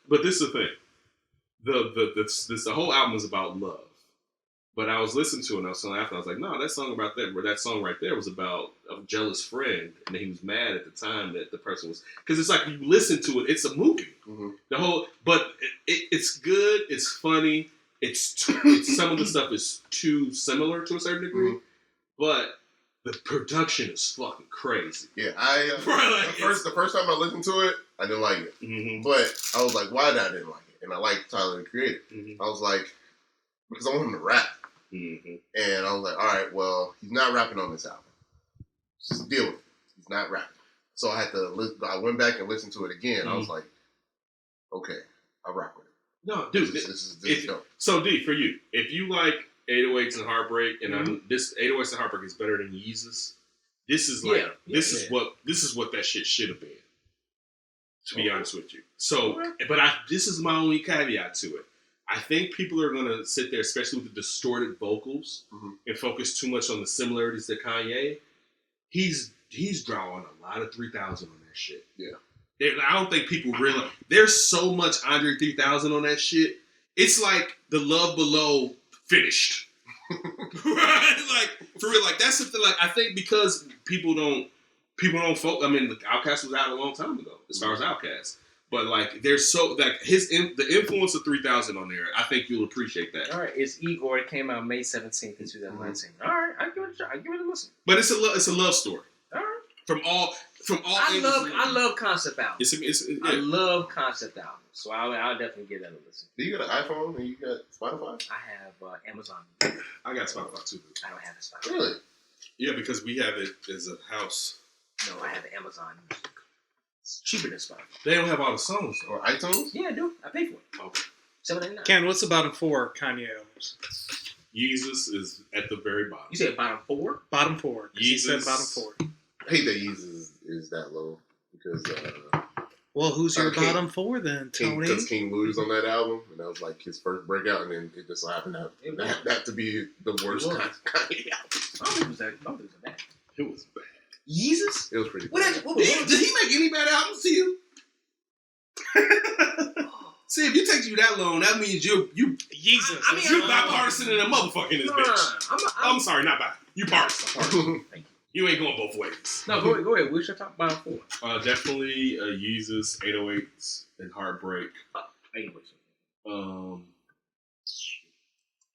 But this is the thing. The whole album is about love. But I was listening to it and I was telling after I was like, no, that song right there was about a jealous friend, and he was mad at the time that the person was, because it's like you listen to it, it's a movie. The whole, but it's good, it's funny, it's some of the stuff is too similar to a certain degree, but the production is fucking crazy. Yeah, the first time I listened to it, I didn't like it. But I was like, why did I didn't like it? And I liked Tyler the Creator. I was like, because I want him to rap. And I was like, all right, well, he's not rapping on this album. Just deal with it. He's not rapping. So I went back and listened to it again. I was like, okay, I'll rock with it. No, dude, This is dope. So D, for you, if you like 808s and Heartbreak, and this 808s and Heartbreak is better than Yeezus, this is like this is what that shit should have been. To be honest with you. So, but this is my only caveat to it. I think people are gonna sit there, especially with the distorted vocals, and focus too much on the similarities to Kanye. He's drawing a lot of 3000 on that shit. Yeah. I don't think people realize there's so much Andre 3000 on that shit. It's like the Love Below finished. Right? Like for real, like that's something like I think because people don't focus. I mean, the Outkast was out a long time ago as far as Outkast. But like, there's so like the influence of 3000 on there. I think you'll appreciate that. All right, it's Igor. It came out May 17th in 2019. All right, I give it a try. I give it a listen. But it's a love story. All right. From all. I love concept albums. I Yeah. love concept albums, so I'll definitely give that a listen. Do you got an iPhone and you got Spotify? I have Amazon. I got Spotify too. I don't have a Spotify. Really? Yeah, because we have it as a house. No, I have Amazon Music. It's cheaper than Spotify. They don't have all the songs though. Or iTunes? Yeah, I do. I pay for it. Okay. $7.99. Ken, what's the bottom 4 Kanye albums? Yeezus is at the very bottom. You said bottom 4? Bottom 4. He said Yeezus. bottom 4. I hate that Yeezus is that low because Well, who's your King- bottom 4 then, Tony? because King Lou's on that album, and that was like his first breakout, and then it just so happened that to be the worst It was. Kanye album. I don't think it was that. I don't think it was that bad. It was bad. Yeezus? It was pretty What? bad. What was Did he make any bad albums to you? See, if you take you that long, that means you Jesus. I mean, you bipartisan in a motherfucker in this bitch. I'm sorry, not bi. You partisan. Thank You ain't going both ways. you. No, go ahead. What's your top bottom 4? Definitely Yeezus, 808s, and Heartbreak. Anyways.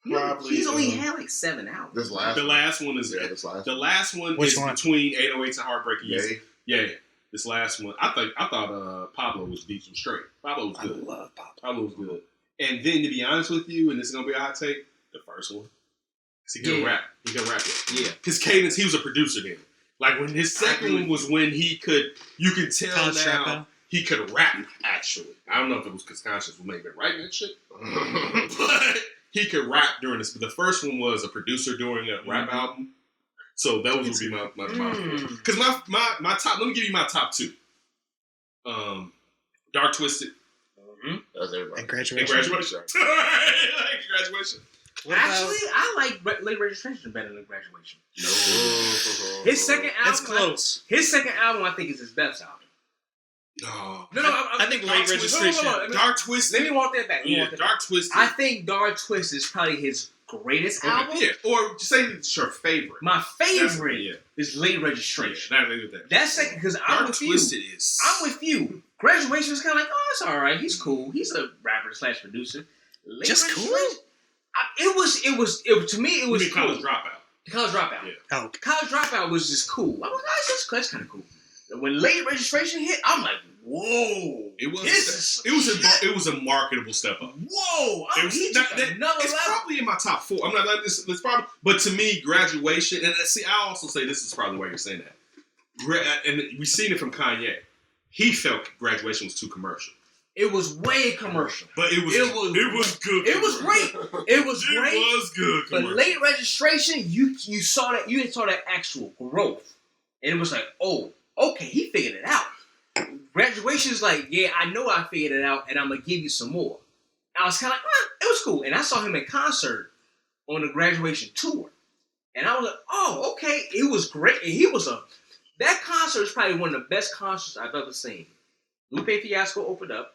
Probably, He's only had like 7 albums. This last The last one is this last the last one Which is one? between 808s and Heartbreak and Yeezus. Yay. Yeah, this last one. I thought Pablo was decent straight. Pablo was I good. love Pablo. Pablo was good. And then to be honest with you, and this is gonna be a hot take, the first one. He can rap. He can rap it. Yeah. His cadence, he was a producer then. Like when his second one was when you could tell College now Dropout. he could rap, actually. I don't know if it was because Conscious was maybe writing that shit. But he could rap during this. But the first one was a producer doing a rap album. So that would be my top. Because my top, let me give you my top two. Dark Twisted. That's everybody. And Graduation. Graduation. Graduation. Actually, I like Late Registration better than Graduation. No. His second album, That's close. His second album, I think, is his best album. No. I think Late Registration. Dark Twisted. Let me walk that back. Dark Twisted. I think Dark Twisted is probably his greatest album. Yeah, or say it's your favorite. My favorite is Late Registration. That's second because I'm with you. I'm with you. Graduation was kind of like, oh, it's all right. He's cool. He's a rapper / producer. Just cool? It was to me. It was cool. College Dropout. College Dropout. Yeah. Oh, okay. College Dropout was just cool. I'm like, oh, that's kind of cool. And when Late Registration hit, I'm like, whoa! It was a marketable step up. Whoa! He took another level. It's probably in my top 4. I'm not like this. It's probably, but to me, Graduation, and see, I also say this is probably why you're saying that. And we've seen it from Kanye. He felt Graduation was too commercial. It was way commercial, but it was good. It was great. It was great. It was good. But Late Registration, you saw that actual growth, and it was like, oh, okay, he figured it out. Graduation is like, yeah, I know I figured it out, and I'm gonna give you some more. I was kind of like, it was cool, and I saw him in concert on the Graduation tour, and I was like, oh, okay, it was great. And that concert is probably one of the best concerts I've ever seen. Lupe Fiasco opened up,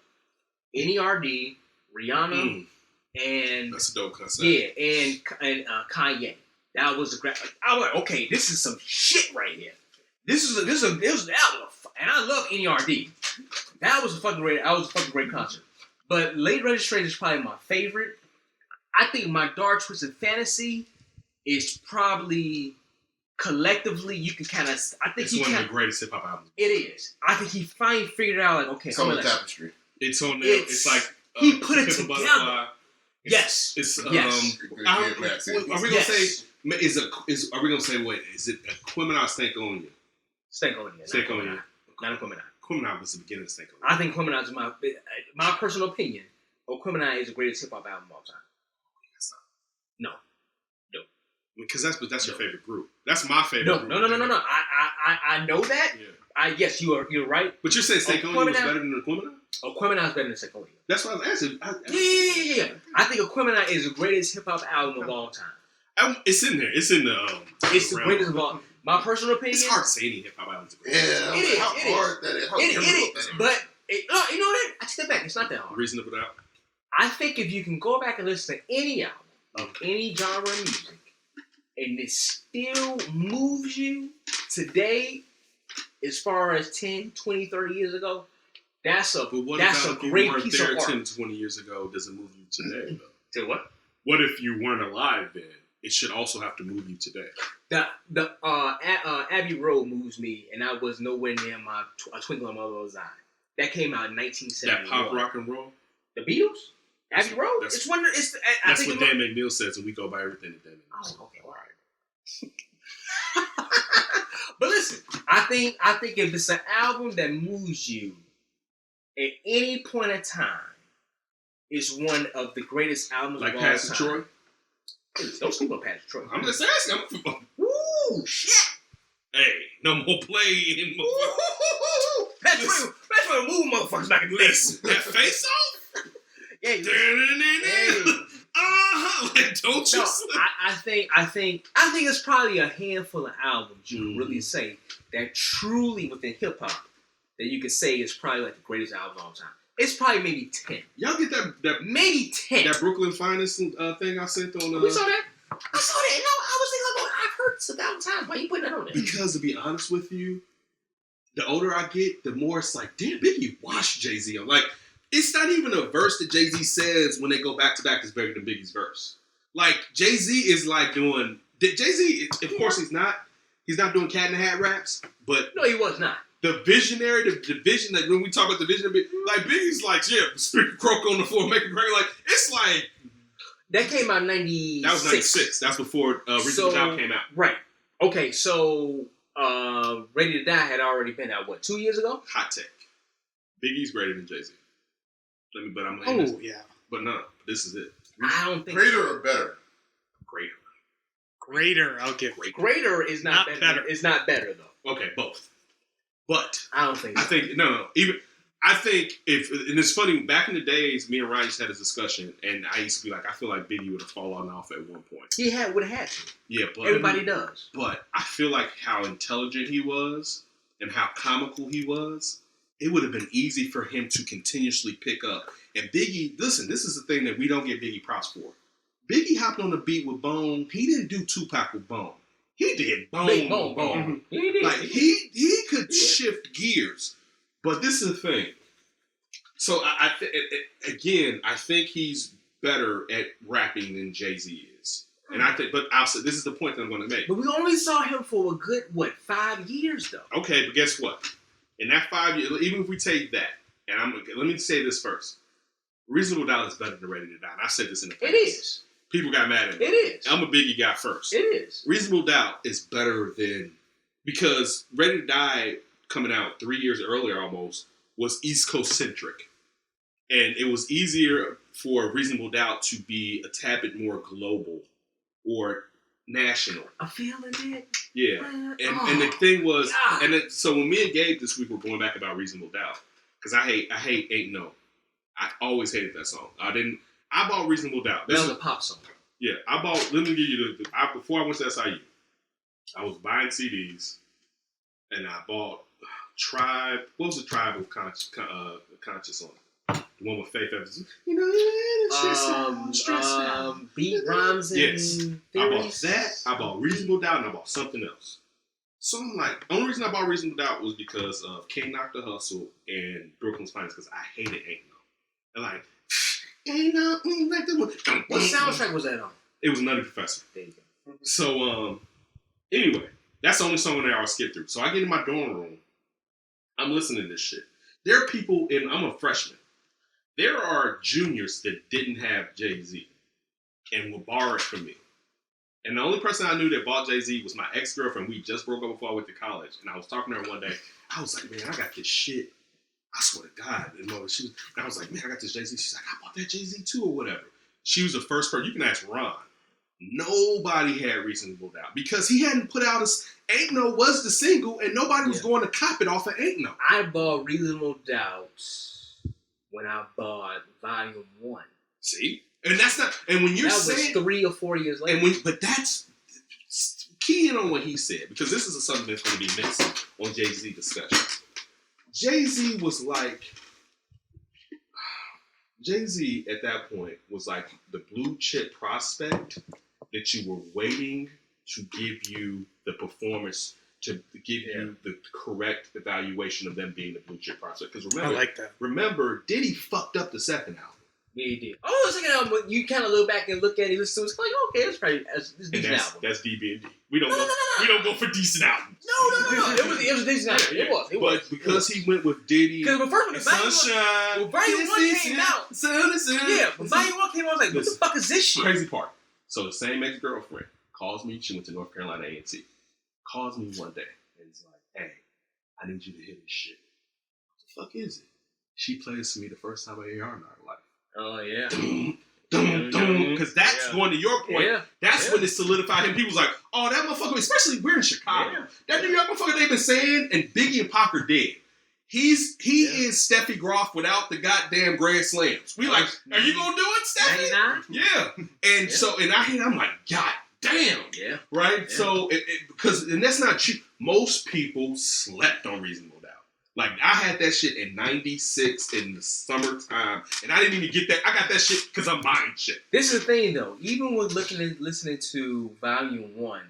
NERD, Rihanna, and that's a dope concert. Yeah, and Kanye. That was I was like, okay, this is some shit right here. This was an album, and I love NERD. That was a fucking great concert. But Late Registration is probably my favorite. I think my Dark Twisted Fantasy is probably collectively you can kind of. I think it's one of the greatest hip hop albums. It is. I think he finally figured out like, okay, it's on the Tapestry. It's on there. It's like he put it together. Butterfly. Yes. It's yes. Are we gonna say? Are we gonna say what is it? Aquemini or Stankonia? Stankonia. Not Aquemini. Aquemini was the beginning of Stankonia. I think Aquemini is my personal opinion. Aquemini is the greatest hip hop album of all time. No. Because that's your favorite group. That's my favorite. No. I know that. Yeah. Yes, you're right. But you're saying Stankonia was better than Aquemini? Aquemini is better than Stankonia. That's what I was asking. Yeah. I think Aquemini is the greatest hip hop album of all time. It's in there. It's in the. It's the greatest of all. My personal opinion. It's hard to say any hip hop album. Yeah, it is. But you know what? I take that back. It's not that hard. Reasonable doubt. I think if you can go back and listen to any album of any genre of music, and it still moves you today, as far as 10, 20, 30 years ago, that's a great piece of art. 10, 20 years ago doesn't move you today, though. Say what? What if you weren't alive then? It should also have to move you today. The Abbey Road moves me, and I was nowhere near my Twinkle in My Little Eye. That came out in 1971. That pop rock and roll? The Beatles? Abbey Road? That's what Dan McNeil says, and we go by everything that Dan McNeil says. Oh, okay, all right. But listen, I think if it's an album that moves you at any point in time, it's one of the greatest albums like of all time. Like Troy? Don't sleep on Patrick Troy. I'm just asking. Ooh, shit. Hey, no more playing. Patrick Troy move motherfuckers back in the list. That face off? Yeah. Like, don't you? No, I think it's probably a handful of albums you can really say that truly within hip hop that you could say is probably like the greatest album of all time. It's probably maybe 10. Y'all get that maybe 10. That Brooklyn Finest thing I sent on. We saw that. I saw that. No, I was thinking, I've heard this 1,000 times. Why you putting that on there? Because to be honest with you, the older I get, the more it's like, damn, Biggie washed Jay-Z. I'm like, it's not even a verse that Jay-Z says when they go back to back is better than Biggie's verse. Like Jay-Z is like doing. Jay-Z, of course, he's not doing Cat in the Hat raps, but no, he was not. The visionary, the vision that when we talk about the vision, like Biggie's like, yeah, speak a croak on the floor, make a crack. Like it's like That came out in 96. That was 96. That's before Reasonable Doubt came out. Right. Okay, so Ready to Die had already been out, what, 2 years ago? Hot take. Biggie's greater than Jay-Z. But I'm Oh, yeah. But no, this is it. I don't think Greater or better? Greater. Greater, I'll give. Greater is not better. It's not better, though. Okay, both. But I don't think so. I think no. Even I think and it's funny. Back in the days, me and Ryan used to have this discussion, and I used to be like, I feel like Biggie would have fallen off at one point. He would have had to. Yeah, but Everybody does. But I feel like how intelligent he was and how comical he was, it would have been easy for him to continuously pick up. And Biggie, listen, this is the thing that we don't get Biggie props for. Biggie hopped on the beat with Bone. He didn't do Tupac with Bone. He did Bone. Big Bone. He did. Like he could shift gears. But this is the thing. So I think he's better at rapping than Jay-Z is. And I think, but I'll say this is the point that I'm going to make. But we only saw him for a good 5 years though. Okay, but guess what? In that 5 years, even if we take that, and let me say this first: Reasonable Doubt is better than Ready to Die. And I said this in the past. It is. People got mad at me. It is. I'm a Biggie guy first. It is. Reasonable Doubt is better than because Ready to Die coming out 3 years earlier almost was East Coast centric. And it was easier for Reasonable Doubt to be a tad bit more global or national. I'm feeling it. Yeah. And the thing was, so when me and Gabe this week were going back about Reasonable Doubt, because I hate Ain't No. I always hated that song. I bought Reasonable Doubt. That was a pop song. Yeah, let me give you before I went to SIU, I was buying CDs, and I bought Tribe. What was the Tribe of Conscious on? The one with Faith Evans. You know, stress out. Beat Rhymes and Yes. Theories. I bought that. I bought Reasonable Doubt, and I bought something else. So I'm like, the only reason I bought Reasonable Doubt was because of King Knock the Hustle and Brooklyn's Finest, because I hated Ain't No. And like, Ain't No, like that one. What soundtrack was that on? It was Nutty Professor. There you go. So, anyway, that's the only song on there I'll skip through. So I get in my dorm room. I'm listening to this shit. There are people I'm a freshman. There are juniors that didn't have Jay-Z and would borrow it from me. And the only person I knew that bought Jay-Z was my ex-girlfriend. We just broke up before I went to college. And I was talking to her one day. I was like, man, I got this shit. I swear to God. And I was like, man, I got this Jay-Z. She's like, I bought that Jay-Z too or whatever. She was the first person. You can ask Ron. Nobody had Reasonable Doubt because he hadn't put out Ain't No was the single and nobody was going to cop it off of Ain't No. I bought Reasonable Doubt when I bought Volume 1. See? And that's not, and when you're saying. That was 3 or 4 years later. But that's key in on what he said because this is something that's going to be missing on Jay-Z discussion. Jay-Z at that point was like the blue chip prospect that you were waiting to give you the performance, to give you the correct evaluation of them being the blue chip prospect. Because remember, I like that. Remember, Diddy fucked up the second album. Yeah, he did. Oh, the second album, you kind of look back and look at it, listen to it, it's like, okay, that's probably a decent album. That's DB&D. We don't go for decent albums. No. It was a decent album. Yeah. It was. But because he went with Diddy because first when Sunshine, Volume 1 came out. Yeah, when Volume 1 came out, I was like, what the fuck is this shit? Crazy part. So the same ex-girlfriend calls me. She went to North Carolina A&T. Calls me one day and is like, hey, I need you to hear this shit. What the fuck is it? She plays to me the first time I hear her in her life. Oh, yeah. Because that's going to your point. Yeah. That's when it solidified him. People's like, oh, that motherfucker, especially we're in Chicago. Yeah. That New York motherfucker they've been saying, and Biggie and Pac are dead. He is Steffi Groff without the goddamn Grand Slams. We like, are you gonna do it, Steffi? Yeah. And so, and I hear, I'm like, God damn. Yeah. Right? Yeah. So, because that's not true. Most people slept on Reasonable Doubt. Like, I had that shit in 96 in the summertime, and I didn't even get that. I got that shit because I'm buying shit. This is the thing, though. Even with listening to Volume 1,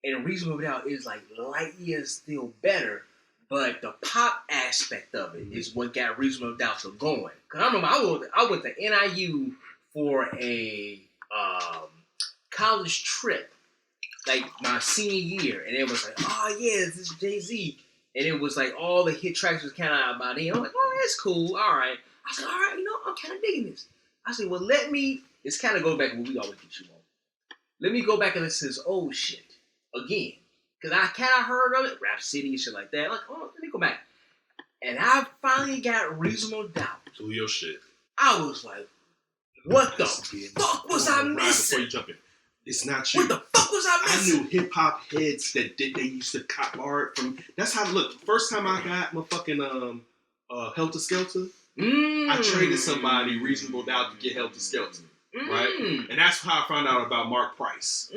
and Reasonable Doubt is like light years still better, but the pop aspect of it is what got Reasonable Doubt to going. Because I remember I went to NIU for a college trip, like my senior year, and it was like, oh yeah, this is Jay-Z. And it was like all the hit tracks was kind of about him. I'm like, oh, that's cool. All right. I said, all right, I'm kind of digging this. I said, well, let me it's kind of going back to what we always get you on. Let me go back and listen to this old shit again. Because I kind of heard of it, Rap City and shit like that. Like, oh, let me go back. And I finally got Reasonable Doubt. Do your shit. I was like, what the fuck was I missing? Before you jump in. It's not you. What the fuck was I missing? I knew hip hop heads that they used to cop art from. That's how. Look, first time I got my fucking Helter Skelter, I traded somebody Reasonable Doubt to get Helter Skelter, right? And that's how I found out about Mark Price,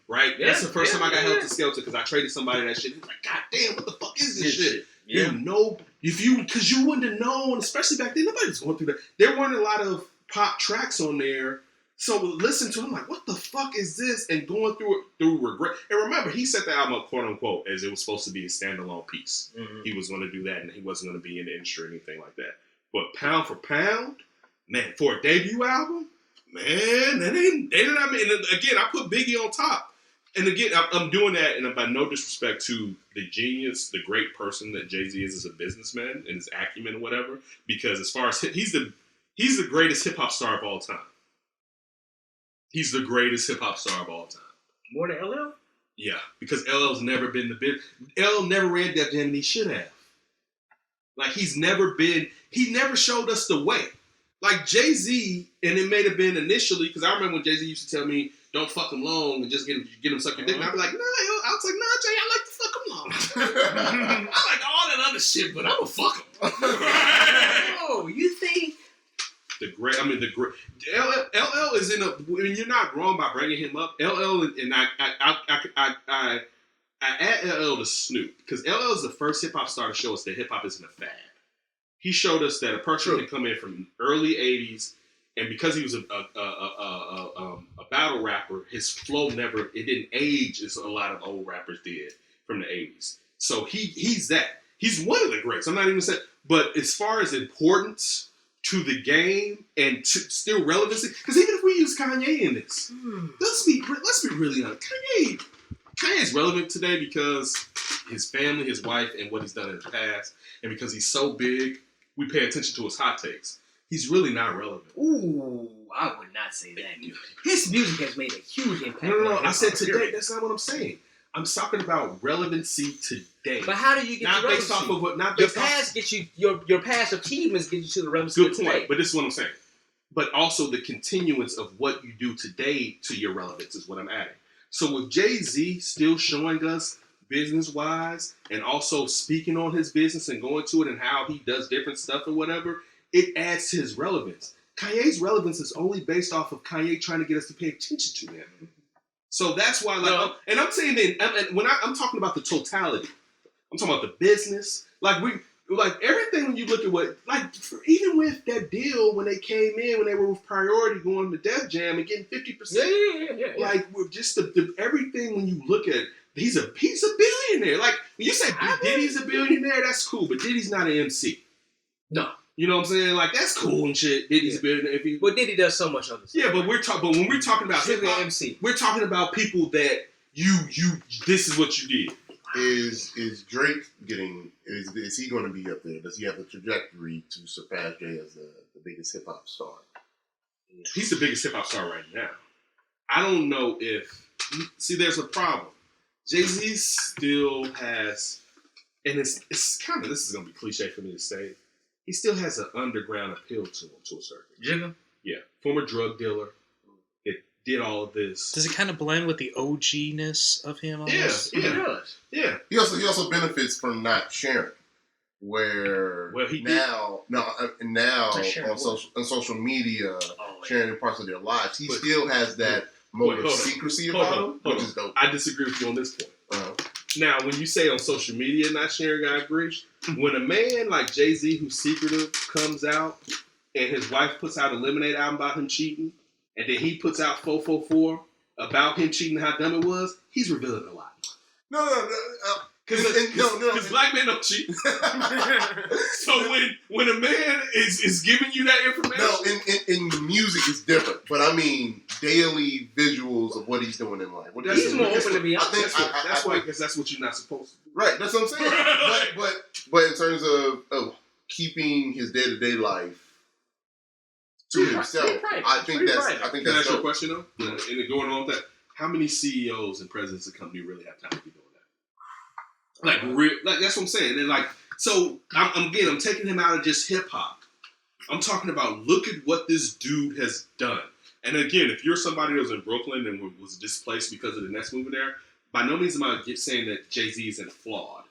right? Yeah, that's the first time I got Helter Skelter because I traded somebody that shit. He's like, God damn, what the fuck is this shit? Yeah. You know, because you wouldn't have known, especially back then. Nobody was going through that. There weren't a lot of pop tracks on there. So listen to him like, what the fuck is this? And going through it through regret. And remember, he set the album up, quote unquote, as it was supposed to be a standalone piece. He was going to do that, and he wasn't going to be in the industry or anything like that. But pound for pound, man, for a debut album, man, they didn't. I mean, and again, I put Biggie on top. And again, I'm doing that, and by no disrespect to the genius, the great person that Jay-Z is as a businessman and his acumen or whatever. Because as far as he's the greatest hip hop star of all time. He's the greatest hip hop star of all time. More than LL? Yeah, because LL's never been the big. LL never ran Def Jam, and he should have. Like he never showed us the way. Like Jay-Z, and it may have been initially, because I remember when Jay-Z used to tell me, "Don't fuck him long and just get him suck your dick." And I'd be like, "Nah," I was like, "Nah, Jay, I like to fuck him long. I like all that other shit, but I'ma fuck him." Oh, you think? The great LL is in a. When you're not wrong by bringing him up, LL and I add LL to Snoop because LL is the first hip hop star to show us that hip hop isn't a fad. He showed us that a person can come in from early '80s, and because he was a battle rapper, his flow didn't age as a lot of old rappers did from the '80s. So he's that. He's one of the greats. I'm not even saying, but as far as importance to the game and to still relevancy, because even if we use Kanye in this, let's be really honest. Kanye's relevant today because his family, his wife, and what he's done in the past, and because he's so big, we pay attention to his hot takes. He's really not relevant. Ooh, I would not say that. His music has made a huge impact. No. I said today. That's not what I'm saying. I'm talking about relevancy today. But how do you get not to based relevancy? off of what? Not Your based off. past gets you your past achievements get you to the relevancy. Good point. Today. But this is what I'm saying. But also the continuance of what you do today to your relevance is what I'm adding. So with Jay-Z still showing us business-wise and also speaking on his business and going to it and how he does different stuff or whatever, it adds to his relevance. Kanye's relevance is only based off of Kanye trying to get us to pay attention to him. So that's why, and I'm saying that when I'm talking about the totality, I'm talking about the business. Like everything when you look at what, even with that deal when they came in, when they were with Priority going to Def Jam and getting 50%. Yeah. Like with just the everything when you look at it, he's a billionaire. Like when you say Diddy's a billionaire, that's cool, but Diddy's not an MC. No. You know what I'm saying? Like that's cool and shit. Diddy's a billionaire. But Diddy does so much other stuff. Yeah, but when we're talking about hip hop, MC, we're talking about people that you this is what you did. Is Drake is he going to be up there? Does he have the trajectory to surpass Jay as the biggest hip hop star? He's the biggest hip hop star right now. I don't know if there's a problem. Jay-Z still has, and it's kind of, this is going to be cliche for me to say, he still has an underground appeal to him to a certain extent. Jigga? Yeah, former drug dealer. It did all of this. Does it kind of blend with the OG-ness of him? Almost? Yeah. It does. Yeah. He also benefits from not sharing. Where now on social media, sharing parts of their lives, he still has that moment of secrecy about him, which is dope. I disagree with you on this point. Now, when you say on social media not sharing, I agree. When a man like Jay-Z, who's secretive, comes out and his wife puts out a Lemonade album about him cheating, and then he puts out 444 about him cheating, how dumb it was, he's revealing a lot. No. Because black men don't cheat. So when a man is giving you that information, in the music is different. But I mean, daily visuals of what he's doing in life. He's more open to be honest. That's why, because that's what you're not supposed to do. Right, that's what I'm saying. but in terms of keeping his day-to-day life to himself. I think that's Can I ask you a dope. question though? And then going on with that, how many CEOs and presidents of company really have time to be doing that? Like that's what I'm saying. And like, so I'm taking him out of just hip hop. I'm talking about look at what this dude has done. And again, if you're somebody that was in Brooklyn and was displaced because of the Nets moving there, by no means am I saying that Jay-Z isn't flawed.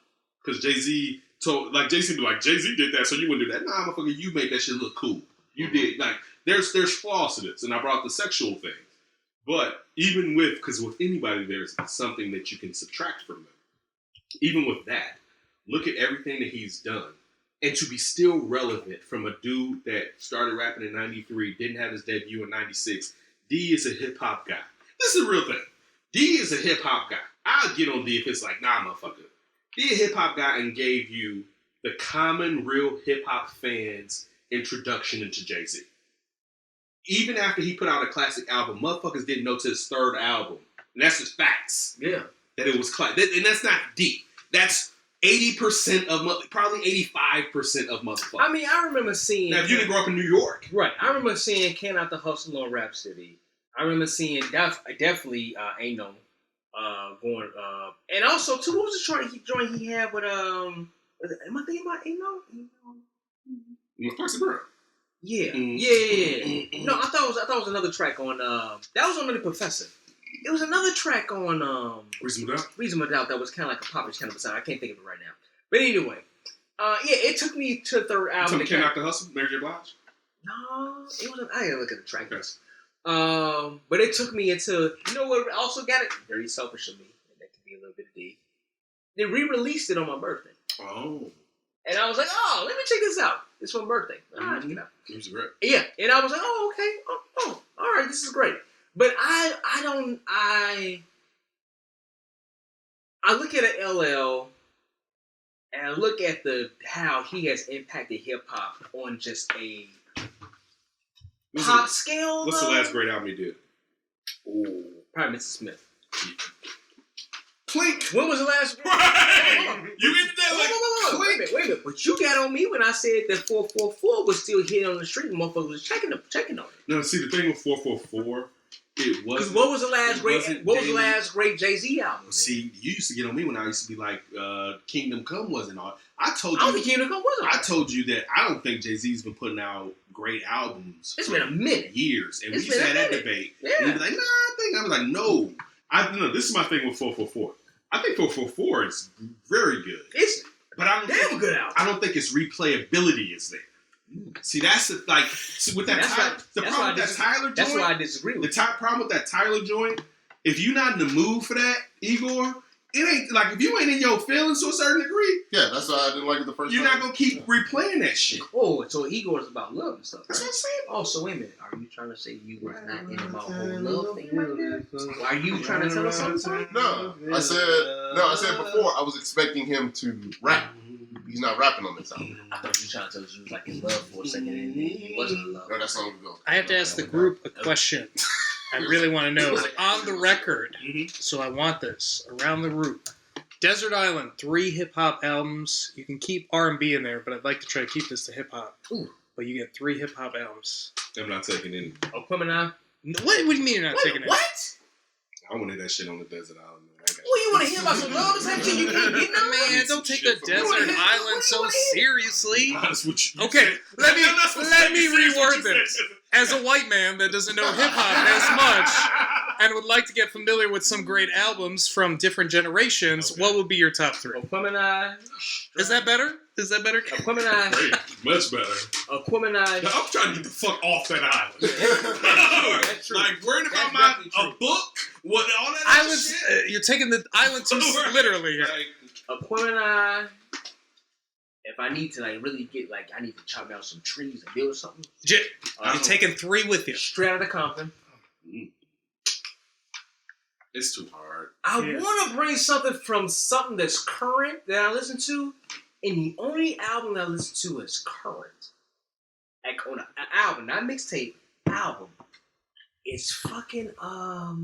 Because Jay-Z told, like Jay-Z be like, Jay-Z did that, so you wouldn't do that. Nah, motherfucker, you made that shit look cool. You did. Like, there's flaws to this. And I brought up the sexual thing. But even with, because with anybody, there's something that you can subtract from them. Even with that, look at everything that he's done. And to be still relevant from a dude that started rapping in 93, didn't have his debut in 96, D is a hip-hop guy. This is a real thing. D is a hip-hop guy. I'll get on D if it's like, nah, motherfucker. D a hip-hop guy and gave you the common, real hip-hop fans introduction into Jay-Z. Even after he put out a classic album, motherfuckers didn't know to his third album. And that's just facts. Yeah. That it was classic. And that's not D. That's 80% of, probably 85% of motherfuckers. I mean, I remember seeing... Now, if you didn't grow up in New York. Right. I remember seeing Came Out the Hustle on Rap City. I remember seeing definitely Ain't No going... and also, too, what was the joint he had with... am I thinking about Ain't No? Foxy Brown. Yeah. Yeah. No, I thought it was another track on... that was on The Professor. It was another track on Reasonable Doubt. Reasonable Doubt that was kind of like a popish kind of a sound. I can't think of it right now. But anyway, it took me to the third album. Something Came Out the Hustle, Mary J. Blige? No, it wasn't. I gotta look at the track list. But it took me into, you know what also got it? Very selfish of me. And that could be a little bit of D. They re-released it on my birthday. Oh. And I was like, oh, let me check this out. It's for my birthday. All right, check it out. It was great. Yeah. And I was like, oh, okay. Oh, all right, this is great. But I look at an LL and I look at how he has impacted hip hop on just a pop scale. What's the last great album he did? Ooh, probably Mr. Smith. Clink. When was the last? You get that Wait a minute. But you got on me when I said that 444 was still hitting on the street and motherfuckers was checking on it. No, see the thing with 444, it was. Because what was the last great Jay-Z album? See, you used to get on me when I used to be like, Kingdom Come wasn't on. I don't think Kingdom Come wasn't. I told you that I don't think Jay-Z's been putting out great albums. It's been a minute. Years, and It's we used to have that minute. debate. Yeah. And he was like, I was like, no. This is my thing with 444. I think 444 is very good. It's but I don't damn think, good album. I don't think its replayability is there. See, that's the with that problem with that Tyler joint. That's why I disagree with the problem with that Tyler joint. If you're not in the mood for that, Igor, it ain't like if you ain't in your feelings to a certain degree. Yeah, that's why I didn't like it the first You're time. not gonna keep replaying that shit. Oh, so Igor is about love and stuff. That's Right? what I'm saying. Oh, so wait a minute. Are you trying to say you was not in about whole love thing right now? Are you trying to tell us something? No, I said before I was expecting him to rap. He's not rapping on this album. I thought you were trying to tell us you was like in love for a second and he wasn't in love. No, that's not gonna go. I have to ask the group a question. I really want to know. On the record, so I want this. Around the room. Desert Island, 3 hip-hop albums. You can keep R&B in there, but I'd like to try to keep this to hip-hop. But you get 3 hip-hop albums. I'm not taking any. Aquemini? What do you mean you're not taking it? What? I wanted that shit on the Desert Island. Man. Well, you want to hear about some love or something? You can't get no Man, don't take the Desert Island so seriously. Honest with you. Okay, let me reword this. As a white man that doesn't know hip-hop as much and would like to get familiar with some great albums from different generations, what would be your top 3? Aquemini. Is that better? Is that better? Aquemini. Great. Much better. Aquemini. I'm trying to get the fuck off that island. That's true. Like, worried about That's definitely a true. book? What, all that Islands, shit? you're taking the island too literally here. Like, Aquemini. If I need to really get I need to chop down some trees and build something. You're taking 3 with you. Straight out of Compton. it's too hard. I want to bring something that's current that I listen to, and the only album that I listen to is current. Like on an album, not mixtape, album. It's fucking I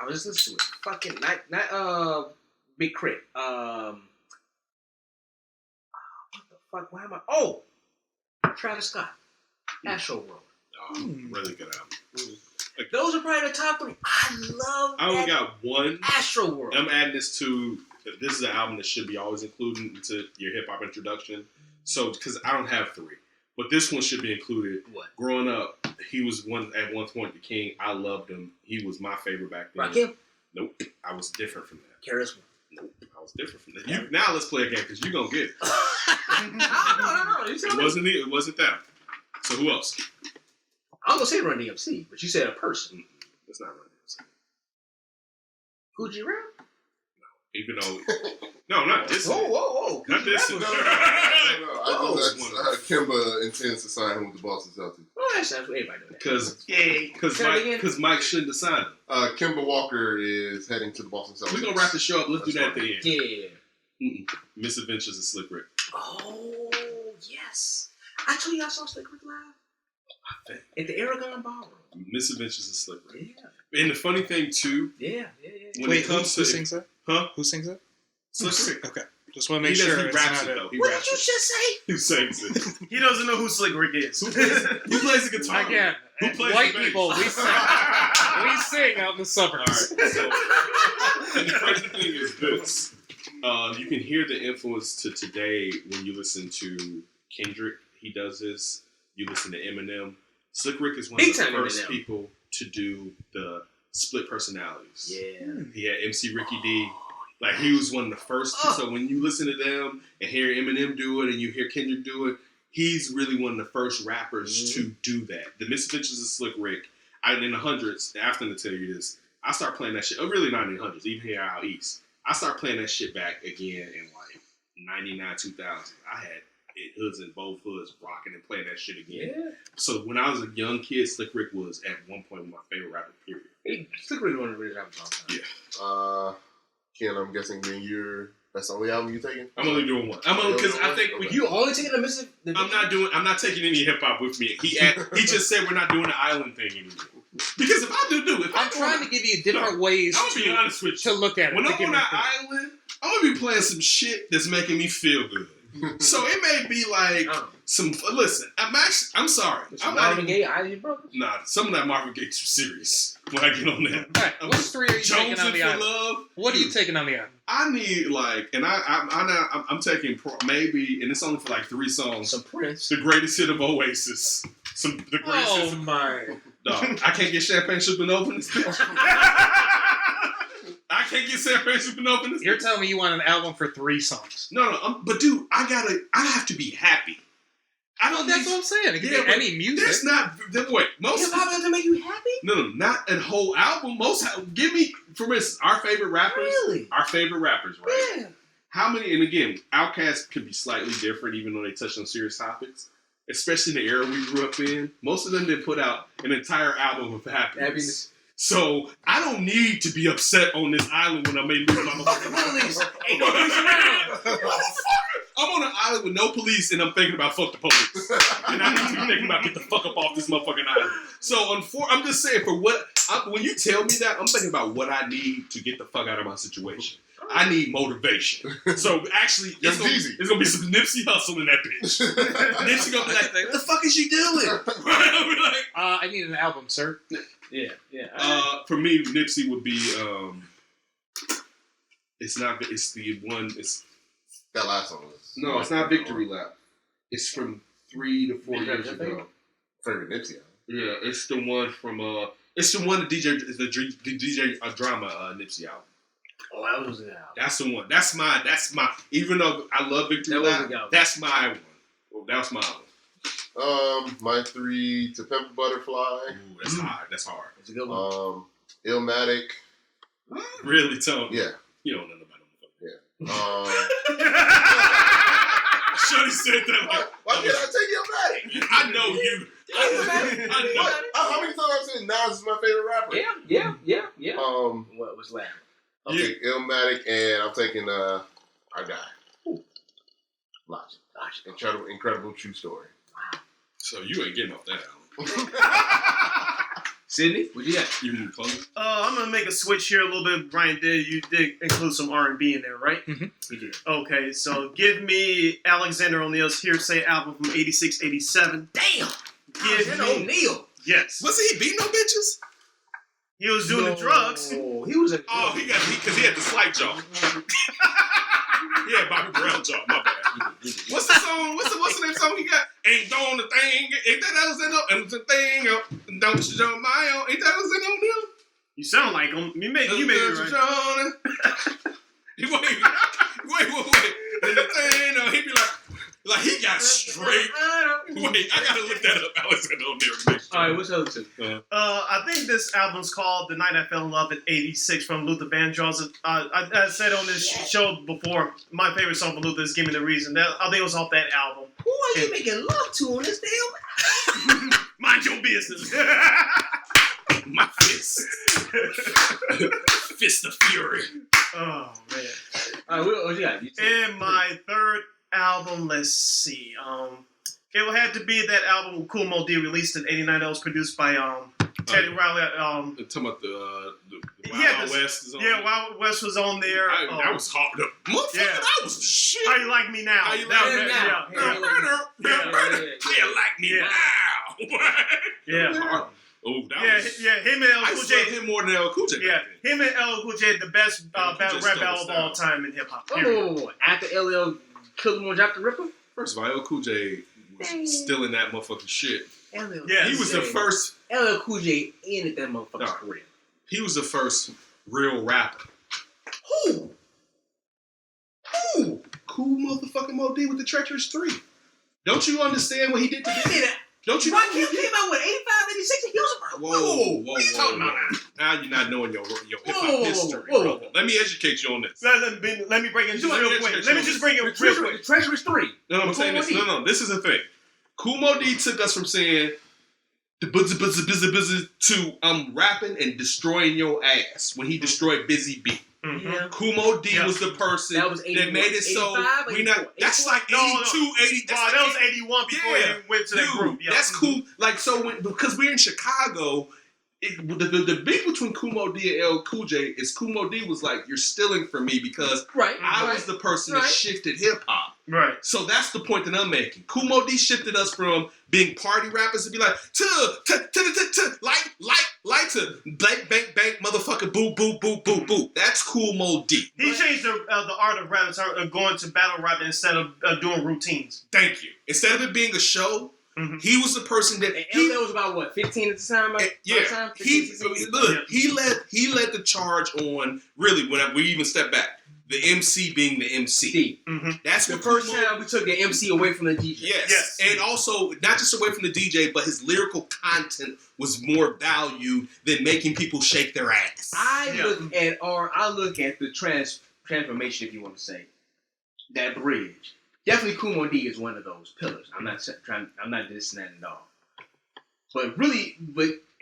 was listening to it. Fucking not Big Crit. What the fuck? Why am I? Oh, Travis Scott. Astro World. Really good album. Those are probably the top 3. I love I only that got one. Astro World. I'm adding this to. This is an album that should be always included into your hip hop introduction. So, because I don't have 3, but this one should be included. What? Growing up, he was at one point the king. I loved him. He was my favorite back then. Rakim? Nope, I was different from that. Charisma. Nope, I was different from that. Now let's play a game because you're gonna get it. No. You tell me. It wasn't that. So who else? I was gonna say Run DMC, but you said a person. It's not Run DMC. Gucci Rap? Even though, no, not this. Whoa. Not this. No. one. I just asked Kimba intends to sign him with the Boston Celtics. Well, that's what everybody does. Because Mike shouldn't have signed him. Kimba Walker is heading to the Boston Celtics. We're gonna wrap the show up. Let's do that at the end. Yeah. Misadventures of Slick Rick. Oh, yes. I told you I saw Slick Rick live. At the Aragon Ballroom. Misadventures of Slick Rick. Yeah. And the funny thing too. Yeah. When Wait, it comes who to sings that? Huh? Who sings that? Slick Rick. Okay. Just want to make He sure doesn't- it's he raps not it a... though. He What raps did you it. just say? Who sings it? He doesn't know who Slick Rick is. Who plays the guitar? Again, Who plays white the bass? people, we sing. We sing out in the All suburbs. right. So, and the crazy thing is this: you can hear the influence to today when you listen to Kendrick. He does this. You listen to Eminem. Slick Rick is one Big of the time first Eminem. people to do the split personalities. Yeah. He had MC Ricky D. Like, he was one of the first. So when you listen to them and hear Eminem do it and you hear Kendrick do it, he's really one of the first rappers to do that. The Misadventures of Slick Rick, in the hundreds, after to tell you this, I start playing that shit. Oh, really not in the hundreds, even here out east. I start playing that shit back again in like 99, 2000. I had it hoods in both hoods rocking and playing that shit again. Yeah. So when I was a young kid, Slick Rick was at one point my favorite rapper, period. Hey, Slick Rick is one of the greatest rappers of all time. Ken, I'm guessing that's the only album you're taking? I'm only doing one. Because I think Okay. You only taking the Mississippi? I'm not taking any hip hop with me. He just said we're not doing the island thing anymore. Because if I do, I'm trying to give you different ways I'm gonna be honest with you. to look at it. When to I'm give on me that things. island, I'm gonna be playing some shit that's making me feel good. So it may be like some. Listen, I'm sorry. I'm not Marvin Gaye, Isley Brothers. Nah, some of that Marvin Gaye too serious when I get on that. All right, what 3 are you taking on Jonesing the for island? Love. What are you taking on the island? I need I'm taking maybe, and it's only for like 3 songs. Some Prince. The greatest hit of Oasis. The greatest hit of my! Dog, I can't get Champagne Supernova in this bitch. I can't get Champagne Supernova in this You're bitch. telling me you want an album for 3 songs? No, but dude, I have to be happy. I don't That's need, what I'm saying. It can Yeah, be but any music. That's not, wait, most, Hip hop doesn't make you happy? no, not a whole album. Give me, for instance, our favorite rappers. Really? Our favorite rappers, right? Yeah. How many, and again, Outkast could be slightly different even though they touch on serious topics. Especially in the era we grew up in. Most of them did put out an entire album of happiness. So I don't need to be upset on this island when I may lose my Police. Ain't no police around. I'm on an island with no police and I'm thinking about fuck the police. And I need to be thinking about get the fuck up off this motherfucking island. So I'm just saying when you tell me that, I'm thinking about what I need to get the fuck out of my situation. I need motivation. So actually, it's gonna be some Nipsey Hussle in that bitch. Nipsey gonna be like, what the fuck is she doing? I'll be like, I need an album, sir. Yeah. for me, Nipsey would be it's That last song was... no, it's not Victory Lap. It's from 3 to 4 years ago. Favorite Nipsey album. Yeah, it's the one from it's the one that DJ Drama Nipsey album. Oh, that was an album. That's the one. That's my. Even though I love Victory That was Lap, a good album. that's my one. Well, that's my one. My 3 To Pimp a Butterfly. Ooh, that's hard. That's hard. It's a good one. Illmatic. Really, Tony? Yeah. You don't know about him. Shorty said that. Like, Why can't I take Illmatic? I know you. I know. What? How many times I've said Nas is my favorite rapper? Yeah. What was last? Okay, Illmatic, and I'm taking our guy. Logic. Incredible true story. So you ain't getting off that album. Sydney, what you got? You move closer. I'm gonna make a switch here a little bit. Brian you did include some R&B in there, right? Mm-hmm. We did. Okay, so give me Alexander O'Neal's Hearsay album from 86, 87. Damn. Give me. O'Neal. Yes. Wasn't he beating no bitches? He was doing the drugs. He was a. because he had the slight jaw. Yeah, Bobby Brown jaw. My bad. What's the song? What's the name song he got? Ain't doing the thing. Ain't that was in and the thing? Don't you jump my own? Ain't that was in O'Neal? You sound like him. You made it right. Wait. And the thing, he'd be like he got straight. Wait, I gotta look that up. Alexander O'Neal. All right, what's the other two? I think this album's called "The Night I Fell in Love" in '86 from Luther Vandross. I said on this show before, my favorite song from Luther is "Give Me the Reason." I think it was off that album. Who are you making love to on this damn? Mind your business. My fist. Fist of fury. Oh man. All right, what you got? And my third album, let's see. It would have to be that album Kool Moe Dee released in '89 that was produced by Teddy Riley. Talking about the Wild yeah, Wild West is on yeah, there. Wild West was on there. That was hard. Motherfucker, Yeah. that was the shit. How You Like Me Now? How You That Like was Me that- Now? Yeah, like me Yeah. now. Yeah. Oh, that Yeah, was. yeah, him and I LL Cool saw J. him more than LL Cool J. Yeah, back then. him and LL Cool J, the best LL Cool J rap stole battle of all style. time in hip hop. Whoa. After LL killed him on Drop the Ripper? First of all, LL Cool J was stealing that motherfucking shit. LL Yeah, He was the first. LL Cool J ended that motherfucker's No. career. He was the first real rapper. Who? Cool motherfucking Mo D with the Treacherous 3. Don't you understand what he did to Wait a me? minute. Don't you? Rakim came out with 85, 86, and he was Whoa, what are you talking about? Now you're not knowing your hip Whoa, hop history, whoa. brother. Let me educate you on this. Let me break it just real quick. Let me just bring it real quick. The Treacherous 3. No, I'm saying this. No. This is the thing. Kool Moe Dee took us from saying the buzz to I'm rapping and destroying your ass when he destroyed Busy Bee. Mm-hmm. Yeah. Kool Moe Dee Yeah. was the person That was that 81, made it so 85, we not. 84, That's like 82, No, 80. That's Wow, like that was 81 before Yeah. he went to that Dude, group. Yeah. that's cool. Like so, because we're in Chicago, the beef between Kool Moe Dee and LL Cool J is Kool Moe Dee was like, "You're stealing from me because Right. I was the person that shifted hip hop." Right. So that's the point that I'm making. Kool Moe Dee shifted us from being party rappers to be like light to bank, motherfucker, boo, boo, boo, boo, boo. That's Kool Moe Dee. He changed the art of rap and started going to battle rap instead of doing routines. Thank you. Instead of it being a show, Mhm. he was the person that And LL was about what, 15 at the time? yeah. He led the charge on really when we even step back. The MC being the MC. Mm-hmm. That's The what first Kool Moe- time we took the MC away from the DJ. Yes. And also, not just away from the DJ, but his lyrical content was more valued than making people shake their ass. I look at the transformation, if you want to say, that bridge. Definitely Kool Moe Dee is one of those pillars. I'm not dissing that at all. But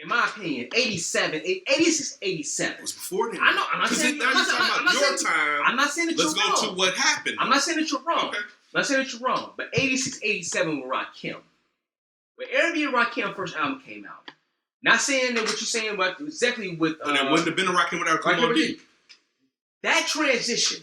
in my opinion, 86, 87. It was before then. I know. I'm not saying now you're talking about your time. I'm not saying that Let's you're go wrong. to what happened. I'm not saying that you're wrong. Okay. I'm not saying that you're wrong. But 86, 87 with Rakim. When Airbnb and Rakim first album came out. Not saying that what you're saying about exactly with And it wouldn't have been a Rockin' without Kool Moe Rakim Dee. that transition,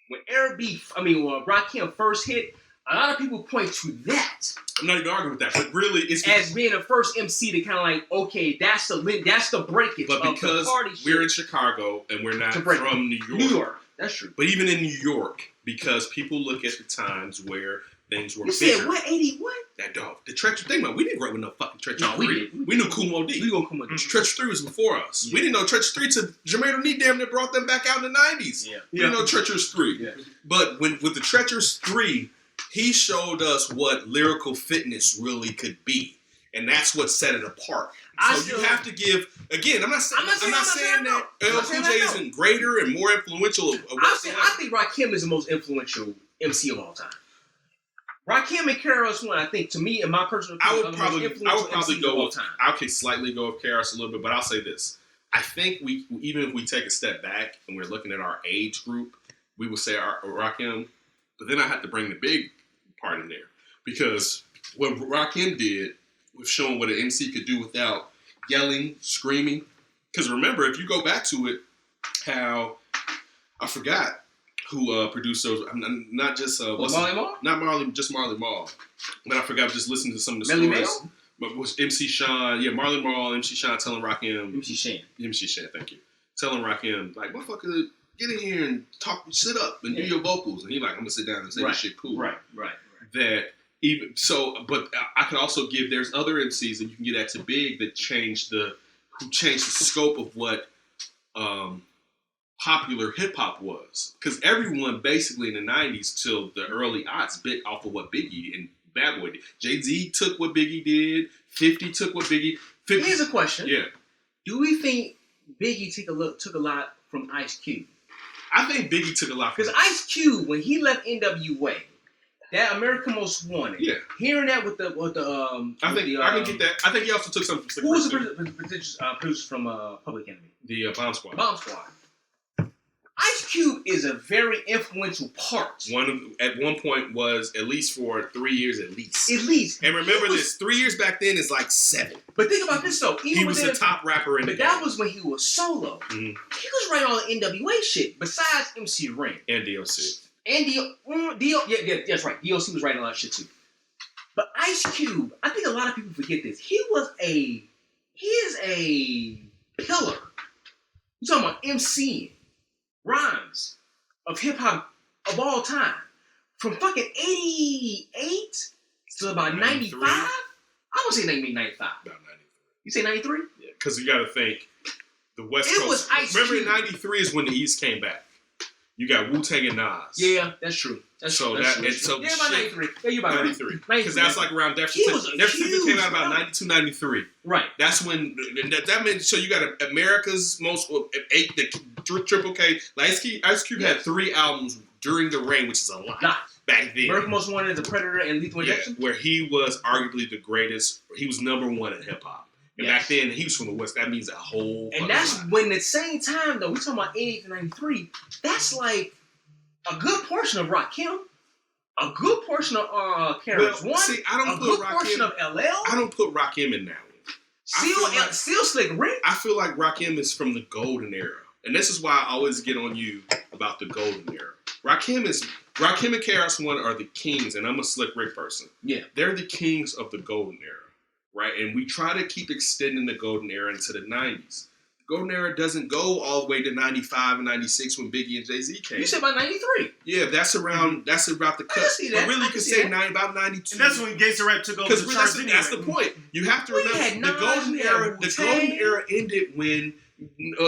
when Rakim first hit, a lot of people point to that I'm not even arguing with that, but really, it's as being the first MC to kind of like, okay, that's the breakage but of because the party we're shit. in Chicago and we're not To break from New York. New York. That's true. But even in New York, because people look at the times where things were You bigger. said what? 81? That dog. The Treacherous thing, man. We didn't grow up with no fucking Treacherous No, we 3. didn't. We knew Kool Moe Dee. We gonna come with Treacherous 3 was before us. Yeah. We didn't know Treacherous 3 till Jermaine O'Neal damn near brought them back out in the 90s. Yeah. We didn't know Treacherous 3. Yeah. But with the Treacherous 3, he showed us what lyrical fitness really could be. And that's what set it apart. So you have to give, again, I'm not saying that LL Cool J isn't greater and more influential. I think Rakim is the most influential MC of all time. Rakim and KRS One, I think, to me, in my personal opinion, I would probably MCs go of all with, time. I could slightly go with KRS a little bit, but I'll say this. I think even if we take a step back and we're looking at our age group, we would say Rakim, but then I have to bring the big part in there. Because what Rakim did was showing what an MC could do without yelling, screaming. Because remember, if you go back to it, how, I forgot who produced those, not just, Marley Marl? not Marley, just Marley Marl. But I forgot just listening to some of the Melly stories. But was MC Sean, Marlon Marl, MC Sean telling Rakim. MC Shan, thank you. Telling Rakim, like, motherfucker, get in here and talk, sit up and do your vocals. And he like, I'm gonna sit down and say this shit cool. Right. That even so, but I could also give, there's other MCs, and you can get that to Big, that changed the scope of what popular hip hop was. Because everyone basically in the 90s till the early aughts bit off of what Biggie and Bad Boy did. Jay-Z took what Biggie did. 50 took what Biggie. 50, here's a question. Yeah. Do we think Biggie took a lot from Ice Cube? I think Biggie took a lot from Because Ice Cube, when he left NWA, that American Most Wanted, hearing that with the I can get that. I think he also took something from Slick who was Rick, the producer from Public Enemy? the Bomb Squad. Bomb Squad. Ice Cube is a very influential part. At one point was, at least for 3 years at least. At least. And remember this, 3 years back then is like 7. But think about this though. He was the top rapper in the game. But that was when he was solo. Mm-hmm. He was writing all the NWA shit, besides MC Ren. And DLC. And yeah, that's right. DLC was writing a lot of shit too. But Ice Cube, I think a lot of people forget this. He is a pillar. You talking about MCing, rhymes of hip hop of all time, from fucking 88 to about 95. I don't say 95. About 93. You say 93? Yeah, because you got to think the West It Coast. was Ice Remember, Cube. in 93 is when the East came back. You got Wu-Tang and Nas. Yeah, that's true. That's true. Yeah, about 93. Yeah, you about 93. Because that's like around Deficit. Deficit came out about 92, 93. Right. That's when that meant. So you got America's most Triple K. Ice Cube had 3 albums during the reign, which is a lot back then. America's Most Wanted, The Predator, and Lethal Injection. Where he was arguably the greatest. He was number 1 in hip hop. And back then, he was from the West. That means a whole. And that's when, at the same time, though, we talking about 88 to 93. That's like a good portion of Rakim, a good portion of KRS One. See, I don't a put good Rakim, portion of LL. I don't put Rakim in that one. Still Slick Rick. I feel like Rakim is from the golden era, and this is why I always get on you about the golden era. Rakim and KRS One are the kings, and I'm a Slick Rick person. Yeah, they're the kings of the golden era. Right, and we try to keep extending the golden era into the 90s. The golden era doesn't go all the way to 95 and 96 when Biggie and Jay-Z came. You said about 93. Yeah, that's about the cut. But really, you could say about 92. And that's when Gangsta Rap took over the charts anyway. That's the point. You have to remember the golden era ended when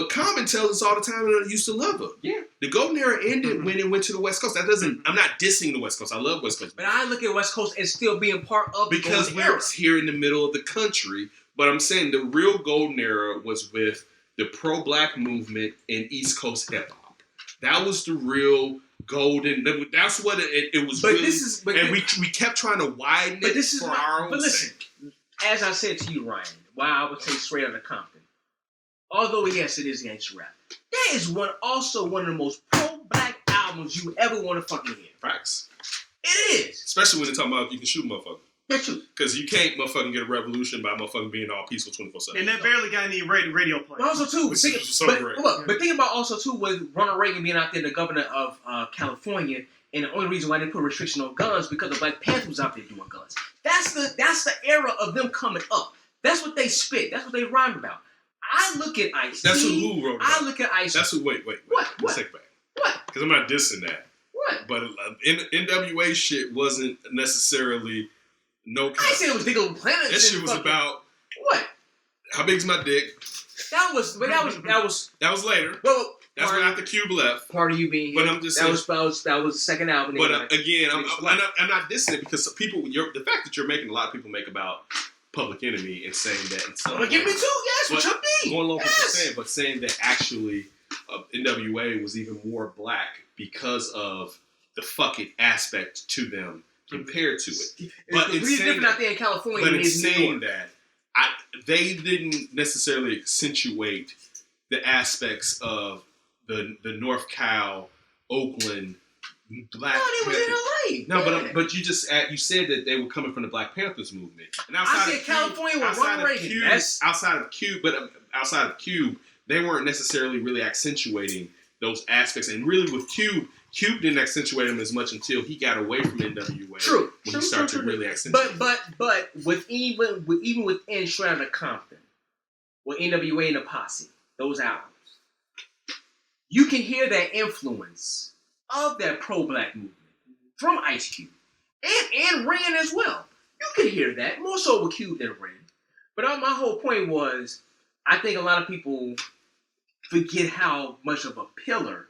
Common tells us all the time that I used to love her. Yeah. The golden era ended when it went to the West Coast. That doesn't. I'm not dissing the West Coast. I love West Coast. But I look at West Coast as still being part of the because golden era. we're here in the middle of the country. But I'm saying the real golden era was with the pro-black movement in East Coast hip hop. That was the real golden. That's what it was. But really, and we kept trying to widen it for our own But listen, as I said to you, Ryan, why I would say Straight Outta Compton. Although yes, it is gangsta rap. That is also one of the most pro-black albums you ever want to fucking hear. Facts. It is. Especially when they talking about you can shoot a motherfucker. That's true. Because you can't motherfucking get a revolution by motherfucking being all peaceful 24/7. And that barely got any radio play. But also too, great. But think about also too with Ronald Reagan being out there, the governor of California, and the only reason why they put restriction on guns because the Black Panther was out there doing guns. That's the era of them coming up. That's what they spit. That's what they rhymed about. I look at Ice. That's who wrote it. I look at Ice. That's who. Wait. What? Let's take back. What? Because I'm not dissing that. What? But NWA shit wasn't necessarily no. I ain't saying it was Big Old Planet. That shit was about what? How big's my dick? That was later. Well, that's when after Cube left. Part of you being. But I'm just saying that was the second album. But again, I'm not dissing it because people. The fact that you're making a lot of people make about Public Enemy and saying that. Give me two. Yes, what you mean? Going along with what you're saying, but saying that actually NWA was even more black because of the fucking aspect to them compared to it. But it's different out there in California. But in saying that, they didn't necessarily accentuate the aspects of the North Cal, Oakland, Black. No, they was in LA. No, but you said that they were coming from the Black Panthers movement. And I said California with Ronald Reagan. Outside of Cube, they weren't necessarily really accentuating those aspects. And really, with Cube, Cube didn't accentuate him as much until he got away from NWA. True. When he started to really accentuate. But with even within Shroud of Compton, with NWA and the Posse, those albums, you can hear that influence of that pro-black movement from Ice Cube and Ren as well. You can hear that more so with Cube than Ren. But my whole point was, I think a lot of people forget how much of a pillar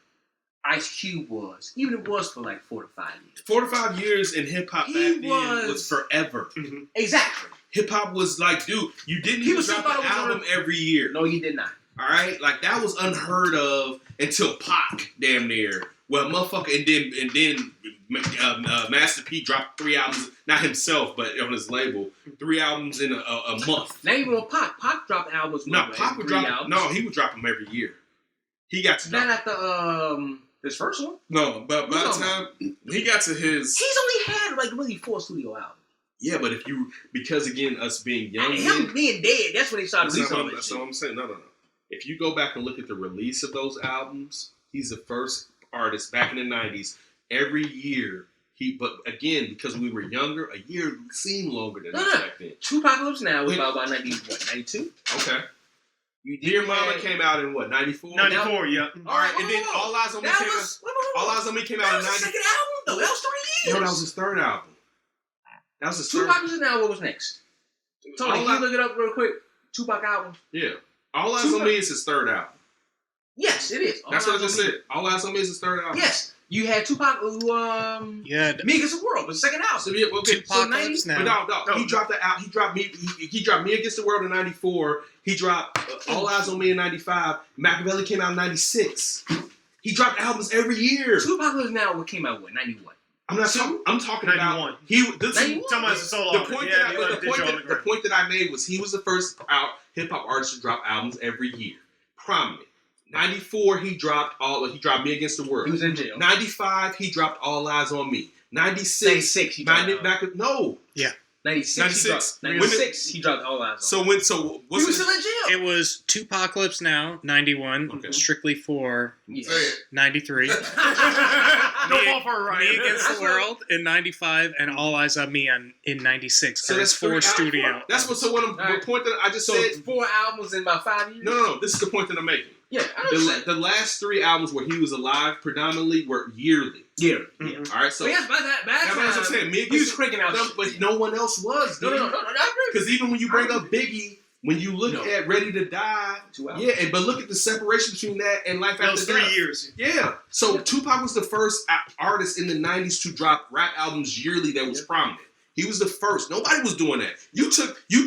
Ice Cube was, even if it was for like 4 to 5 years. 4 to 5 years in hip hop back then was forever. Mm-hmm. Exactly. Hip hop was like, dude, you didn't People even drop thought an it was album every year. No, he did not. All right, like that was unheard of until Pac, damn near. Well, motherfucker, and then Master P dropped 3 albums, not himself, but on his label, 3 albums in a month. Not even on Pac. Pac dropped albums. No, Pac would drop. albums. No, he would drop them every year. He got to drop. Not at the his first one. No, but by the time he got to his, he's only had like really 4 studio albums. Yeah, but because again, us being young, him being dead, that's when they started releasing all that That's shit. what I'm saying. No. If you go back and look at the release of those albums, he's the first artist back in the 90s. Every year, but again, because we were younger, a year seemed longer than that back then. Tupacalypse Now was about 92? Okay. Dear Mama came out in what, 94? 94, yeah. All right, and then All Eyes on Me came out. All Eyes on Me came out in 90. That was his second album, though. That was 3 years. No, that was his third album. That was his third. Tupac Now, what was next? Tony, can you look it up real quick? Tupac album? Yeah. All Eyes on Me is his third album. Yes, it is. That's what I just said. All Eyes on Me is his third album. Yes. You had Tupac who, Me Against the World, but second album. So, yeah, okay. Tupacalypse Now. But no. He dropped the album. He dropped Me Against the World in 94. He dropped All Eyes on Me in 95. Machiavelli came out in 96. He dropped albums every year. Tupac Now what came out what, 91? I'm talking 91. about the point that I made was he was the first hip hop artist to drop albums every year. Prominent. 94 he dropped Me Against the World. He was in jail. 95 he dropped All Eyes on Me. 96 he dropped no. Yeah. 96 he dropped All Eyes on Me. He was still in jail. It was Tupacalypse Now, 91, Okay. Strictly for Say it. 93. Don't fall for it, Me Ryan. Against the World in 95 and All Eyes on Me in 96. So that's 4 studio. That's the point that I just said. 4 albums in about 5 years? No. This is the point that I'm making. Yeah, I understand. The last 3 albums where he was alive predominantly were yearly. Yeah. All right, so Yes, by that that's what I'm saying. he was cranking out shit. But no one else was. No, I agree. Because even when you bring up Biggie, when you look at Ready to Die, 2 albums. but look at the separation between that and Life That After was Death. 3 years. Yeah. So Tupac was the first artist in the 90s to drop rap albums yearly that was prominent. He was the first. Nobody was doing that. You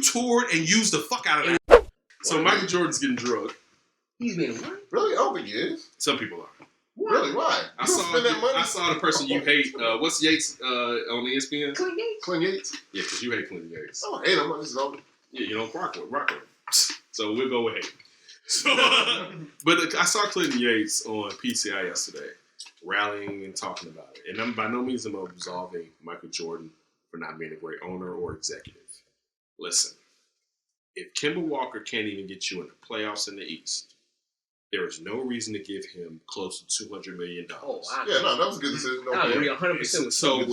toured and used the fuck out of that. So Michael Jordan's getting drugged. He's been what? Really? I don't think he is. Some people are. Really? Why? You don't spend that money? I saw the person you hate. What's Yates on ESPN? Clint Yates. Clint Yates? Yeah, because you hate Clint Yates. I don't hate him. I just don't. Yeah, you don't rock with him. So we'll go with hate. So, but I saw Clinton Yates on PCI yesterday, rallying and talking about it. And by no means am I absolving Michael Jordan for not being a great owner or executive. Listen, if Kemba Walker can't even get you in the playoffs in the East, there is no reason to give him close to $200 million. Oh, Yeah, no, that was a good decision. I agree 100%. So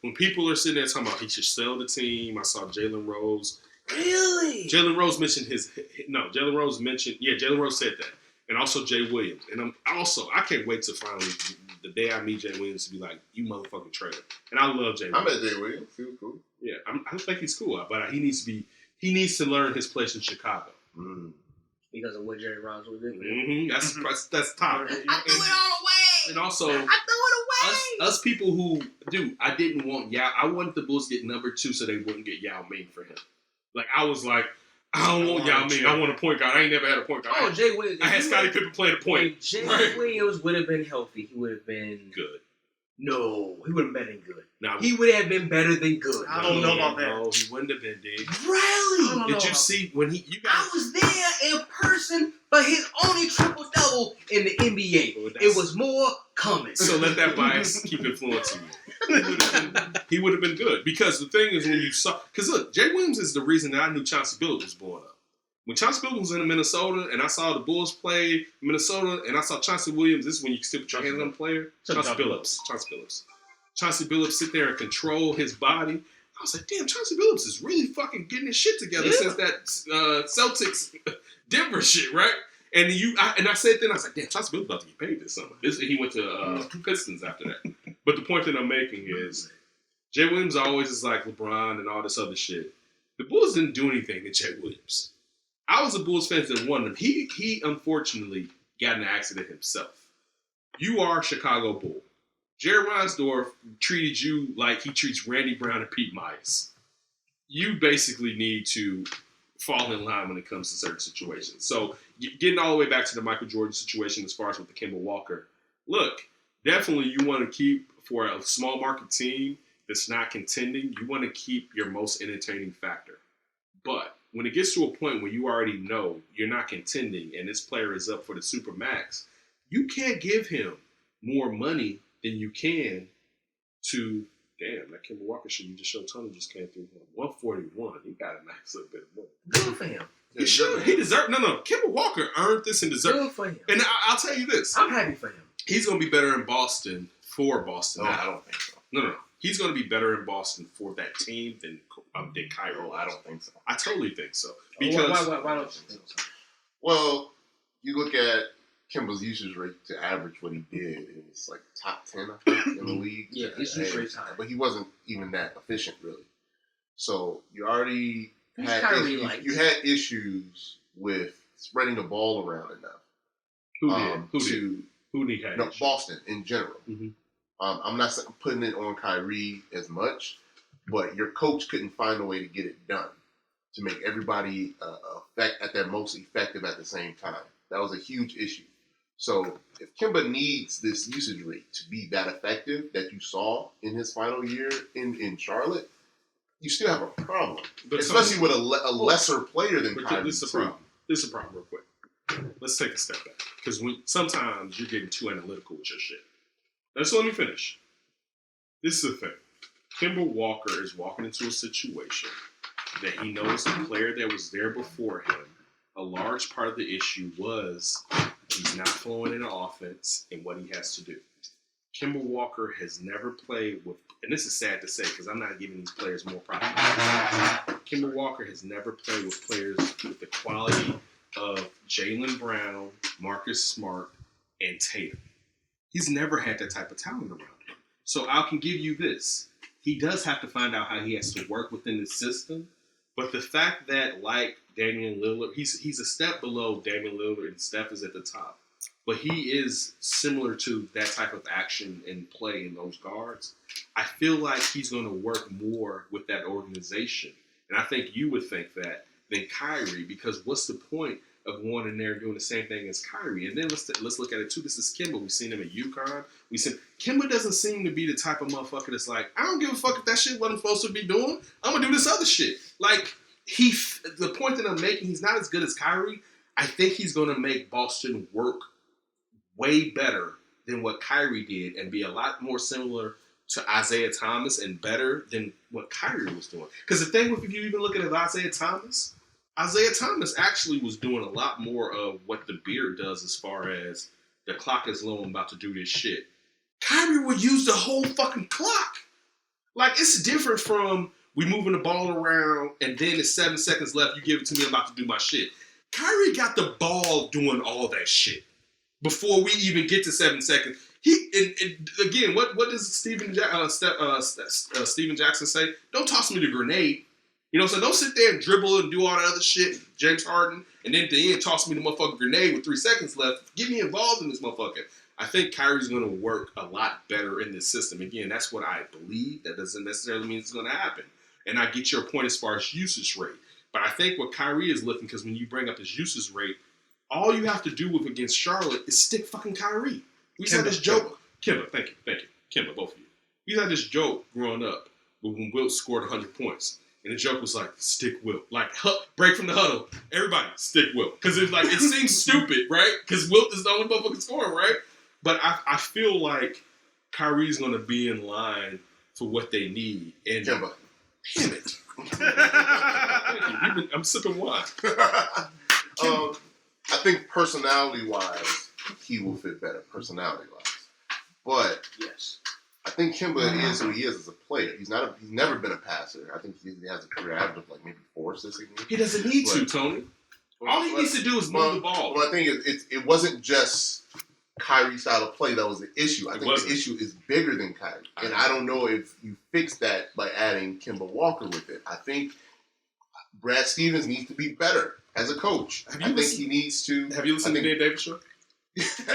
when people are sitting there talking about he should sell the team, I saw Jalen Rose. Really? Jalen Rose mentioned Jalen Rose said that. And also Jay Williams. And I can't wait to finally, the day I meet Jay Williams, to be like, you motherfucking traitor. And I love Jay Williams. I met Jay Williams. He was cool. Yeah, I think he's cool, but he needs to learn his place in Chicago. Because of what Jerry Ross was doing. Mm-hmm. That's top. I threw it all away. And also, I threw it away. Us people who I didn't want Yao. I wanted the Bulls to get number 2 so they wouldn't get Yao Ming for him. Like I was like, I don't want Yao Ming. I want a point guard. I ain't never had a point guard. Oh, Jay Williams. I had Scottie Pippen playing the point. If Jay Williams would have been healthy, he would have been good. No, he would have been good. Now, he would have been better than good. I don't know about that. No, he wouldn't have been, dude. Really? Did you see when I was there in person for his only triple-double in the NBA. Well, it was more coming. So let that bias keep influencing you. He would have been good. Because the thing is when you saw... Because look, Jay Williams is the reason that I knew Chauncey Billups was blowing up. When Chauncey Billups was in Minnesota and I saw the Bulls play Minnesota and I saw Chauncey Williams, this is when you can still put your hands on the player. Chauncey Billups sit there and control his body. I was like, damn, Chauncey Billups is really fucking getting his shit together since that Celtics Denver shit, right? And I said then, I was like, damn, Chauncey Billups about to get paid this summer. He went to Pistons after that. But the point that I'm making is Jay Williams always is like LeBron and all this other shit. The Bulls didn't do anything to Jay Williams. I was a Bulls fan that wanted him. He unfortunately got in an accident himself. You are a Chicago Bull. Jerry Reinsdorf treated you like he treats Randy Brown and Pete Myers. You basically need to fall in line when it comes to certain situations. So getting all the way back to the Michael Jordan situation as far as with the Kemba Walker, look, definitely you want to keep, for a small market team that's not contending, you want to keep your most entertaining factor. But when it gets to a point where you already know you're not contending and this player is up for the super max, you can't give him more money than you can to, damn, that Kemba Walker shit you just showed Tony just came through 141. He got a nice little bit of money. Good for him. He should. He deserved. No. Kemba Walker earned this and deserved. Good for him. And I'll tell you this. I'm happy for him. He's going to be better in Boston for Boston. No, I don't think so. No. He's going to be better in Boston for that team than Kyrie. No, I don't think so. I totally think so. Because Why don't you think so? Well, you look at Kemba's usage rate to average what he did. It was like top 10, I think, in the league. Yeah, his usage rate's high. But he wasn't even that efficient, really. So you already Who's had Kyrie issues. like? You had issues with spreading the ball around enough. Who did he have? No, Boston in general. Mhm. I'm not putting it on Kyrie as much, but your coach couldn't find a way to get it done to make everybody at their most effective at the same time. That was a huge issue. So if Kemba needs this usage rate to be that effective that you saw in his final year in Charlotte, you still have a problem, But especially with a lesser player than Kyrie. This is a problem. This is a problem real quick. Let's take a step back. Because sometimes you're getting too analytical with your shit. So let me finish. This is the thing. Kemba Walker is walking into a situation that he knows the player that was there before him. A large part of the issue was he's not flowing in the offense and what he has to do. Kemba Walker has never played with, and this is sad to say because I'm not giving these players more props. Kemba Walker has never played with players with the quality of Jaylen Brown, Marcus Smart, and Tatum. He's never had that type of talent around him. So I can give you this. He does have to find out how he has to work within the system. But the fact that, like Damian Lillard, he's a step below Damian Lillard and Steph is at the top. But he is similar to that type of action and play in those guards. I feel like he's going to work more with that organization. And I think you would think that than Kyrie, because what's the point of going in there doing the same thing as Kyrie? And then let's look at it too. This is Kemba. We've seen him at UConn. Kemba doesn't seem to be the type of motherfucker that's like, I don't give a fuck if that shit wasn't supposed to be doing. I'm gonna do this other shit. Like the point that I'm making, he's not as good as Kyrie. I think he's gonna make Boston work way better than what Kyrie did and be a lot more similar to Isaiah Thomas and better than what Kyrie was doing. Because the thing with, if you even look at Isaiah Thomas actually was doing a lot more of what the beard does as far as the clock is low, I'm about to do this shit. Kyrie would use the whole fucking clock. Like, it's different from we moving the ball around and then it's 7 seconds left, you give it to me, I'm about to do my shit. Kyrie got the ball doing all that shit before we even get to 7 seconds. Again, what does Steven Jackson say? Don't toss me the grenade. You know, so don't sit there and dribble and do all that other shit, James Harden, and then at the end toss me the motherfucking grenade with 3 seconds left. Get me involved in this motherfucker. I think Kyrie's going to work a lot better in this system. Again, that's what I believe. That doesn't necessarily mean it's going to happen. And I get your point as far as usage rate. But I think what Kyrie is looking, because when you bring up his usage rate, all you have to do with against Charlotte is stick fucking Kyrie. We had this joke. Kimba, thank you. Kimba, both of you. We had this joke growing up when Wilt scored 100 points. And the joke was like, stick Wilt. Like, break from the huddle. Everybody, stick Wilt. Because it's like, it seems stupid, right? Because Wilt is the only motherfucking scorer, right? But I feel like Kyrie's going to be in line for what they need. And Kimba. Damn it. Thank you. I'm sipping wine. I think personality-wise, he will fit better. Personality-wise, but Yes. I think Kemba is who he is as a player. He's never been a passer. I think he has a career average of like maybe 4 assists a game. He doesn't need to, Tony. All he needs to do is move the ball. Well, I think it wasn't just Kyrie's style of play that was the issue. I think the issue is bigger than Kyrie. And I don't know if you fix that by adding Kemba Walker with it. I think Brad Stevens needs to be better as a coach. Have you listened to the Dan Davis show? Because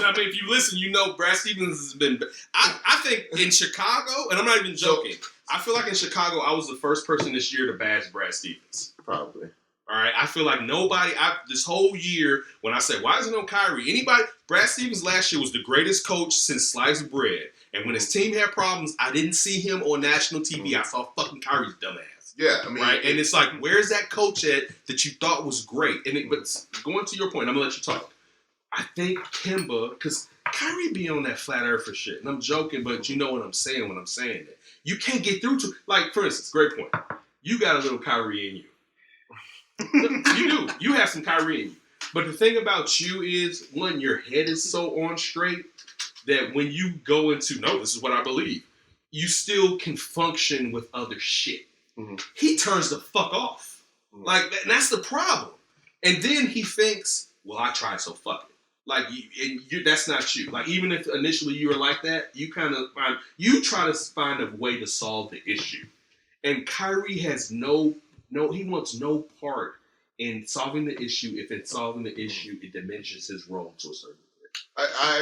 I mean, if you listen, you know Brad Stevens has been. I think in Chicago, and I'm not even joking. I feel like in Chicago, I was the first person this year to bash Brad Stevens. Probably. All right, I feel like nobody this whole year when I said why isn't no Kyrie? Anybody? Brad Stevens last year was the greatest coach since sliced bread, and when his team had problems, I didn't see him on national TV. I saw fucking Kyrie's dumbass. Yeah, I mean, right, and it's like, where's that coach at that you thought was great? And but going to your point, I'm gonna let you talk. I think Kemba, because Kyrie be on that flat earther shit, and I'm joking, but you know what I'm saying when I'm saying that. You can't get through to, like, for instance, great point. You got a little Kyrie in you. You do. You have some Kyrie in you. But the thing about you is, one, your head is so on straight that when you go into, no, this is what I believe, you still can function with other shit. Mm-hmm. He turns the fuck off. Mm-hmm. Like, and that's the problem. And then he thinks, well, I tried, so fuck it. Like, that's not you. Like, even if initially you were like that, you try to find a way to solve the issue. And Kyrie has he wants no part in solving the issue. If it's solving the issue, it diminishes his role to a certain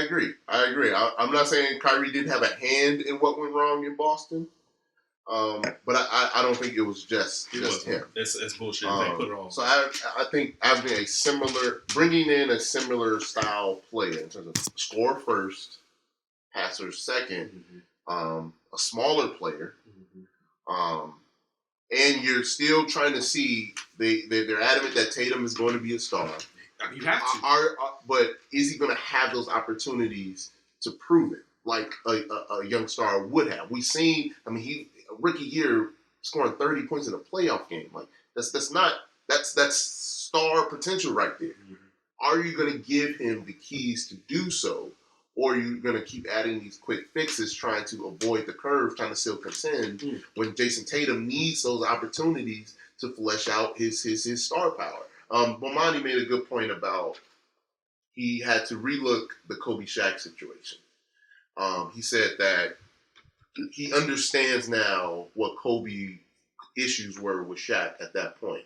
degree. I agree. I'm not saying Kyrie didn't have a hand in what went wrong in Boston. But I don't think it was just him. It's bullshit. They put it on. So I think bringing in a similar style player in terms of score first, passer second, a smaller player, and you're still trying to see they're adamant that Tatum is going to be a star. You have to. But is he going to have those opportunities to prove it like a young star would have? We've seen. I mean, rookie year scoring 30 points in a playoff game. Like that's star potential right there. Mm-hmm. Are you going to give him the keys to do so, or are you going to keep adding these quick fixes, trying to avoid the curve, trying to still contend when Jason Tatum needs those opportunities to flesh out his star power? Bomani made a good point about he had to relook the Kobe Shaq situation. He said that he understands now what Kobe issues were with Shaq at that point.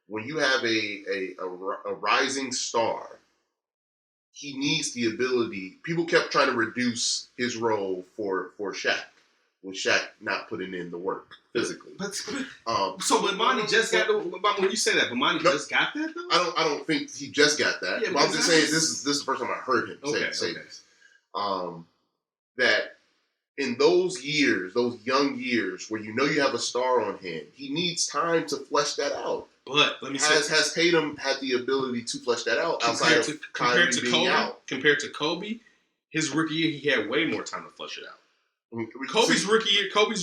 When you have a rising star, he needs the ability. People kept trying to reduce his role for Shaq, with Shaq not putting in the work physically. So Bomani just got when you say that, Bomani just got that though? I don't think he just got that. Yeah, but I'm just saying this is the first time I heard him say this. That in those years, those young years where you know you have a star on hand, he needs time to flesh that out. But let me has Tatum had the ability to flesh that out outside of Kyrie being out? Compared to Kobe, his rookie year, he had way more time to flesh it out. Kobe's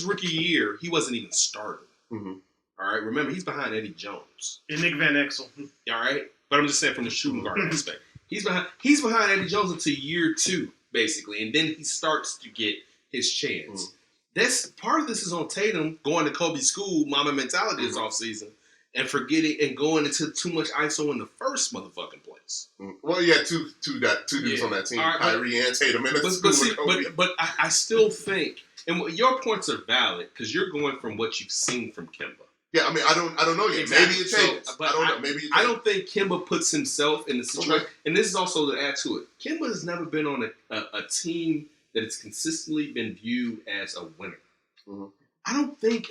rookie year, he wasn't even starting. Mm-hmm. All right, remember he's behind Eddie Jones and Nick Van Exel. All right, but I'm just saying from the shooting guard aspect, he's behind Eddie Jones until year 2 basically, and then he starts to get his chance. That's part of this is on Tatum going to Kobe's school, mama mentality this offseason, and forgetting and going into too much ISO in the first motherfucking place. Well, yeah, two dudes on that team, right, Kyrie and Tatum. But I still think, and your points are valid because you're going from what you've seen from Kemba. Yeah, I mean, I don't know yet. Exactly. Maybe it changes. So, I don't know. Maybe it changes. I don't think Kemba puts himself in the situation. Okay. And this is also to add to it. Kemba has never been on a team that has consistently been viewed as a winner. Mm-hmm. I don't think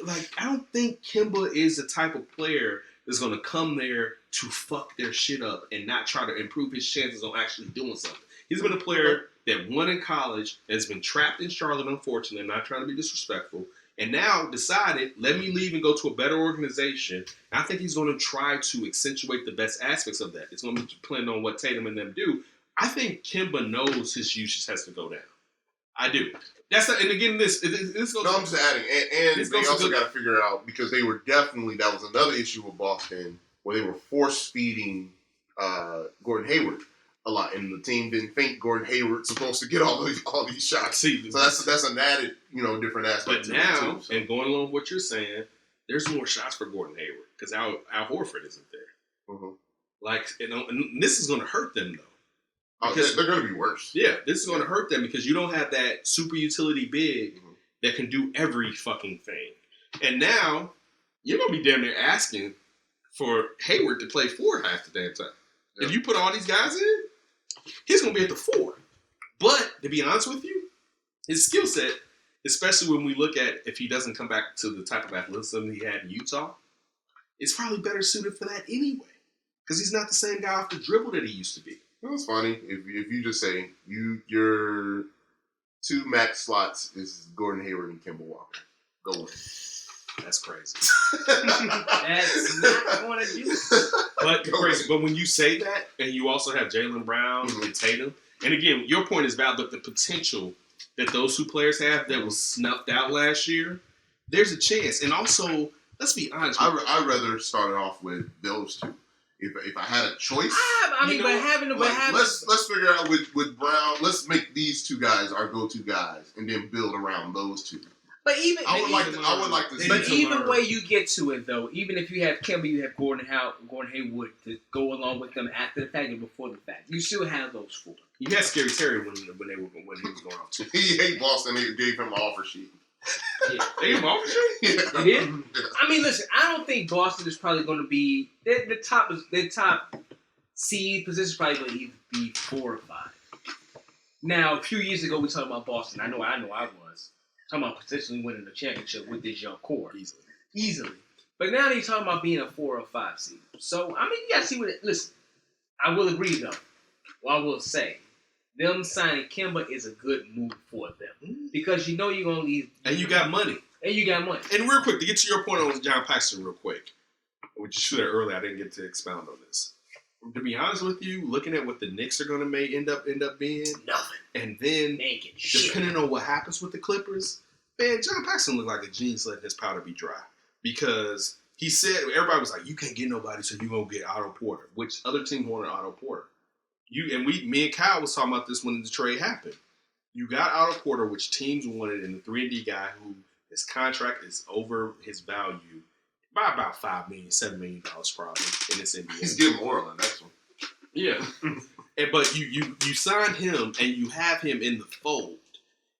Kemba is the type of player that's going to come there to fuck their shit up and not try to improve his chances on actually doing something. He's been a player that won in college, has been trapped in Charlotte, unfortunately. I'm not trying to be disrespectful. And now decided, let me leave and go to a better organization. And I think he's going to try to accentuate the best aspects of that. It's going to be depending on what Tatum and them do. I think Kemba knows his usage has to go down. I do. That's not, and again, this goes. No, I'm just adding, and they also got to figure out because they were definitely that was another issue with Boston where they were force feeding Gordon Hayward a lot, and the team didn't think Gordon Hayward's supposed to get all these shots. See, so that's an added different aspect. But now, too, so. and going along with what you're saying, there's more shots for Gordon Hayward because Al Horford isn't there. Mm-hmm. Like, and this is going to hurt them though. Because they're going to be worse. Yeah, this is going to hurt them because you don't have that super utility big that can do every fucking thing. And now you're going to be damn near asking for Hayward to play 4 half the damn time. If you put all these guys in, he's going to be at the 4. But to be honest with you, his skill set, especially when we look at if he doesn't come back to the type of athleticism he had in Utah, is probably better suited for that anyway. Because he's not the same guy off the dribble that he used to be. It's funny if you just say your 2 max slots is Gordon Hayward and Kemba Walker. Go win. That's crazy. That's not going to do it. But crazy. But when you say that, and you also have Jaylen Brown and Tatum, and again, your point is valid. But the potential that those 2 players have that was snuffed out last year, there's a chance. And also, let's be honest. I'd rather start it off with those 2. If I had a choice, let's figure out with Brown. Let's make these 2 guys our go-to guys, and then build around those 2. But even I would like to. But either way you get to it, though, even if you have Kemba, you have Gordon Hayward to go along with them after the fact and before the fact. You still have those 4. You had Scary Terry when he was going off too. He hate Boston. They gave him an offer sheet. Yeah. They gave him an offer sheet. Yeah. They did? I mean, listen. I don't think Boston is probably going to be their top seed position. Is probably going to either be 4 or 5. Now, a few years ago, we talked about Boston. I know, I was talking about potentially winning the championship with this young core easily. But now they're talking about being a 4 or 5 seed. So I mean, you got to see what it. Listen, I will agree though. Well, I will say, them signing Kemba is a good move for them because you're going to leave. And you got money. And real quick, to get to your point on John Paxson real quick, we just said earlier, I didn't get to expound on this. To be honest with you, looking at what the Knicks are going to end up being, nothing. And then depending on what happens with the Clippers, man, John Paxson looked like a genius letting his powder be dry because he said everybody was like, you can't get nobody, so you gonna get Otto Porter, which other team wanted Otto Porter. Me and Kyle was talking about this when the trade happened. You got Otto Porter, which teams wanted, and the 3-and-D guy who his contract is over his value by about $5 million, $7 million probably in this NBA. He's getting more on the next one. Yeah, but you signed him and you have him in the fold,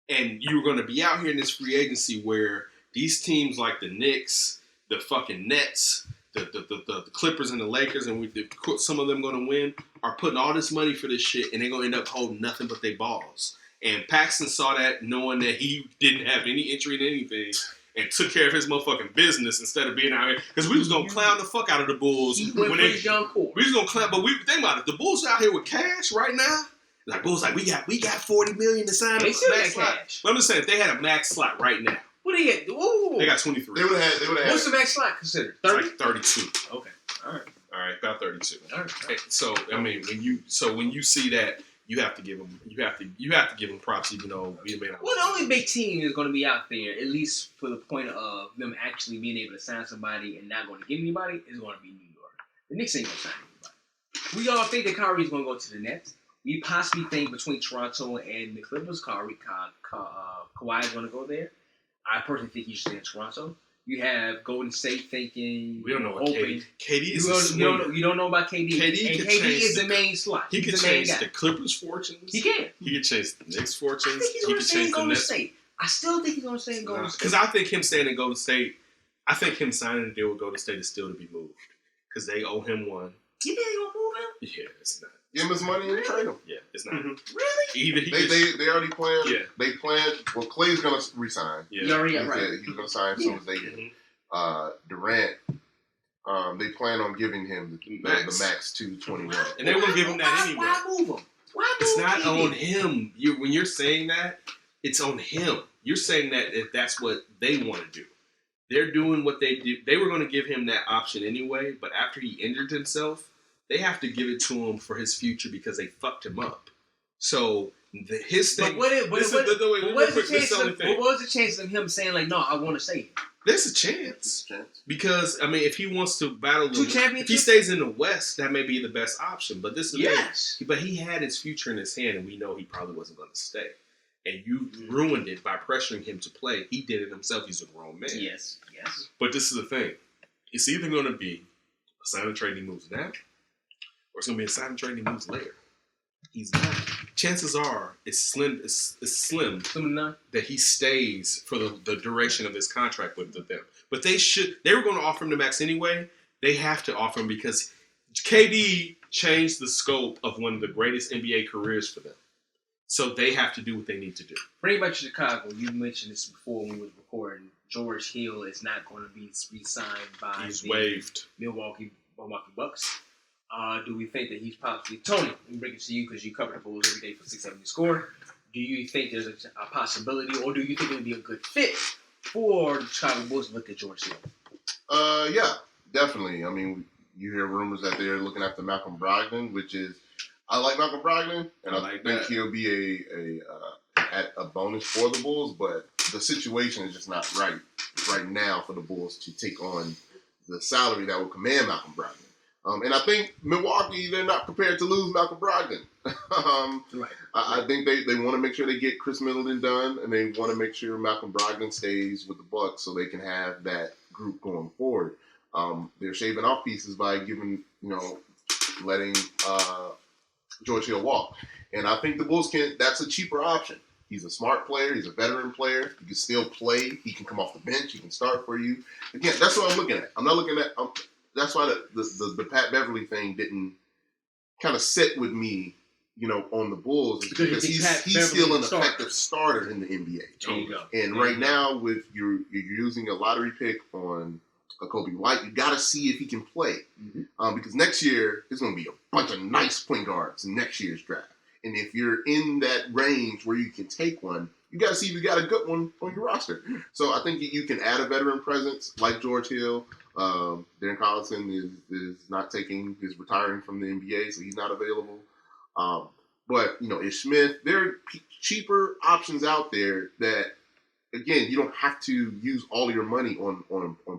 and you're going to be out here in this free agency where these teams like the Knicks, the fucking Nets, the Clippers and the Lakers, and some of them going to win, are putting all this money for this shit, and they're going to end up holding nothing but their balls. And Paxson saw that, knowing that he didn't have any entry in anything, and took care of his motherfucking business instead of being out here. Because we was going to clown the fuck out of the Bulls. He went for his young core. We was going to clown, but think about it. The Bulls out here with cash right now. Like, Bulls like, we got $40 million to sign a max slot. But I'm just saying, if they had a max slot right now. What do you get? Ooh. They got 23. They would have. What's the max slot considered? 30? Like 32. Okay. All right, about 32. All right. So I mean, when you see that, you have to give them props, even though we may not. Well, the only big team is going to be out there, at least for the point of them actually being able to sign somebody and not going to get anybody, is going to be New York. The Knicks ain't going to sign anybody. We all think that Kyrie's going to go to the Nets. We possibly think between Toronto and the Clippers, Kawhi is going to go there. I personally think he should stay in Toronto. You have Golden State thinking. We don't know what KD is. You don't know about KD. KD is the main slot. He could change the Clippers' fortunes. He can. He could change the Knicks' fortunes. I think he's going to stay in Golden State. I still think he's going to stay in Golden State. Because I think him staying in Golden State, I think him signing a deal with Golden State is still to be moved. Because they owe him one. You think they're going to move him? Yeah, it's not. Give him his money and trade him. Yeah, it's not. Mm-hmm. Really? They already planned. Yeah. They planned. Well, Clay's going to resign. Yeah. He already got right. He's going to sign as soon as they get him. Durant, they plan on giving him the max 221. And they will give him that anyway. Why move him? It's not on him. When you're saying that, it's on him. You're saying that if that's what they want to do. They're doing what they do. They were going to give him that option anyway, but after he injured himself, they have to give it to him for his future because they fucked him up. So His thing. But what was the chances of him saying like, no, I want to stay? There's a chance. Because, I mean, if he wants to battle if he stays in the West, that may be the best option. But this is but he had his future in his hand, and we know he probably wasn't going to stay. And you ruined it by pressuring him to play. He did it himself. He's a grown man. Yes. But this is the thing. It's either going to be a sign and trade he moves now, or it's going to be a sign and trade he moves later. He's not. Chances are it's slim that he stays for the duration of his contract with them. But they were going to offer him the max anyway. They have to offer him because KD changed the scope of one of the greatest NBA careers for them. So they have to do what they need to do. Pretty much Chicago, you mentioned this before when we was recording. George Hill is not going to be re-signed by waived. Milwaukee Bucks. Do we think that he's possibly... Tony, let me bring it to you because you cover the Bulls every day for 670 Score. Do you think there's a possibility, or do you think it would be a good fit for the Chicago Bulls to look at George Hill? Yeah, definitely. I mean, you hear rumors that they're looking after Malcolm Brogdon, which is... I like Malcolm Brogdon, and I think he'll be a bonus for the Bulls, but the situation is just not right now for the Bulls to take on the salary that will command Malcolm Brogdon. And I think Milwaukee, they're not prepared to lose Malcolm Brogdon. I think they want to make sure they get Chris Middleton done, and they want to make sure Malcolm Brogdon stays with the Bucks so they can have that group going forward. They're shaving off pieces by letting George Hill walk. And I think the Bulls that's a cheaper option. He's a smart player. He's a veteran player. He can still play. He can come off the bench. He can start for you. Again, that's what I'm looking at. I'm not looking at... that's why the Pat Beverly thing didn't kind of sit with me, on the Bulls. Because he's still an effective starter in the NBA. There you go. And right now, with you're using a lottery pick on Kobe White, you got to see if he can play. Because next year, there's going to be a bunch of nice point guards in next year's draft. And if you're in that range where you can take one, you got to see if you got a good one on your roster. So I think you can add a veteran presence like George Hill. Darren Collison is not is retiring from the NBA, so he's not available. But Ish Smith, there are cheaper options out there that, again, you don't have to use all of your money on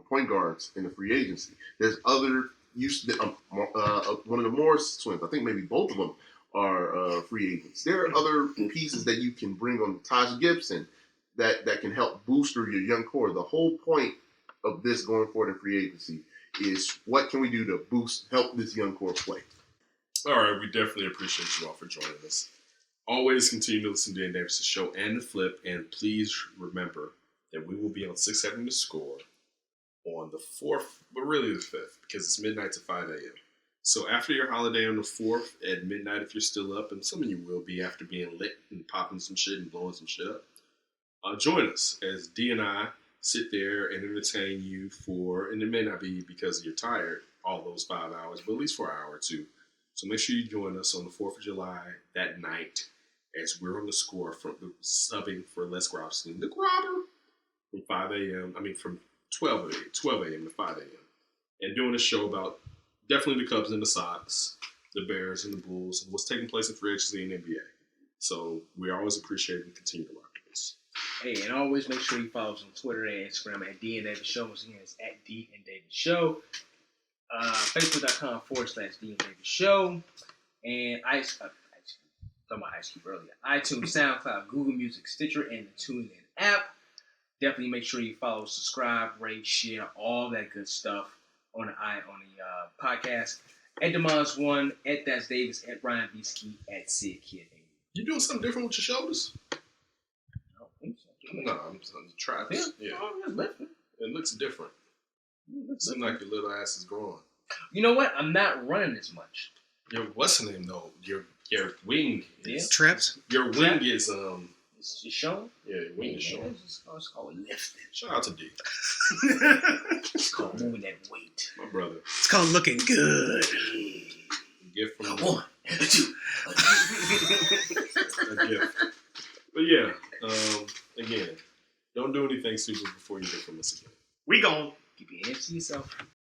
point guards in the free agency. There's other one of the Morris twins, I think maybe both of them are free agents. There are other pieces that you can bring on Taj Gibson that can help booster your young core. The whole point of this going forward in free agency is what can we do to help this young core play. All right, we definitely appreciate you all for joining us. Always continue to listen to Dan Davis' show and The Flip, and please remember that we will be on 670 The Score on the 4th, but really the 5th, because it's midnight to 5 a.m. So after your holiday on the 4th at midnight, if you're still up, and some of you will be after being lit and popping some shit and blowing some shit up, join us as D and I sit there and entertain you and it may not be because you're tired all those 5 hours, but at least for an hour or two. So make sure you join us on the 4th of July that night as we're on the score from subbing for Les Grobstein, the Grobber, from 12 a.m. to 5 a.m. And doing a show about definitely the Cubs and the Sox, the Bears and the Bulls, and what's taking place in free agency and NBA. So we always appreciate and continue to rock with us. Hey, and always make sure you follow us on Twitter and Instagram at D and Davis Show. Once again, it's at D and Davis Show. Facebook.com/D and Davis Show. And talking about Ice Cube earlier. iTunes, SoundCloud, Google Music, Stitcher, and the TuneIn app. Definitely make sure you follow, subscribe, rate, share, all that good stuff on the podcast. At Demons1, at That's Davis, at Ryan B. Ski, at Sid Kid. You doing something different with your shoulders? I don't think so. No, I'm trying to. Yeah. It looks different. It seems like your little ass is growing. You know what? I'm not running as much. What's the name though? Your wing is trips. Your wing is It's showing. Yeah, your wing is showing. It's called lifting. Shout out to D. It's called moving that weight. My brother. It's called looking good. Gift from 1, 2. A gift. But yeah, again, don't do anything stupid before you hear from us again. We gon' Keep your hands to yourself.